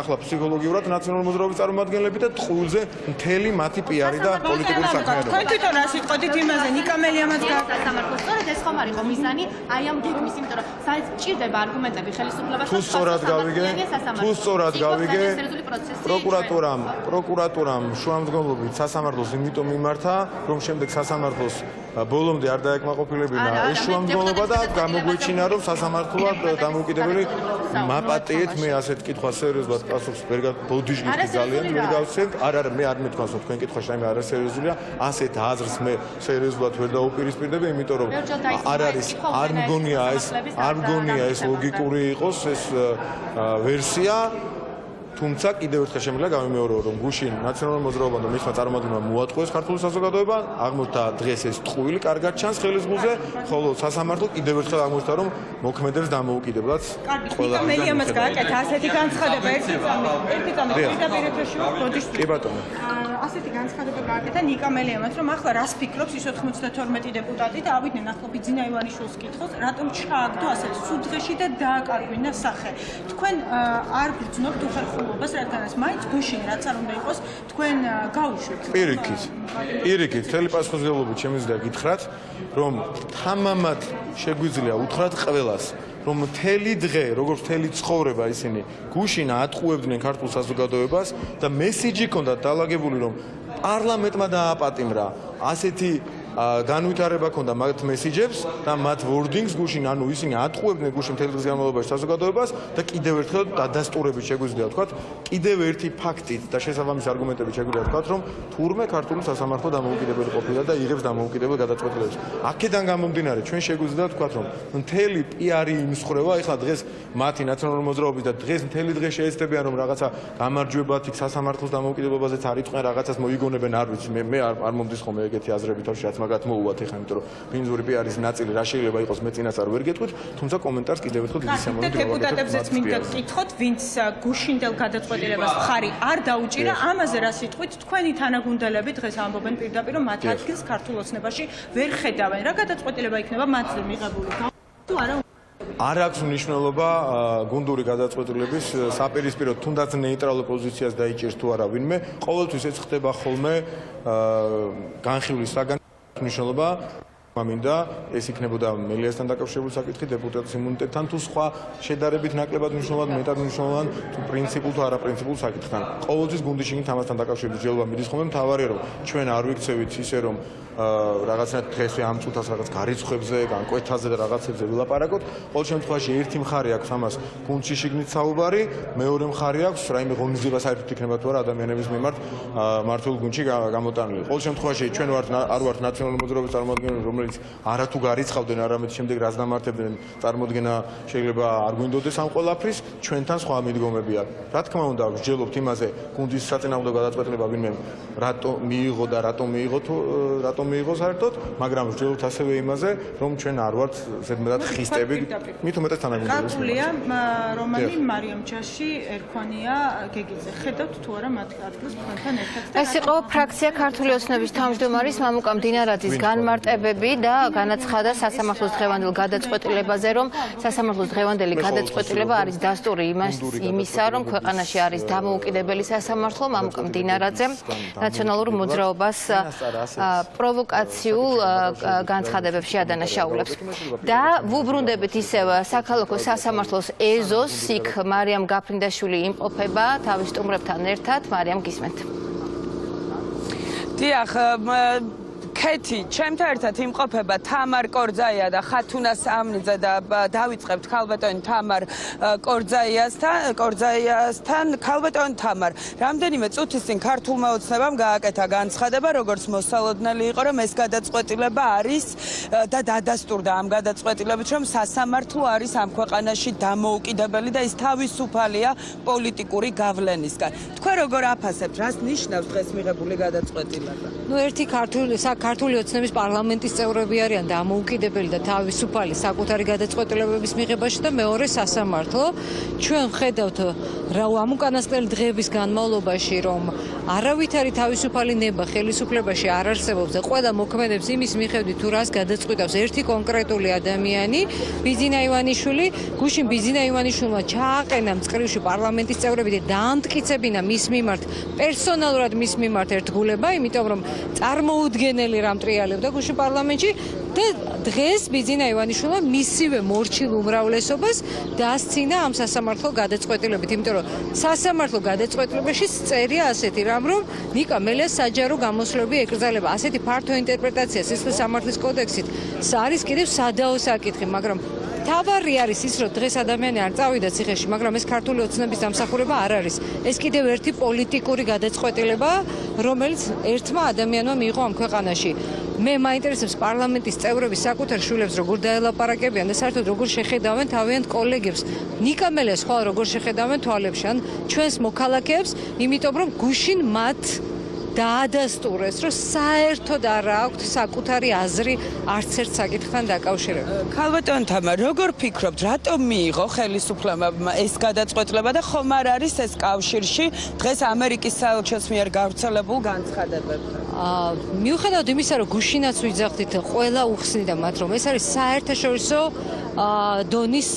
ახლა ფსიქოლოგიურად ნაციონალური მოძრაობის წარმომადგენლები და ტყუილზე მთელი მათი პიარი და პოლიტიკური საქმიანობა. თქვენ თვითონ რა სიტყვით იმაზე ნიკამელიამაც სასამართლოს. სწორედ ეს ხომ არ იყო მიზანი აი ამ გეგმის, იმიტომ რომ საჭირდება არგუმენტები ხელისუფლებასთან. თუ სწორად გავიგე, პროკურატურამ შუამდგომლობით სასამართლოს იმიტომ მიმართა, რომ შემდეგ სასამართლოს ბოლომდე არ დაეკმაყოფილებინა ეს შუამდგომლობა და გამოგვეჩინა, რომ სასამართლოა დამოუკიდებელი მაპატიეთ. მე ასეთ კითხვას სერიოზულად პასუხს ვერ ბოდიჟგისტი ძალიან ვერ გავცემთ. არა, მე არ მეთქვას, რომ თქვენ კითხვაში რაიმე არასერიოზულია. ასეთ აზრს მე სერიოზულად ვერ დაუპირისპირდები, იმიტომ რომ არ არის, არ მგონია ეს ლოგიკური იყოს ეს ვერსია. თუმცა კიდევ ერთხელ შემიძლია გამიმეორო, რომ გუშინ ნაციონალური მოძრაობამ და მისმა წარმომადგენლმა მოატყუეს ქართული საზოგადოება, აღმოჩნდა დღეს ეს ტყუილი კარგად ჩანს ხელის ღუზე, ხოლო სასამართლო კიდევ ერთხელ აღმოჩნდა, რომ მოქმედებს დამოუკიდებლად. ყველა მედიამაც გააკეთა ასეთი განცხადება ერთი წამი პირდაპირ ეთერში ბოდიში. კი ბატონო. ასეთი განცხადება გააკეთა ნიკა მელიამაც, რომ ახლა რას ფიქრობს ის 92 დეპუტატი და ავიდნენ ახლა ბიძინა ივანიშვილს კითხოს, რატომ ჩააგდო ასეთ სუდღეში და დააკარგვინა სახე. თქვენ არ გძნობთ უხერხულობას, რადგანაც მაინც გუშინ რაც არ უნდა იყოს, თქვენ გაუშვით. პირიქით, მთელი პასუხისმგებლობით შემიძლია გითხრათ, რომ თამამად შეგვიძლია უთხრათ ყველას, რომ მთელი დღე, როგორც მთელი ცხოვრება ისინი გუშინ ატყუებდნენ ქართულ საზოგადოებას და მესიჯი ჰქონდათ დალაგებული, რომ პარლამენტმა დააპატიმრა ასეთი განვითარება ჰქონდა მათ მესიჯებს და მათ ვორდინგს გუშინ, ანუ ისინი ატყუებდნენ გუშინ მთელი დღის განმავლობაში საზოგადოებას და კიდევ ერთხელ დადასტურებით შეგვიძლია ვთქვათ, კიდევ ერთი ფაქტით და შესაბამისი არგუმენტებით შეგვიძლია ვთქვათ, რომ თურმე ქართული სასამართლო დამოუკიდებელი ყოფილა და იღებს დამოუკიდებელ გადაწყვეტილებებს. აქედან გამომდინარე, ჩვენ შეგვიძლია ვთქვათ, რომ მთელი პიარი იმსხრევა, ეხლა დღეს მათი ნაციონალური მოძრაობის და დღეს მთელი დღე შეეცდებიან, რომ რაღაცა გამარჯვებათ იქ სასამართლოს დამოუკიდებლობაზეც არ იყვნენ, რაღაცას მოიგონებენ, არ ვიცი, მე არ მომდის ხოლმე ეგეთი აზრები თავში, რაც მაგათ მოუვათ ეხლა, იმიტომ რომ ბინძური პიარის ნაწილი რა შეიძლება იყოს, მე წინასწარ ვერ გეტყვით, თუმცა კომენტარს კიდევ ერთხელ დიდი სიამოვნებით დეპუტატებზეც მინდა გკითხოთ, ვინც გუშინდელ გადაწყვეტილებას ხარი არ დაუჭირა, ამაზე რა სიტყვით თქვენი თანაგუნდელები დღეს ამბობენ პირდაპირ, რომ მათ ადგილს ქართულ ოცნებაში ვერ ხედავენ. რა გადაწყვეტილება იქნება მათზე მიღებული? თუ არა არ აქვს მნიშვნელობა გუნდური გადაწყვეტილების საპირისპიროდ თუნდაც ნეიტრალურ პოზიციას დაიჭირს თუ არა ვინმე, ყოველთვის ეს ხდება ხოლმე განხილვის საგან მნიშვნელობა მინდა ეს იქნებოდა მელიასთან დაკავშირებული საკითხი, დეპუტატის იმუნიტეტთან თუ სხვა შედარებით ნაკლებად მნიშვნელოვნად, მეტად მნიშვნელოვან თუ პრინციპულ თუ არაპრინციპულ საკითხთან. ყოველთვის გუნდის შიგნით ამასთან დაკავშირებით ძიება მიდის ხოლმე, მთავარია რომ ჩვენ არ ვიქცევით ისე რომ რაღაცნაირად დღესვე ამ წუთას რაღაც გარიცხებზე, განკვეთაზე და რაღაცებზე ვილაპარაკოთ. ყოველ შემთხვევაში ერთი მხარე აქვს ამას გუნდში შიგნით საუბარი, მეორე მხარე აქვს რაიმე ღონისძიება საერთოდ იქნება თუ არა ადამიანების მიმართ მართულ გუნდში გამოტანილი. ყოველ შემთხვევაში ჩვენ არ ვართ ნაციონალური მოძრაობის წარმომადგენლები, რომელიც არათუ გარიცხავდნენ, არამედ შემდეგ რაც დამართებდნენ წარმოდგენა შეიძლება არ გვინდოდეს ამ ყველაფრის, ჩვენთან სხვა მიდგომებია. რა თქმა უნდა, ვსჯელობთ იმაზე, გუნდის საწინააღმდეგო გადაწყვეტილება ვინმე რატო მიიღო და რატომ მიიღო საერთოდ, მაგრამ ვსჯელობთ ასევე იმაზე, რომ ჩვენ არ ვართ ზედმეტად ხისტები, მით უმეტეს თანაგუნდელებს. კარგულია, რომანი მარიამ ჯაში ერქვანია გეგიძე. ხედავთ თუ არა მათ ადგილს თქვენთან ერთად? ეს იყო ფრაქცია ქართული ოცნების თავმჯდომარის მამუკა მდინარაძის განმარტებები და განაცხადა სასამართლოს დღევანდელ გადაწყვეტილებაზე, რომ სასამართლოს დღევანდელი გადაწყვეტილება არის დასტური იმისა, რომ ქვეყანაში არის დამოუკიდებელი სასამართლო. მამუკა მდინარაძე ნაციონალურ მოძრაობას პროვოკაციულ განცხადებებში ადანაშაულებს. და ვუბრუნდებით ისევ საქალაქო სასამართლოს ეზოს, იქ მარიამ გაფრინდაშვილი იმყოფება თავის სტუმრებთან ერთად. მარიამ, გისმენთ. დიახ, ქეთი, ჩემთან ერთად იმყოფება თამარ კორძაია და ხათუნა სამნიძე და დავიწყებთ ქალბატონი თამარ კორძაიასთან. ქალბატონი თამარ, რამდენიმე წუთის წინ ქართულმა ოცნებამ გააკეთა განცხადება, როგორც მოსალოდნელი იყო, რომ ეს გადაწყვეტილება არის და დადასტურდა ამ გადაწყვეტილებით, რომ სასამართლო არის ამ ქვეყანაში დამოუკიდებელი და ის თავისუფალია პოლიტიკური გავლენისგან. თქვენ როგორ აფასებთ, რას ნიშნავს დღეს მიღებული გადაწყვეტილება? ერთი ქართული ოცნების პარლამენტის წევრები არიან დამოუკიდებელი და თავისუფალი საკუთარი გადაწყვეტილებების მიღებაში და მეორე სასამართლო. ჩვენ ხედავთ ამ უკანასკნელი დღეების განმავლობაში, რომ არავითარი თავისუფალი ნება ხელისუფლებაში არ არსებობს და ყველა მოქმედებს იმის მიხედვით, თუ რას გადაწყვიტავს ერთი კონკრეტული ადამიანი, ბიძინა ივანიშვილი. გუშინ ბიძინა ივანიშვილმა ჩააყენა მწყრივში პარლამენტის წევრები და დაამტკიცებინა მის მიმართ პერსონალურად მის მიმართ ერთგულება, იმიტომ რომ წარმოუდგენელი რამ ტრიალებდა გუშინ პარლამენტში და დღეს ბიძინა ივანიშვილმა მისივე მორჩილ უმრავლესობას დასცინა ამ სასამართლო გადაწყვეტილებით, იმიტომ რომ სასამართლო გადაწყვეტილებაში წერია ასეთი რამ, რომ ნიკა მელიას საჯარო გამოსვლები ეკრძალება. ასეთი ფართო ინტერპრეტაცია სისხლის სამართლის კოდექსით არის კიდევ სადაო საკითხი, მაგრამ თავარი არის ის, რომ დღეს ადამიანი არ წავიდა ციხეში, მაგრამ ეს ქართული ოცნების დამსახურება არ არის. ეს კიდევ ერთი პოლიტიკური გადაწყვეტილება, რომელიც ერთმა ადამიანმა მიიღო ამ ქვეყანაში. მე მაინტერესებს პარლამენტის წევრების საკუთარ შვილებს როგორ დაელაპარაკებიან და საერთოდ როგორ შეხედავენ თავიანთ კოლეგებს. ნიკა მელიას ხვალ როგორ შეხედავენ თვალებში, ან ჩვენს მოქალაქეებს, იმიტომ რომ გუშინ მათ დაადასტურეს, რომ საერთოდ არ აქვთ საკუთარი აზრი არც ერთ საკითხთან დაკავშირებით. ქალბატონ თამა, როგორ ფიქრობთ, რატომ მიიღო ხელისუფლებამ ეს გადაწყვეტილება და ხომ არ არის ეს კავშირში დღეს ამერიკის საელჩოს მიერ გავრცელებულ განცხადებებთან? მიუხედავად იმისა, რომ გუშინაც ვიძახდით, ყველა უხსნიდა მათ, რომ ეს არის საერთაშორისო დონის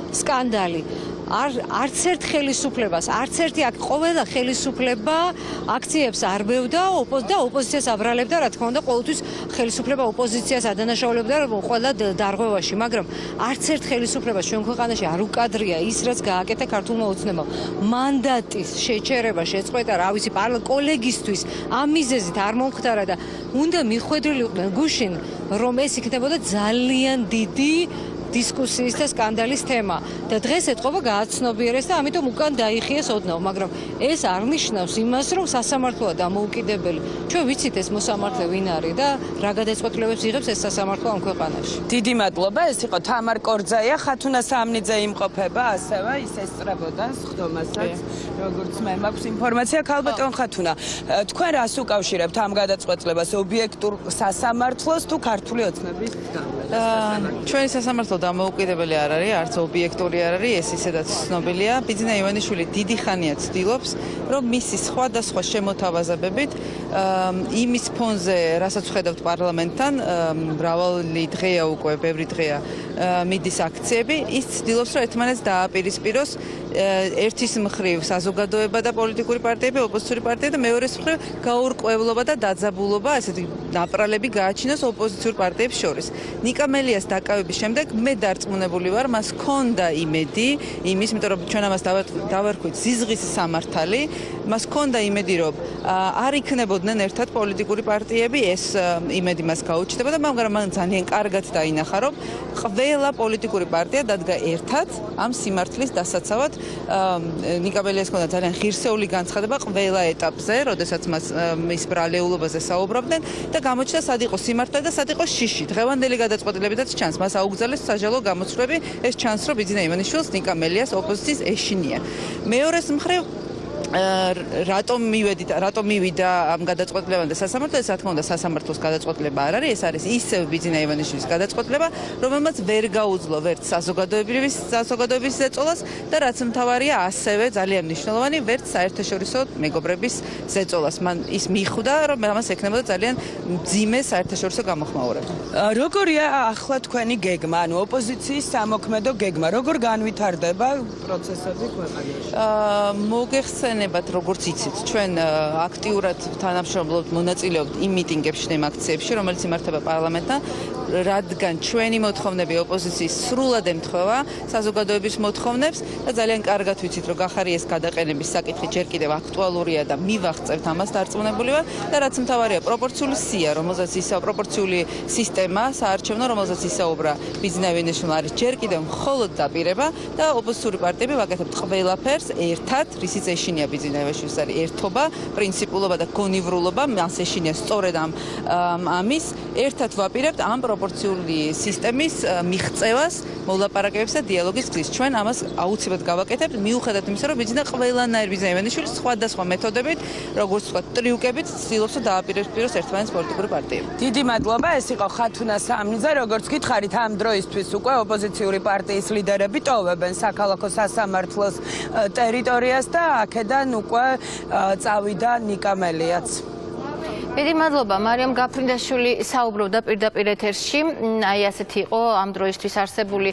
სკანდალი. არც ერთ ხელისუფლებას, არც ერთი ყველა ხელისუფლება აქციებს არბევდა და ოპოზიციას აბრალებდა, რა თქმა უნდა, ყოველთვის ხელისუფლება ოპოზიციას ადანაშაულებდა ყველა დარღვევაში, მაგრამ არც ერთ ხელისუფლებას ჩვენ ქვეყანაში არ უკადრია ის, რაც გააკეთა ქართულმა ოცნებამ. მანდატის შეჩერება შეწყვეტა, რა ვიცი, კოლეგისთვის ამ მიზეზით არ მომხდარა და უნდა მიხვედრილი იყვნენ გუშინ, რომ ეს იქნებოდა ძალიან დიდი დისკუსიის და სკანდალის თემა და დღეს ეთყობა გააცნობიერეს და ამიტომ უკან დაიხიეს ოდნავ, მაგრამ ეს არ ნიშნავს იმას, რომ სასამართლოა დამოუკიდებელი. ჩვენ ვიცით ეს მოსამართლე ვინ არის და რა გადაწყვეტილებებს იღებს ეს სასამართლო ამ ქვეყანაში. დიდი მადლობა, ეს იყო თამარ კორძაია, ხათუნა სამნიძე იმყოფება, ასევე ის ესწრებოდა სხდომასაც, როგორც მე მაქვს ინფორმაცია. ქალბატონ ხათუნა, თქვენ რას უკავშირებთ ამ გადაწყვეტილებას, ობიექტურ სასამართლოს თუ ქართული ოცნების გავლენას? ჩვენი სასამართლო დამოუკიდებელი არ არის, არც ობიექტური არ არის, ეს ისედაც ცნობილია. ბიძინა ივანიშვილი დიდი ხანია ცდილობს, რომ მისი სხვადასხვა შემოთავაზებებით იმის ფონზე, რასაც ვხედავთ პარლამენტთან, მრავალი დღეა უკვე, ბევრი დღეა მიდის აქციები, ის ცდილობს, რომ ერთმანეთს დააპირისპიროს ერთის მხრივ საზოგადოება და პოლიტიკური პარტიები, ოპოზიციური პარტიები და მეორეს მხრივ გაურკვევლობა და დაძაბულობა, ესეთი ნაპრალები გააჩინოს ოპოზიციურ პარტიებს შორის. ნიკა მელიას დაკავების შემდეგ მე დარწმუნებული ვარ, მას ჰქონდა იმედი იმის, იმიტომ რომ ჩვენ ამას დავარქვით ზიზღის სამართალი, მას ჰქონდა იმედი, რომ არ იქნებოდნენ ერთად პოლიტიკური პარტიები, ეს იმედი მას გაუჩნდებოდა, მაგრამ მან ძალიან კარგად დაინახა, რომ ყველა პოლიტიკური პარტია დადგა ერთად ამ სიმართლის დასაცავად. ნიკა მელიას ჰქონდა ძალიან ღირსეული განცხადება ყველა ეტაპზე, როდესაც მას მის ბრალეულობაზე საუბრობდნენ და გამოჩნდა სად იყო სიმართლე და სად იყო შიში. დღევანდელი გადაწყვეტილებითაც ჩანს, მას აუგზავნეს საჯალო გამოცვლები, ეს ჩანს, რომ ბიძინა ივანიშვილს ნიკა მელიას ოპოზიციის ეშინია. მეორეს მხრივ რატომ მივიდა ამ გადაწყვეტილებამ და სასამართლო, ეს რა თქმა უნდა სასამართლოს გადაწყვეტილება არ არის, ეს არის ისევ ბიძინა ივანიშვილის გადაწყვეტილება, რომელმაც ვერ გაუძლო ვერც საზოგადოების ზეწოლას და რაც მთავარია, ასევე ძალიან მნიშვნელოვანი, ვერც საერთაშორისო მეგობრების ზეწოლას. მან ის მიხვდა, რომ ამას ექნებოდა ძალიან მძიმე საერთაშორისო გამოხმაურება. როგორია ახლა თქვენი გეგმა, ანუ ოპოზიციის სამოქმედო გეგმა, როგორ განვითარდება პროცესები ქვეყანაში? მოგეხსენებათ, როგორც იცით, ჩვენ აქტიურად თანამშრომლობთ, მონაწილეობთ იმ მიტინგებში და იმ აქციებში, რომელიც იმართება პარლამენტთან, რადგან ჩვენი მოთხოვნები ოპოზიციის სრულად ემთხვევა საზოგადოების მოთხოვნებს და ძალიან კარგად ვიცით, რომ გახარიეს გადაყენების საკითხი ჯერ კიდევ აქტუალურია და მივაღწევთ ამას დარწმუნებული ვარ და რაც მთავარია, პროპორციული სია, რომელზეც პროპორციული სისტემა საარჩევნო, რომელზეც ისაუბრა ბიძინა ივანიშვილმა, არის ჯერ კიდევ მხოლოდ დაპირება და ოპოზიციური პარტიები ვაკეთებთ ყველაფერს ერთად, რისიც ეშინია ბიძინა ივანიშვილს არის ერთობა, პრინციპულობა და გონივრულობა, მას ეშინია სწორედ ამის ერთად ვაპირებთ ამ პროპორციული სისტემის მიღწევას, მოლაპარაკებებს და დიალოგის გზის. ჩვენ ამას აუცილებლად გავაკეთებთ, მიუხედავად იმისა, რომ ყველანაირ ბიძინა ივანიშვილის სხვადასხვა მეთოდებით, როგორც ვთქვათ, ტრიუკებით ცდილობს რომ დააპირისპიროს ერთმანეთს პოლიტიკური პარტიები. დიდი მადლობა, ეს იყო ხათუნა სამნიძე, როგორც გითხარით, ამ დროისთვის უკვე ოპოზიციური პარტიის ლიდერები ტოვებენ საქალაქო სასამართლოს ტერიტორიას და აქედან უკვე წავიდა ნიკა მელიაც. დიდი მადლობა, მარიამ გაფრინდაშვილი საუბრობდა პირდაპირ ეთერში. აი ასეთი იყო ამ დროისთვის არსებული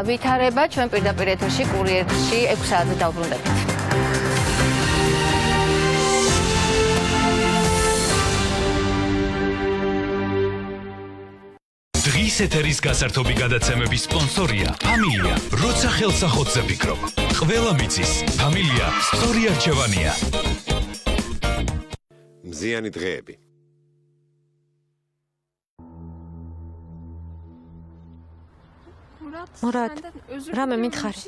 ვითარება. ჩვენ პირდაპირ ეთერში კურიერში 6 საათზე დავბრუნდებით. ის ეთერის გასართობი გადაცემების სპონსორია ფამილია. როცა ხელსახოთზე ფიქრობ, ყველა მიწის ფამილია სწორი არჩევანია. მზიანი დღეები. მურატ, რამე მითხარი?